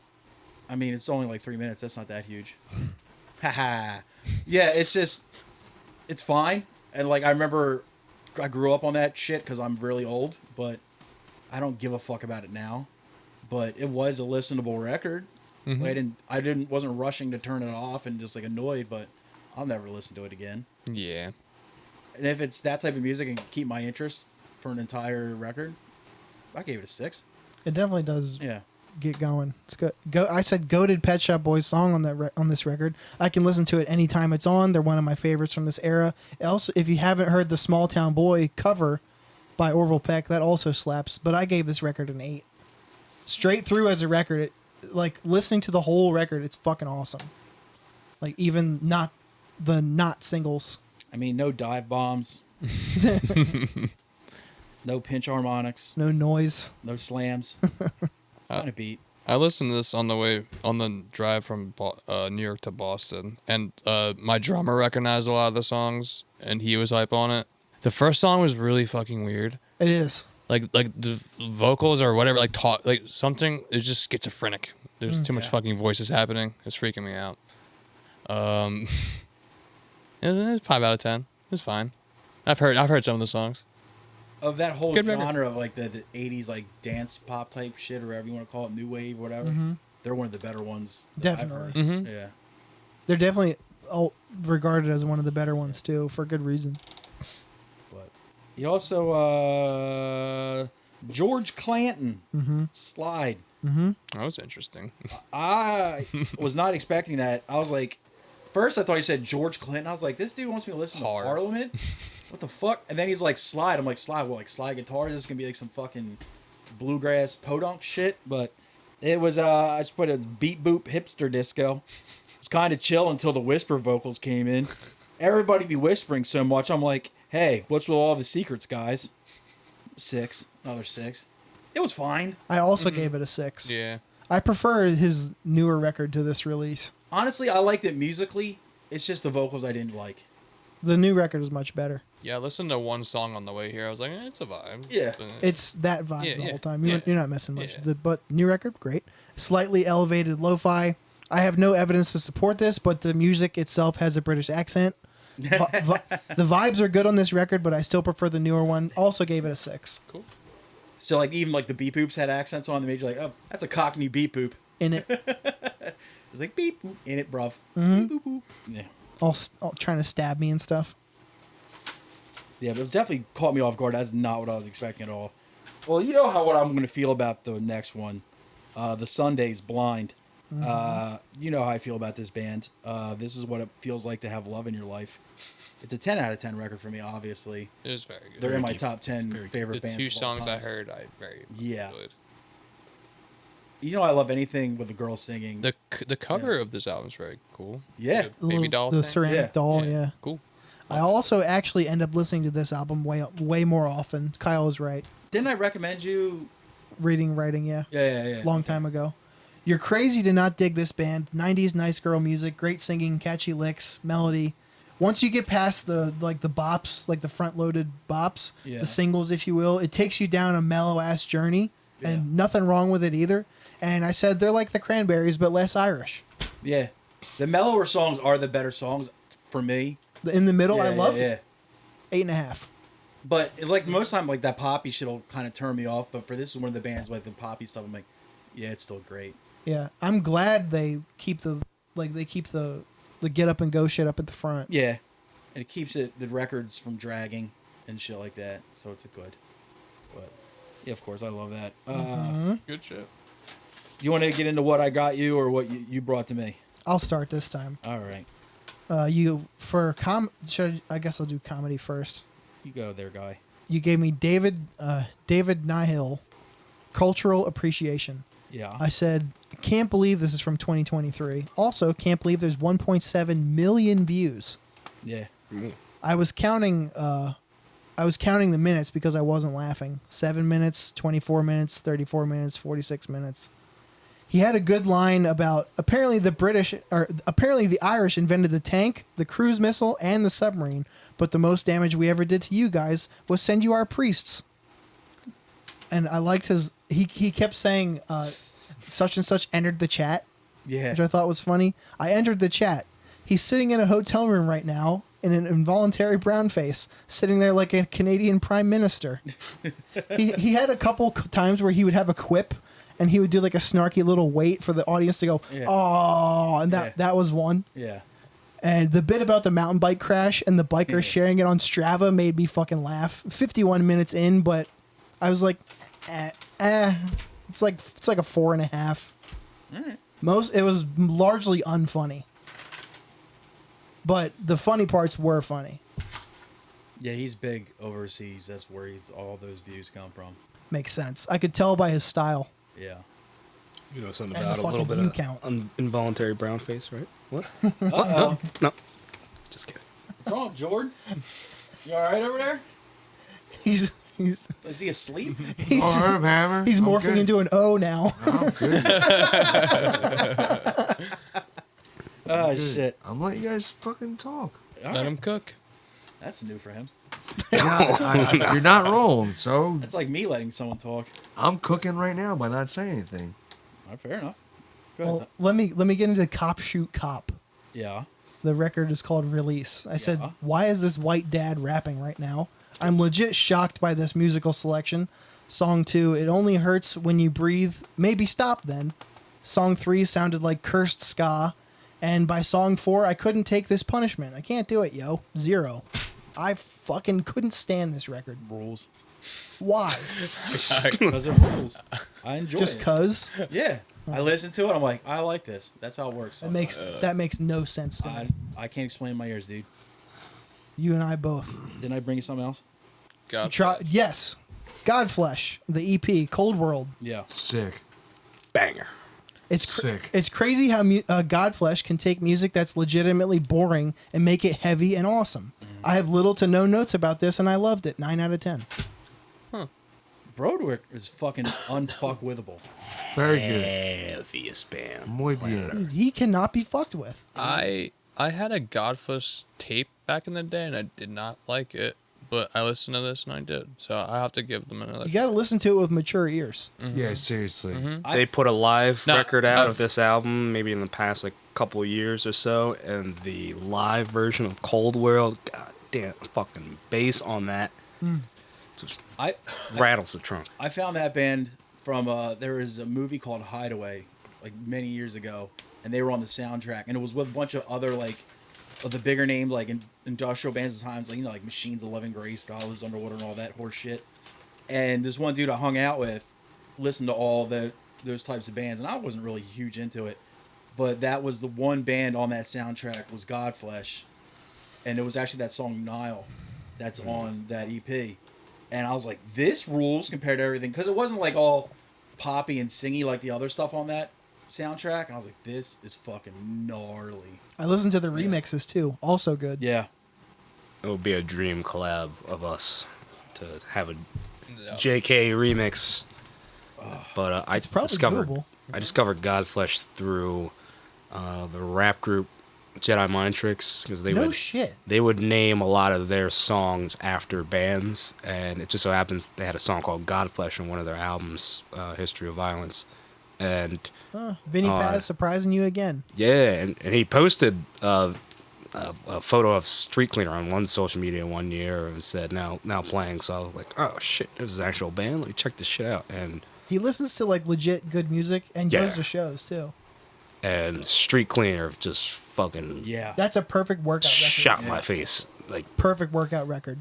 I mean, it's only like 3 minutes. That's not that huge. Haha. Yeah, it's just, it's fine. And like, I remember I grew up on that shit because I'm really old, but I don't give a fuck about it now. But it was a listenable record. Wasn't rushing to turn it off and just like annoyed, but I'll never listen to it again. Yeah. And if it's that type of music and keep my interest for an entire record, I gave it a 6. It definitely does Yeah. get going. It's good. I said goated Pet Shop Boys song on that on this record. I can listen to it anytime it's on. They're one of my favorites from this era. Also, if you haven't heard the Small Town Boy cover by Orville Peck, that also slaps. But I gave this record an 8. Straight through as a record, like listening to the whole record, it's fucking awesome. Like even not singles. I mean, no dive bombs. No pinch harmonics. No noise. No slams. It's kind of beat. I listened to this on the drive from New York to Boston, and my drummer recognized a lot of the songs, and he was hype on it. The first song was really fucking weird. It is. Like the vocals or whatever, like talk, like something is just schizophrenic. There's too much fucking voices happening. It's freaking me out. It's 5 out of 10. It's fine. I've heard some of the songs. Of that whole Good record. genre of like the 80s like dance pop type shit or whatever you want to call it, new wave, whatever. They're one of the better ones. that I've Definitely. heard. Yeah. They're definitely regarded as one of the better ones too, for good reason. But he also George Clanton Slide. That was interesting. I was not expecting that. I was like, first I thought he said George Clinton. I was like, this dude wants me to listen Hard. to Parliament. What the fuck? And then he's like Slide. I'm like, Slide? What, like slide guitars? This is gonna be like some fucking bluegrass podunk shit. But it was I just put a beat boop hipster disco. It's kind of chill until the whisper vocals came in. Everybody be whispering so much. I'm like, hey, what's with all the secrets, guys? 6, another 6. It was fine. I also gave it a 6. Yeah. I prefer his newer record to this release. Honestly, I liked it musically. It's just the vocals I didn't like. The new record is much better. Yeah, I listened to one song on the way here. I was like, it's a vibe. Yeah. But- It's that vibe Yeah, the yeah, whole time. yeah. You're not missing much. Yeah. But new record, great. Slightly elevated lo-fi. I have no evidence to support this, but the music itself has a British accent. The vibes are good on this record, but I still prefer the newer one. Also gave it a 6. Cool. So like even like the beep boops had accents on. They made you like, oh, that's a Cockney beep boop. In it, It's like beep boop in it, bruv. Beep boop boop. Yeah. all trying to stab me and stuff. Yeah, but it was definitely caught me off guard. That's not what I was expecting at all. Well, you know what I'm going to feel about the next one, the Sundays Blind. You know how I feel about this band. This is what it feels like to have love in your life. It's a 10 out of 10 record for me, obviously. It was very good. They're in my top 10 The favorite bands. two of all songs I times. heard, I very Yeah. enjoyed. You know I love anything with a girl singing. The cover of this album is very cool. Yeah. The baby doll The thing. ceramic Yeah. doll, yeah. Cool. I also actually end up listening to this album way more often. Kyle is right. Didn't I recommend you? Writing, yeah. Yeah. Long time ago. You're crazy to not dig this band. 90s nice girl music, great singing, catchy licks, melody. once you get past the bops, like the front loaded bops, Yeah. the singles, if you will, it takes you down a mellow ass journey, and nothing wrong with it either. And I said they're like the Cranberries, but less Irish. Yeah. The mellower songs are the better songs for me. In the middle, I loved yeah. it. 8.5. But like most time, like that poppy shit'll kind of turn me off. But for this is one of the bands like the poppy stuff, I'm like, yeah, it's still great. Yeah, I'm glad they keep the get up and go shit up at the front. Yeah, and it keeps the records from dragging and shit like that. So it's a good. But yeah, of course, I love that. Good shit. You want to get into what I got you or what you brought to me? I'll start this time. All right, I guess I'll do comedy first. you go there, guy. You gave me David Nihil, Cultural Appreciation. Yeah. I said, can't believe this is from 2023. Also, can't believe there's 1.7 million views. Yeah. I was counting the minutes because I wasn't laughing. 7 minutes, 24 minutes, 34 minutes, 46 minutes. He had a good line about apparently the Irish invented the tank, the cruise missile, and the submarine, but the most damage we ever did to you guys was send you our priests. And I liked he kept saying such and such entered the chat, Yeah. which I thought was funny. I entered the chat. He's sitting in a hotel room right now in an involuntary brown face, sitting there like a Canadian prime minister. he had a couple times where he would have a quip, and he would do like a snarky little wait for the audience to go, Yeah. oh, and that was one. Yeah. And the bit about the mountain bike crash and the bikers sharing it on Strava made me fucking laugh. 51 minutes in, but I was like, It's like a 4.5. Right. It was largely unfunny, but the funny parts were funny. Yeah, he's big overseas. That's where all those views come from. Makes sense. I could tell by his style. Yeah. You know something And about the a little fucking bit view of count. involuntary brown face, right? What? Uh-oh. No. Just kidding. What's wrong, Jordan? You all right over there? He's Is he asleep? All right, Hammer. he's I'm morphing good. into an O now. I'm good. Oh, shit. I'm letting you guys fucking talk. All Let right. him cook. That's new for him. You're not wrong, so That's like me letting someone talk. I'm cooking right now by not saying anything. Fair enough. Go ahead. Well, let me get into Cop Shoot Cop. Yeah. The record is called Release. I said, Yeah. why is this white dad rapping right now? I'm legit shocked by this musical selection. Song 2, It Only Hurts When You Breathe. Maybe stop then. Song 3 sounded like cursed ska. And by song 4, I couldn't take this punishment. I can't do it, yo. 0. I fucking couldn't stand this record. Rules. Why? Because it rules. I enjoy Just it. cause? Yeah. I listen to it. I'm like, I like this. That's how it works. That makes no sense to me. I can't explain my ears, dude. You and I both. Didn't I bring you something else? God. Yes. Godflesh, the EP, Cold World. Yeah. Sick. Banger. Sick. It's crazy how Godflesh can take music that's legitimately boring and make it heavy and awesome. I have little to no notes about this, and I loved it. 9 out of 10. Broadwick is fucking unfuckwithable. Very good. Heaviest band. Muy bien. Dude, he cannot be fucked with. I had a Godflesh tape back in the day, and I did not like it. But I listened to this, and I did. So I have to give them another You got to listen to it with mature ears. Yeah, seriously. They put a live No, record out I've- of this album maybe in the past couple of years or so, and the live version of Cold World, god damn, fucking bass on that just I rattles the trunk. I found that band from there was a movie called Hideaway like many years ago, and they were on the soundtrack, and it was with a bunch of other like of the bigger names like industrial bands at times, like like Machines 11 Grace, Godless Underwater, and all that horse shit. And this one dude I hung out with listened to all those types of bands, and I wasn't really huge into it, but that was the one band on that soundtrack was Godflesh, and it was actually that song Nile that's on that EP. And I was like, this rules compared to everything. Because it wasn't like all poppy and singy like the other stuff on that soundtrack. And I was like, this is fucking gnarly. I listened to the remixes too. Also good. Yeah. It would be a dream collab of us to have a JK remix. But I probably discovered doable. Godflesh through the rap group Jedi Mind Tricks because they No would shit. they would name a lot of their songs after bands, and it just so happens they had a song called Godflesh in one of their albums, History of Violence, and Vinny Paz surprising you again. yeah, and he posted a photo of Street Cleaner on one social media one year and said now playing. So I was like, oh shit, this is an actual band. Let me check this shit out. And He listens to like legit good music and Yeah. goes to shows too. Street Cleaner just fucking Yeah. That's a perfect workout record. shot my face like Perfect workout record.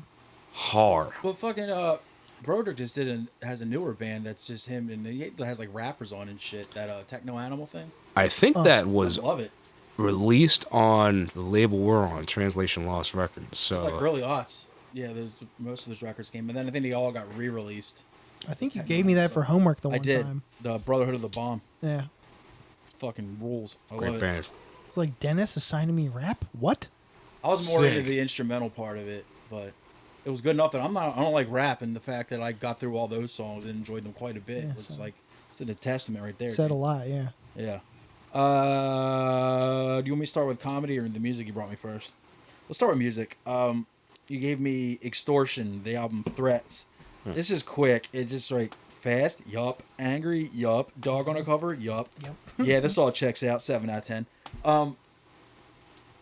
hard. Well, fucking Broderick just has a newer band that's just him, and he has like rappers on and shit. That Techno Animal thing. I think that was I love it. released on the label we're on, Translation Lost Records. So It's like early aughts. Yeah, most of those records came, and then I think they all got re-released. I think you gave me that for homework the I one did. time. The Brotherhood of the Bomb. Yeah. It's fucking rules. I great love it. band. It's like Dennis assigning me rap? What? I was more Sick. into the instrumental part of it, but it was good enough that I don't like rap, and the fact that I got through all those songs and enjoyed them quite a bit Yeah, was so- like it's a testament right there. Said a dude. lot, yeah. Yeah. Do you want me to start with comedy or the music you brought me first? Let's start with music. You gave me Extortion, the album Threats. This is quick. It's just like fast, yup. Angry, yup. Dog on a cover, yup. Yep. Yeah, this all checks out. 7 out of 10.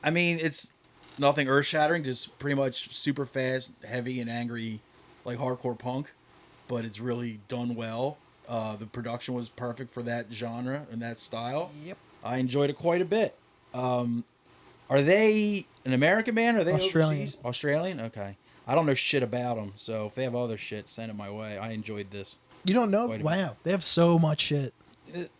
I mean, it's nothing earth shattering, just pretty much super fast, heavy, and angry, like hardcore punk. But it's really done well. The production was perfect for that genre and that style. Yep. I enjoyed it quite a bit. Are they an American band? Or are they Australian. overseas? Australian? Okay. I don't know shit about them, so if they have other shit, send it my way. I enjoyed this. You don't know? Quite a bit. Wow. They have so much shit.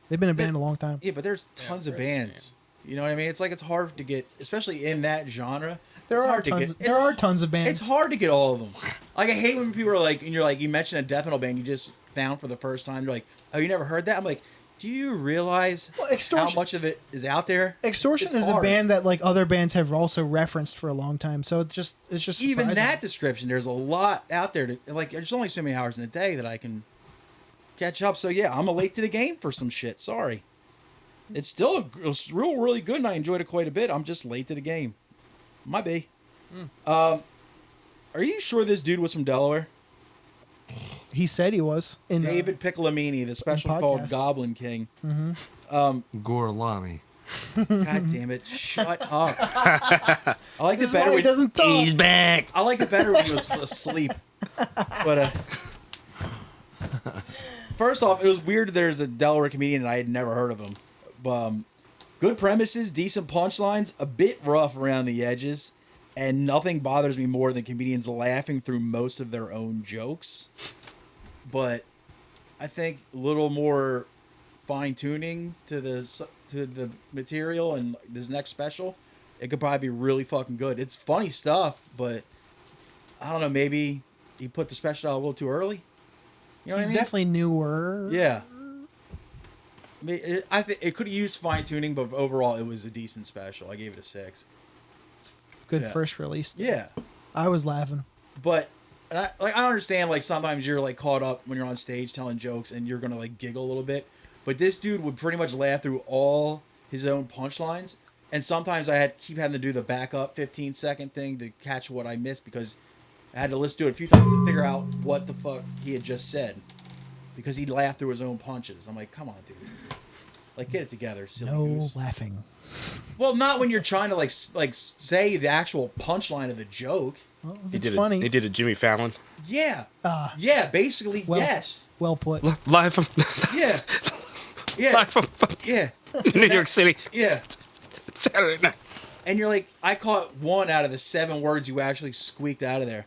They've been a band a long time. Yeah, but there's tons of bands. You know what I mean? It's like it's hard to get, especially in that genre. There it's are hard to tons. get- There it's- are tons of bands. It's hard to get all of them. Like I hate when people are like, and you're like, you mentioned a death metal band you just found for the first time. You're like, oh, you never heard that? I'm like, do you realize Well, how Extortion- much of it is out there? Extortion It's is a hard. band that like other bands have also referenced for a long time. So it's just Even surprising. that description, there's a lot out there. To, like, there's only so many hours in a day that I can catch up. So yeah, I'm late to the game for some shit. Sorry. It's still it was really good, and I enjoyed it quite a bit. I'm just late to the game. My B. Are you sure this dude was from Delaware? He said he was in David Piccolomini, the special podcast. called Goblin King. Gorlami. God damn it! Shut up. I like This it is better. why he When, doesn't talk. back. I like it better when he was asleep. But first off, it was weird that there's a Delaware comedian and I had never heard of him. Good premises, decent punchlines, a bit rough around the edges, and nothing bothers me more than comedians laughing through most of their own jokes. But I think a little more fine tuning to the material and this next special, it could probably be really fucking good. It's funny stuff, but I don't know, maybe he put the special out a little too early. You know what He's I mean? definitely newer. Yeah. I think it could have used fine tuning, but overall it was a decent special. I gave it a 6. Good Yeah. first release. Yeah, I was laughing. but I understand like sometimes you're like caught up when you're on stage telling jokes and you're gonna like giggle a little bit, but this dude would pretty much laugh through all his own punchlines, and sometimes I had keep having to do the backup 15-second thing to catch what I missed because I had to listen to it a few times to figure out what the fuck he had just said because he laughed through his own punches. I'm like, come on, dude. Like, get it together, silly No goose. laughing. Well, not when you're trying to like say the actual punchline of the joke. Well, if He it's did funny. They did a Jimmy Fallon Yeah. Ah. Yeah, basically, Well, yes. Well put. live from Yeah. Yeah. live from Yeah. New York City Yeah. Saturday night. And you're like, I caught one out of the 7 words you actually squeaked out of there.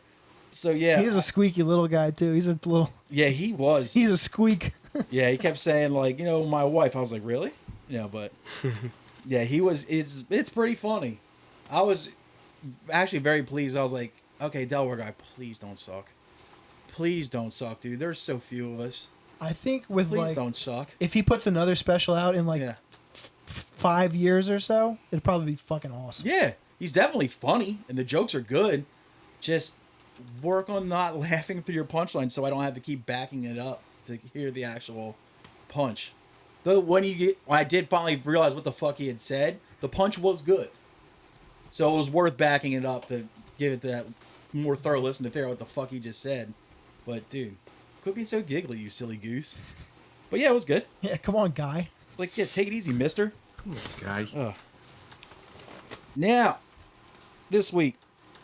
So yeah. He's a squeaky little guy too. He's a little. Yeah, he was. He's a squeak. Yeah, he kept saying like, you know, my wife. I was like, really? Yeah, but yeah, he was. It's pretty funny. I was actually very pleased. I was like, okay, Delaware guy, please don't suck. Please don't suck, dude. There's so few of us. I think with Please like, don't suck. if he puts another special out in like Yeah. 5 years or so, it'd probably be fucking awesome. Yeah, he's definitely funny, and the jokes are good. Just work on not laughing through your punchline, so I don't have to keep backing it up to hear the actual punch. Though when I did finally realize what the fuck he had said, the punch was good. So it was worth backing it up to give it that more thorough listen to figure out what the fuck he just said. But dude, quit being so giggly, you silly goose. But yeah, it was good. Yeah, come on, guy. Like, yeah, take it easy, mister. Guy. Now, this week,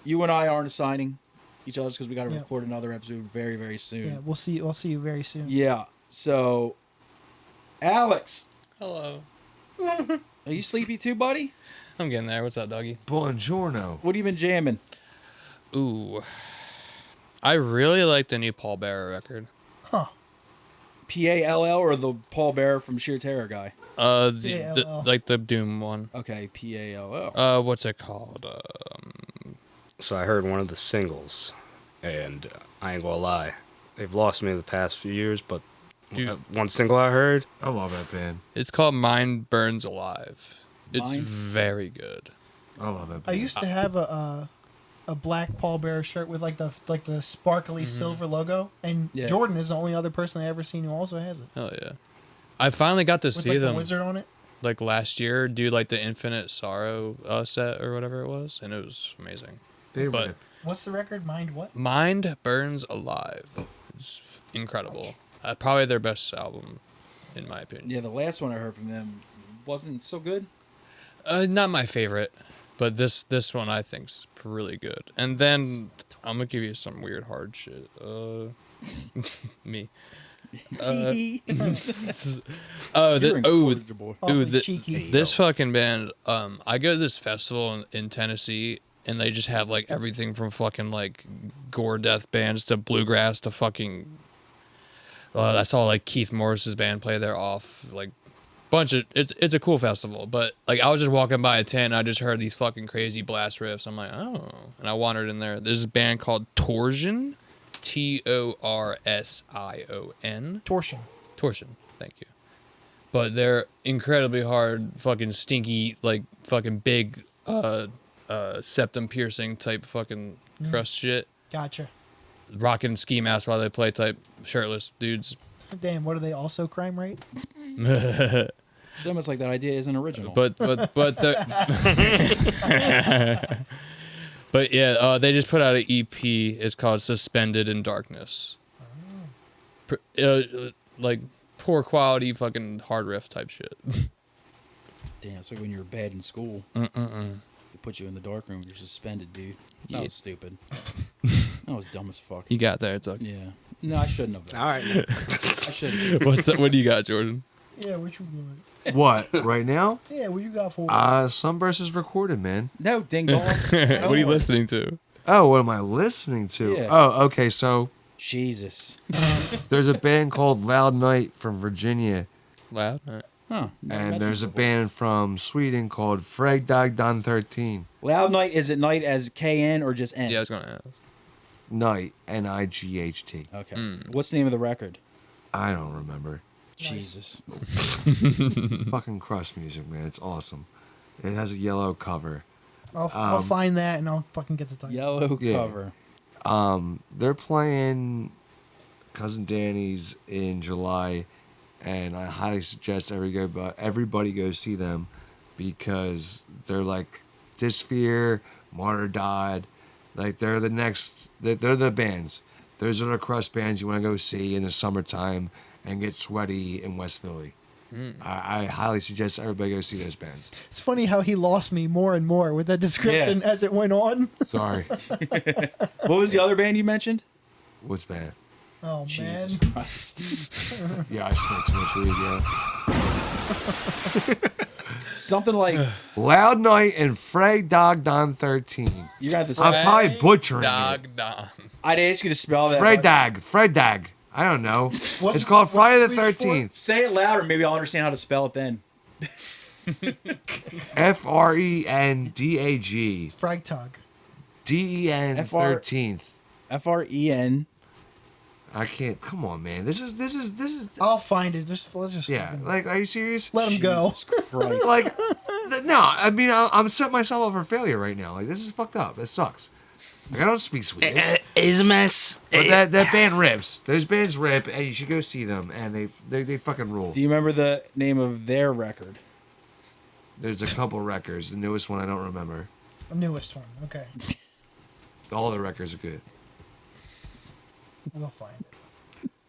you and I aren't assigning each other's because we got to Yeah. record another episode very, very soon. Yeah, we'll see. We'll see you very soon. Yeah. So, Alex, Hello. are you sleepy too, buddy? I'm getting there. What's up, doggy? Buongiorno. What have you been jamming? Ooh. I really like the new Pallbearer record. Huh? Pall or the Pallbearer from Sheer Terror guy? The like the Doom one. Okay, Pall. What's it called? So I heard one of the singles, and I ain't gonna lie, they've lost me the past few years. But Dude. one single I heard, I love that band. It's called Mind Burns Alive. It's Mind? very good. I love that I band. used to have a black Pallbearer shirt with like the sparkly silver logo, and Yeah. Jordan is the only other person I ever seen who also has it. Hell yeah. I finally got to With see like the them wizard on it. like last year do like the Infinite Sorrow set or whatever it was, and it was amazing. They but- rip. What's the record? Mind what? Mind Burns Alive. It's incredible. Probably their best album, in my opinion. Yeah, the last one I heard from them wasn't so good. Not my favorite, but this one I think's really good. And then I'm gonna give you some weird hard shit. Me. You're incorrigible. Awfully cheeky. This fucking band. I go to this festival in Tennessee, and they just have like everything from fucking like gore death bands to bluegrass to fucking. I saw like Keith Morris's band play there off like bunch of. It's a cool festival, but like I was just walking by a tent, and I just heard these fucking crazy blast riffs. I'm like, oh, and I wandered in there. There's a band called Torsion, Torsion. Torsion, thank you. But they're incredibly hard, fucking stinky, like fucking big, septum piercing type fucking crust shit. Gotcha. Rocking ski masks while they play type shirtless dudes. Damn, what are they also crime rate? It's almost like that idea isn't original. But the but yeah, they just put out an EP. It's called Suspended in Darkness. Like poor quality fucking hard riff type shit. Damn, it's like when you were bad in school. They They put you in the dark room. You're suspended, dude. That Yeah. was stupid. That was dumb as fuck. You got there. It's okay. Yeah. No, I shouldn't have. all right, I shouldn't. What do you got, Jordan? Yeah, what you got? What? Right now? Yeah, what you got for us? Sunburst is recorded, man. No, ding dong. What are you listening to? Oh, what am I listening to? Yeah. Oh, okay. So Jesus. there's a band called Loud Night from Virginia, Loud. All right. Huh. never and mentioned there's a before. band from Sweden called Fredag Den 13. Loud Night, is it night as KN or just N? Yeah, I was gonna ask. Night, Night. Okay. What's the name of the record? I don't remember. Jesus. Fucking crust music, man. It's awesome. It has a yellow cover. I'll find that and I'll fucking get the title. Yellow Yeah. cover. They're playing Cousin Danny's in July, and I highly suggest everybody go see them because they're like Dysphere, Martyr Died. Like they're the next. They're the bands. Those are the crust bands you want to go see in the summertime and get sweaty in West Philly. I highly suggest everybody go see those bands. It's funny how he lost me more and more with that description as it went on. Sorry. What was the other band you mentioned? What's bad? Oh Jesus man. Christ. Yeah, I smoked too much weed, yeah. Something like Loud Night and Fredag Den 13. you're gonna have to I'm spell. probably butchering it. Dog. I'd ask you to spell that. Fredag. I don't know. It's called Friday the 13th. Say it louder, maybe I'll understand how to spell it then. Frendag. Fragtog. Den FR 13th. FREN. I can't. Come on, man. This is. I'll find it. Let's just Yeah. fucking Like, are you serious? let him go. Jesus Christ. Like, no. I mean, I'm setting myself up for failure right now. Like, this is fucked up. This sucks. Like, I don't speak Swedish. is a mess. But that band rips. Those bands rip, and you should go see them. And they fucking rule. Do you remember the name of their record? There's a couple records. The newest one I don't remember. The newest one. Okay. All the records are good. We'll find it.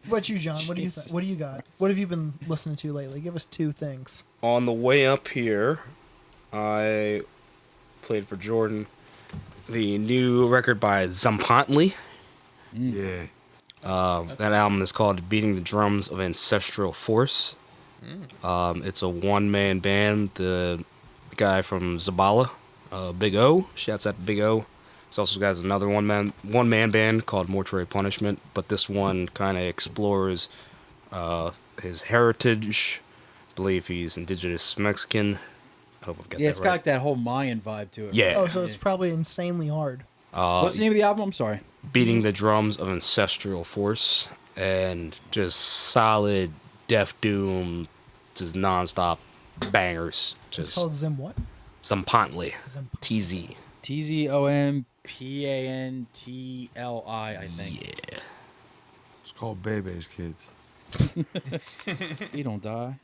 What about you, John? What do you think? What do you got? What have you been listening to lately? Give us 2 things. On the way up here, I played for Jordan the new record by Tzompantli. Yeah. That album is called Beating the Drums of Ancestral Force. It's a one-man band. The guy from Zabala, Big O, shouts out to Big O. He's also got another one-man band called Mortuary Punishment, but this one kind of explores his heritage. I believe he's indigenous Mexican. I hope I've got Yeah, that it's right. got like that whole Mayan vibe to it. Yeah. Oh, so it's probably insanely hard. What's the name of the album? I'm sorry. Beating the Drums of Ancestral Force, and just solid Death Doom, just nonstop bangers. It's Just called Zim what? Tzompantli. Zim. TZ. Tzompantli, I think. Yeah. It's called Bebe's Kids. You don't die.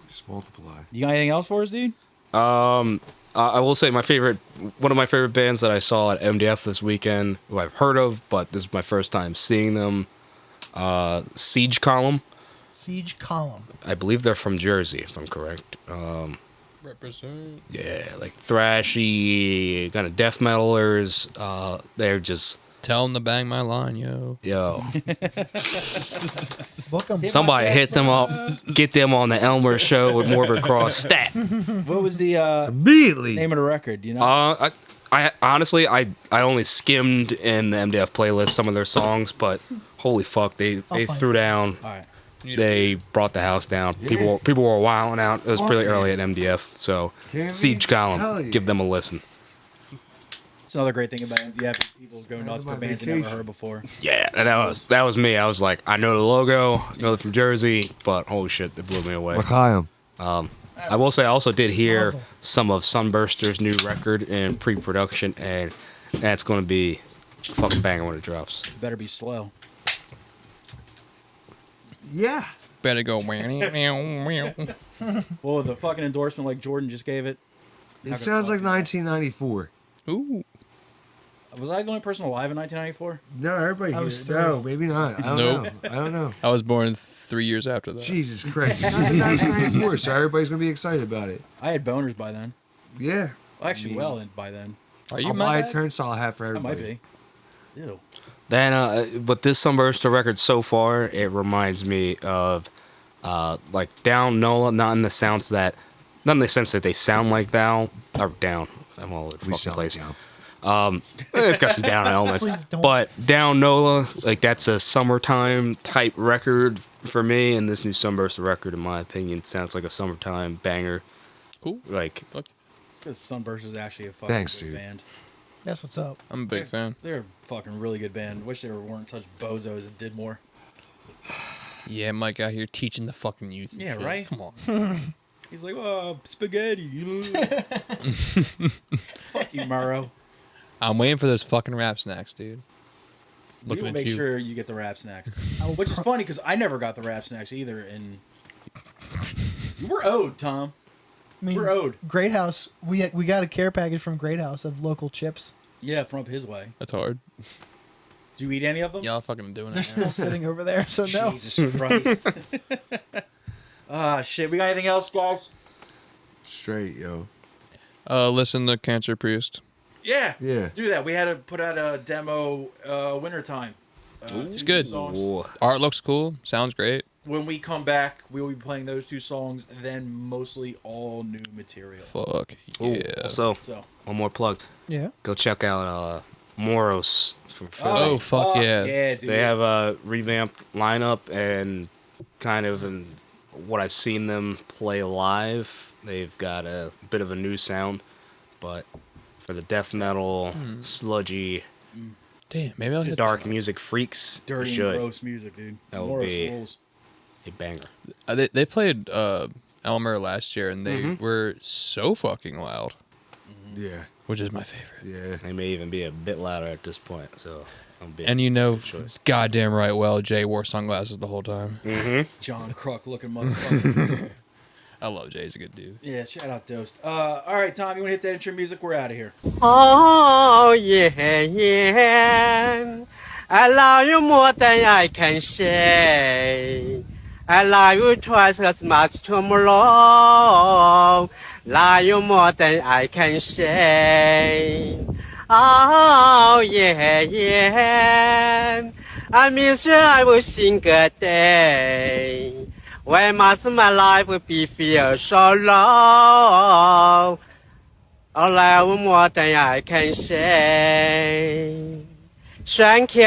Just multiply. You got anything else for us, dude? I will say one of my favorite bands that I saw at MDF this weekend, who I've heard of, but this is my first time seeing them. Siege Column. Siege Column. I believe they're from Jersey, if I'm correct. Represent. Yeah, like thrashy, kind of death metalers. They're just, Tell him to bang my line, yo. yo. Book 'em. Somebody hit them up, get them on the Elmer show with Morbid Cross Stat. What was the Immediately. name of the record? Do you know? I honestly, I only skimmed in the MDF playlist some of their songs, but holy fuck, they I'll find threw some. down. All right. They brought the house down. People were wilding out. It was pretty early at MDF, so Can't Siege be- hell Column, yeah. give them a listen. It's another great thing about MDF. People go nuts for my bands they never vacation. heard before. Yeah, and that was me. I was like, I know the logo, I know they're from Jersey, but holy shit, they blew me away. L'chaim. I will say I also did hear Awesome. some of Sunburster's new record in pre-production, and that's going to be a fucking banger when it drops. Better be slow. Yeah. Better go. Meow. Well, the fucking endorsement like Jordan just gave it. It sounds like 1994. Ooh. Was I the only person alive in 1994? No, everybody I here. was No, maybe not. I don't Nope. know. I don't know. I was born 3 years after that. Jesus Christ. It's 1994, so everybody's going to be excited about it. I had boners by then. Yeah. Well, actually, by then. Are you I'll buy mad? a turnstile hat for I everybody. might be. Ew. Then, but this Sunburster record so far, it reminds me of like Down Nola, not in the sense that they sound like Thou or Down. I'm all over the We fucking sound place. like It's got some Down elements, Please don't. but Down Nola, like that's a summertime type record for me, and this new Sunburster record, in my opinion, sounds like a summertime banger. Cool. Like, Fuck. It's because Sunburst is actually a fucking Thanks, good dude. band. That's what's up. I'm a big fan. They're a fucking really good band. Wish they weren't such bozos and did more. Yeah, Mike out here teaching the fucking youth. and Yeah, shit. right? Come on. He's like, oh, spaghetti. Fuck you, Murrow. I'm waiting for those fucking rap snacks, dude. We Looking will at make you. sure you get the rap snacks. I will Which is funny because I never got the rap snacks either. And we're owed, Tom. I mean, We're owed. Great House. We got a care package from Great House of local chips. Yeah, from up his way. That's hard. Did you eat any of them? Y'all fucking doing They're it. still sitting over there, so no. Jesus Christ. Ah, shit. We got anything else, guys? Straight, yo. Listen to Cancer Priest. Yeah. Yeah. Do that. We had to put out a demo wintertime. It's good. songs. ooh, Art looks cool. Sounds great. When we come back, we will be playing those 2 songs, and then mostly all new material. Fuck. ooh. Yeah. So, So, one more plug. Yeah. Go check out Moros from Philly. Oh, fuck yeah. Yeah, dude. They have a revamped lineup, and kind of in what I've seen them play live, they've got a bit of a new sound, but for the death metal, sludgy, Damn, maybe I'll hit dark music freaks, you dirty and should. gross music, dude. That would Morris be- rules. A banger. They played Elmer last year, and they were so fucking loud, Yeah. which is my favorite. Yeah. They may even be a bit louder at this point, so I'm being And you know, good choice. goddamn right well, Jay wore sunglasses the whole time. John Crook looking motherfucker. I love Jay. He's a good dude. Yeah, shout out Toast. All right, Tom, you want to hit that intro music? We're out of here. Oh yeah, yeah. I love you more than I can say. I love you twice as much tomorrow. Love you more than I can say. Oh yeah, yeah. I miss you every single day. Why must my life be feel so long? I love you more than I can say. Thank you.